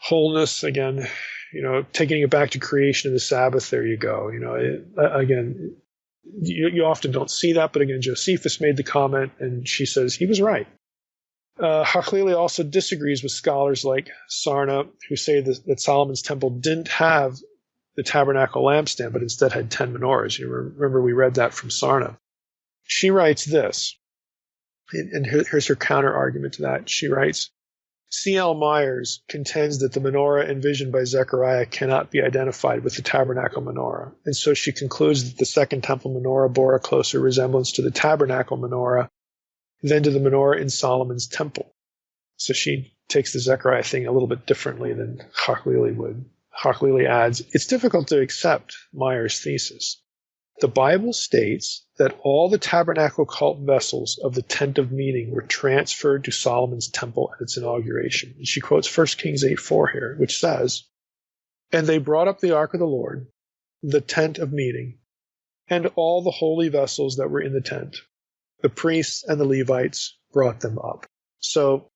Wholeness, again, taking it back to creation and the Sabbath, there you go. Again, you often don't see that, but again, Josephus made the comment, and she says he was right. Haklili also disagrees with scholars like Sarna, who say that Solomon's temple didn't have the tabernacle lampstand, but instead had 10 menorahs. Remember we read that from Sarna. She writes this, and here's her counter argument to that. She writes, C.L. Myers contends that the menorah envisioned by Zechariah cannot be identified with the tabernacle menorah, and so she concludes that the Second Temple menorah bore a closer resemblance to the tabernacle menorah than to the menorah in Solomon's temple. So she takes the Zechariah thing a little bit differently than Haklili would. Haklili adds, it's difficult to accept Myers' thesis. The Bible states that all the tabernacle cult vessels of the tent of meeting were transferred to Solomon's temple at its inauguration. And she quotes 1 Kings 8:4 here, which says, and they brought up the ark of the Lord, the tent of meeting, and all the holy vessels that were in the tent. The priests and the Levites brought them up. So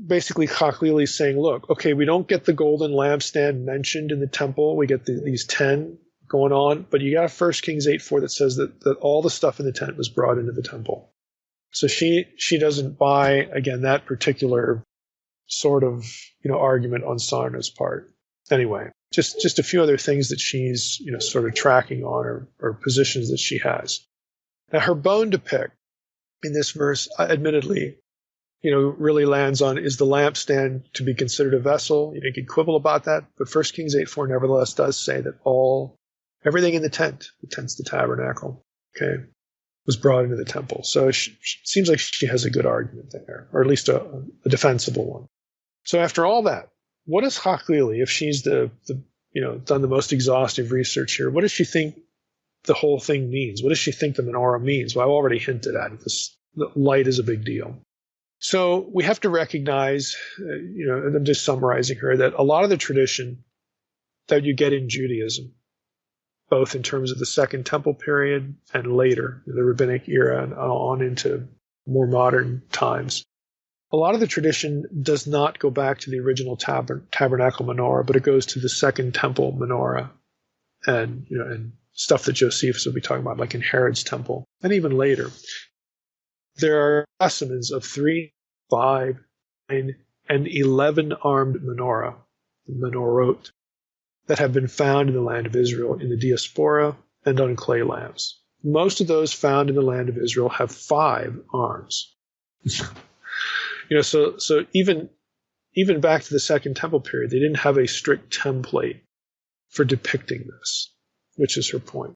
basically Haklili is saying, look, okay, we don't get the golden lampstand mentioned in the temple. We get these 10 going on, but you got 1 Kings 8:4 that says that all the stuff in the tent was brought into the temple. So she doesn't buy, again, that particular sort of argument on Sarna's part. Anyway, just a few other things that she's sort of tracking on or positions that she has. Now her bone to pick in this verse, admittedly, really lands on, is the lampstand to be considered a vessel? You can quibble about that, but 1 Kings 8:4 nevertheless does say that everything in the tent's the tabernacle, okay, was brought into the temple. So it seems like she has a good argument there, or at least a defensible one. So after all that, what does Haklili, if she's done the most exhaustive research here, what does she think the whole thing means? What does she think the menorah means? Well, I've already hinted at it. The light is a big deal. So we have to recognize, and I'm just summarizing here, that a lot of the tradition that you get in Judaism, both in terms of the Second Temple period and later, the Rabbinic era and on into more modern times, a lot of the tradition does not go back to the original tabernacle menorah, but it goes to the Second Temple menorah and stuff that Josephus will be talking about, like in Herod's temple, and even later. There are specimens of 3, 5, 9, and 11 armed menorot, that have been found in the land of Israel in the diaspora and on clay lamps. Most of those found in the land of Israel have 5 arms. So even back to the Second Temple period, they didn't have a strict template for depicting this, which is her point.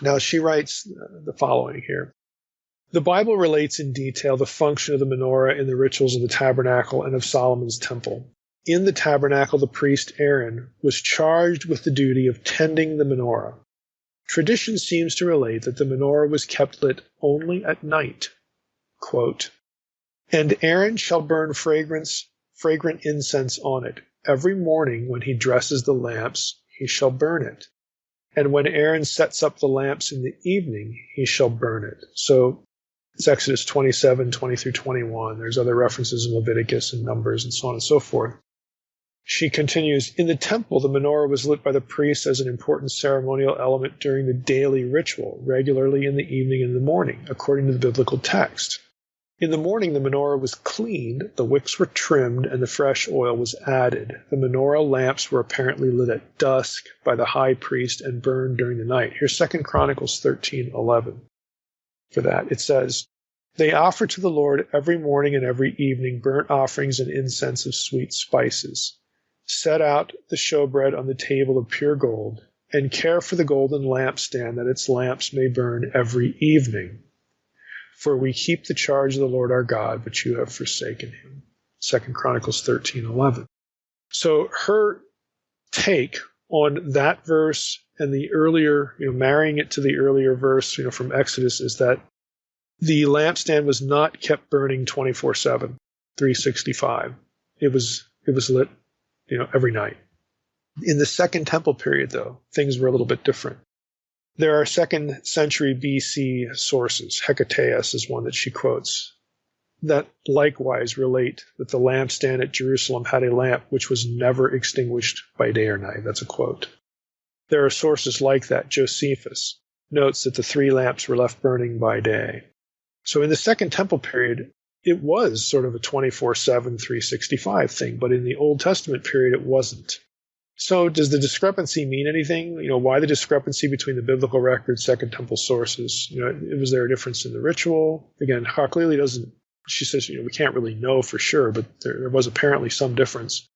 Now she writes the following here. The Bible relates in detail the function of the menorah in the rituals of the tabernacle and of Solomon's temple. In the tabernacle, the priest Aaron was charged with the duty of tending the menorah. Tradition seems to relate that the menorah was kept lit only at night. Quote, and Aaron shall burn fragrant incense on it. Every morning when he dresses the lamps, he shall burn it. And when Aaron sets up the lamps in the evening, he shall burn it. So it's Exodus 27, 20 through 21. There's other references in Leviticus and Numbers and so on and so forth. She continues, in the temple, the menorah was lit by the priest as an important ceremonial element during the daily ritual, regularly in the evening and in the morning, according to the biblical text. In the morning, the menorah was cleaned, the wicks were trimmed, and the fresh oil was added. The menorah lamps were apparently lit at dusk by the high priest and burned during the night. Here's 2 Chronicles 13:11. For that, it says, they offer to the Lord every morning and every evening burnt offerings and incense of sweet spices. Set out the showbread on the table of pure gold, and care for the golden lampstand that its lamps may burn every evening. For we keep the charge of the Lord our God, but you have forsaken him. 2 Chronicles 13:11. So her take on that verse and the earlier, marrying it to the earlier verse, from Exodus, is that the lampstand was not kept burning 24/7, 365. It was lit, every night. In the Second Temple period, though, things were a little bit different. There are 2nd century BC sources, Hecataeus is one that she quotes, that likewise relate that the lampstand at Jerusalem had a lamp which was never extinguished by day or night. That's a quote. There are sources like that. Josephus notes that the 3 lamps were left burning by day. So in the Second Temple period, it was sort of a 24/7, 365 thing, but in the Old Testament period, it wasn't. So does the discrepancy mean anything? Why the discrepancy between the biblical record, Second Temple sources? Was there a difference in the ritual? Again, clearly doesn't. She says, we can't really know for sure, but there was apparently some difference.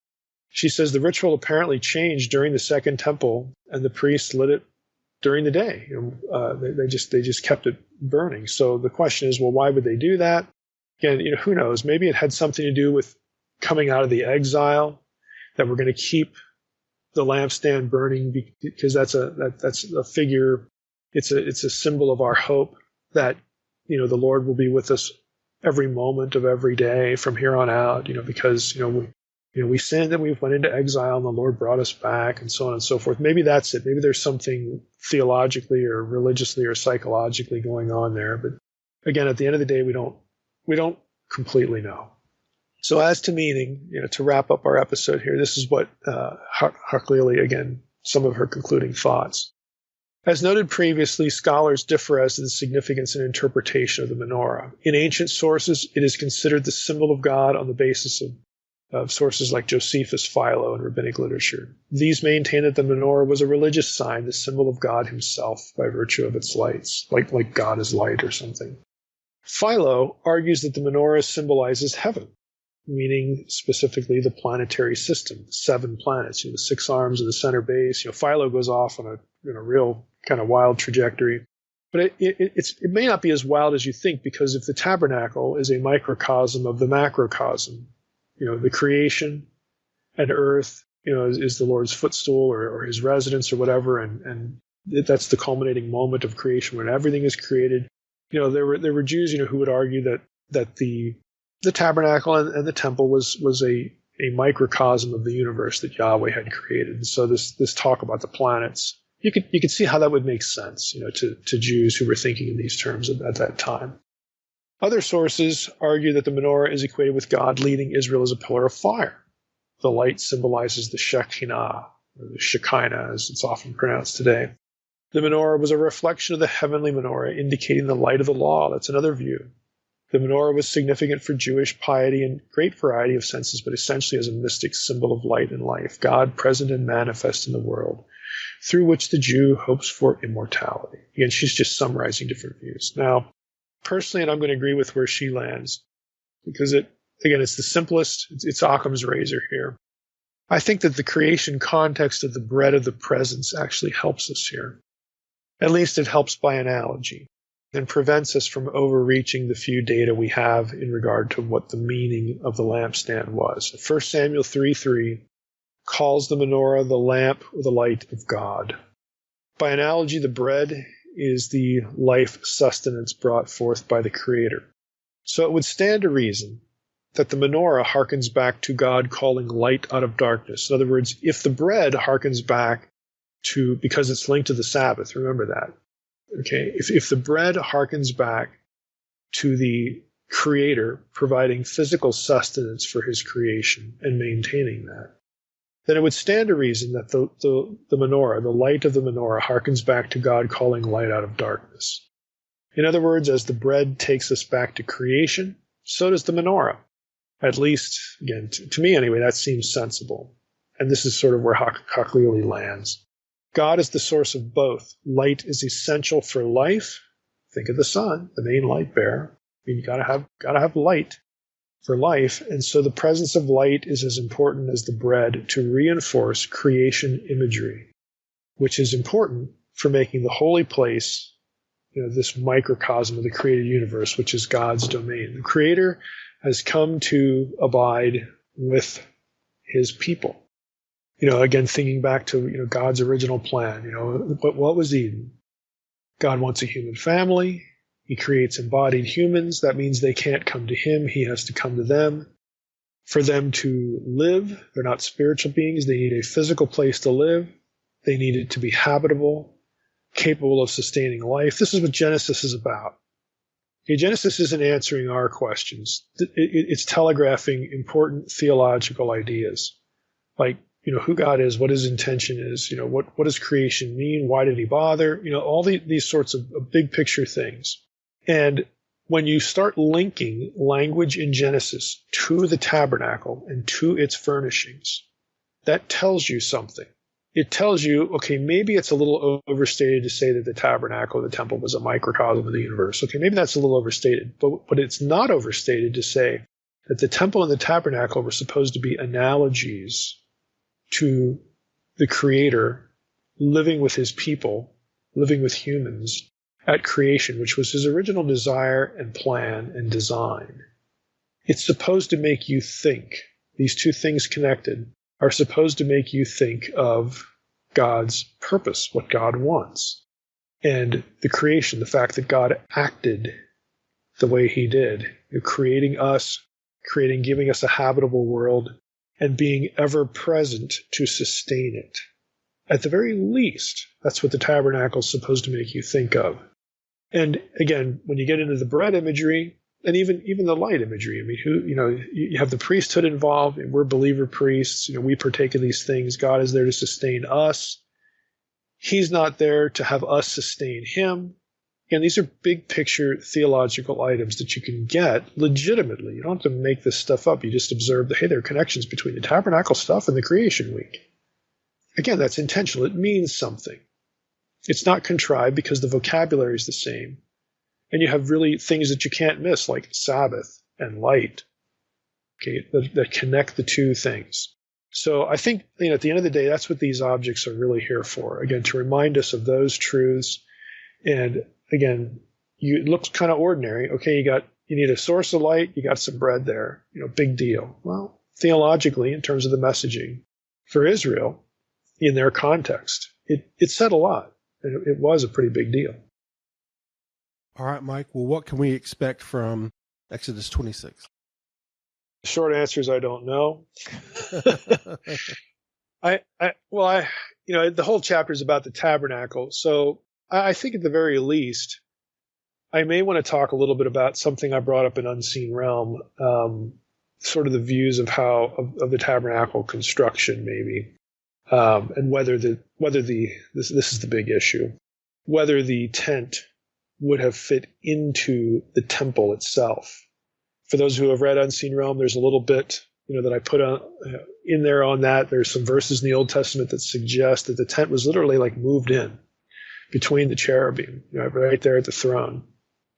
She says the ritual apparently changed during the Second Temple, and the priests lit it during the day. They just kept it burning. So the question is, well, why would they do that? Again, who knows? Maybe it had something to do with coming out of the exile, that we're going to keep the lampstand burning because that's a figure. It's a symbol of our hope that the Lord will be with us every moment of every day from here on out. Because we sinned and we went into exile and the Lord brought us back, and so on and so forth. Maybe that's it. Maybe there's something theologically or religiously or psychologically going on there. But again, at the end of the day, we don't completely know. So as to meaning, to wrap up our episode here, this is what Haklili, again, some of her concluding thoughts. As noted previously, scholars differ as to the significance and interpretation of the menorah. In ancient sources, it is considered the symbol of God on the basis of sources like Josephus, Philo, and rabbinic literature. These maintain that the menorah was a religious sign, the symbol of God himself by virtue of its lights, like God is light or something. Philo argues that the menorah symbolizes heaven, meaning specifically the planetary system, 7 planets, the 6 arms of the center base. Philo goes off on a real kind of wild trajectory. But it may not be as wild as you think, because if the tabernacle is a microcosm of the macrocosm, the creation and earth, is the Lord's footstool or his residence or whatever, and that's the culminating moment of creation when everything is created. There were Jews, who would argue that the tabernacle and the temple was a microcosm of the universe that Yahweh had created. And so this talk about the planets, you could see how that would make sense, to Jews who were thinking in these terms at that time. Other sources argue that the menorah is equated with God leading Israel as a pillar of fire. The light symbolizes the Shekinah, or the Shekinah as it's often pronounced today. The menorah was a reflection of the heavenly menorah, indicating the light of the law. That's another view. The menorah was significant for Jewish piety in great variety of senses, but essentially as a mystic symbol of light and life, God present and manifest in the world, through which the Jew hopes for immortality. Again, she's just summarizing different views. Now, personally, and I'm going to agree with where she lands, because it's the simplest, it's Occam's razor here. I think that the creation context of the bread of the presence actually helps us here. At least it helps by analogy, and prevents us from overreaching the few data we have in regard to what the meaning of the lampstand was. 1 Samuel 3:3 calls the menorah the lamp or the light of God. By analogy, the bread is the life sustenance brought forth by the Creator. So it would stand to reason that the menorah harkens back to God calling light out of darkness. In other words, if the bread harkens back to, because it's linked to the Sabbath, remember that. Okay, if the bread harkens back to the Creator providing physical sustenance for his creation and maintaining that, then it would stand to reason that the menorah, the light of the menorah, harkens back to God calling light out of darkness. In other words, as the bread takes us back to creation, so does the menorah. At least, again, to me anyway, that seems sensible. And this is sort of where Haklili lands. God is the source of both. Light is essential for life. Think of the sun, the main light bearer. You gotta have light for life, and so the presence of light is as important as the bread to reinforce creation imagery, which is important for making the holy place, this microcosm of the created universe, which is God's domain. The Creator has come to abide with his people. Again, thinking back to, God's original plan, what was Eden? God wants a human family. He creates embodied humans. That means they can't come to him. He has to come to them. For them to live, they're not spiritual beings. They need a physical place to live. They need it to be habitable, capable of sustaining life. This is what Genesis is about. Okay, Genesis isn't answering our questions. It's telegraphing important theological ideas, like, who God is, what his intention is, what does creation mean? Why did he bother? All these sorts of big picture things. And when you start linking language in Genesis to the tabernacle and to its furnishings, that tells you something. It tells you, okay, maybe it's a little overstated to say that the tabernacle, the temple, was a microcosm of the universe. Okay, maybe that's a little overstated, but it's not overstated to say that the temple and the tabernacle were supposed to be analogies to the Creator living with his people, living with humans at creation, which was his original desire and plan and design. It's supposed to make you think. These two things connected are supposed to make you think of God's purpose, what God wants. And the creation, the fact that God acted the way he did, creating us, giving us a habitable world, and being ever present to sustain it. At the very least, that's what the tabernacle is supposed to make you think of. And again, when you get into the bread imagery, and even the light imagery, you have the priesthood involved, and we're believer priests, we partake in these things. God is there to sustain us. He's not there to have us sustain him. And these are big picture theological items that you can get legitimately. You don't have to make this stuff up. You just observe that, hey, there are connections between the tabernacle stuff and the creation week. Again, that's intentional. It means something. It's not contrived because the vocabulary is the same. And you have really things that you can't miss, like Sabbath and light, okay, that connect the two things. So I think, at the end of the day, that's what these objects are really here for. Again, to remind us of those truths. And again, it looks kind of ordinary. Okay, you need a source of light, you got some bread there, big deal. Well, theologically, in terms of the messaging for Israel, in their context, it said a lot. And it was a pretty big deal. All right, Mike. Well, what can we expect from Exodus 26? The short answer is I don't know. The whole chapter is about the tabernacle. So I think at the very least, I may want to talk a little bit about something I brought up in Unseen Realm, sort of the views of the tabernacle construction, maybe, and whether this is the big issue, whether the tent would have fit into the temple itself. For those who have read Unseen Realm, there's a little bit, that I put in there on that. There's some verses in the Old Testament that suggest that the tent was literally like moved in between the cherubim, right there at the throne,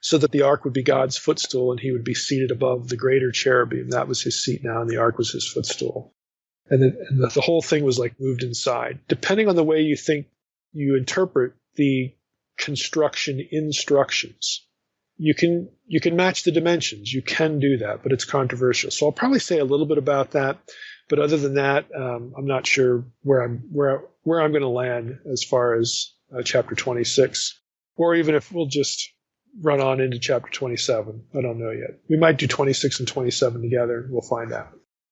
so that the ark would be God's footstool and he would be seated above the greater cherubim. That was his seat now, and the ark was his footstool. And the whole thing was like moved inside. Depending on the way you interpret the construction instructions, you can match the dimensions. You can do that, but it's controversial. So I'll probably say a little bit about that. But other than that, I'm not sure where I'm going to land as far as chapter 26, or even if we'll just run on into chapter 27. I don't know yet. We might do 26 and 27 together. We'll find out.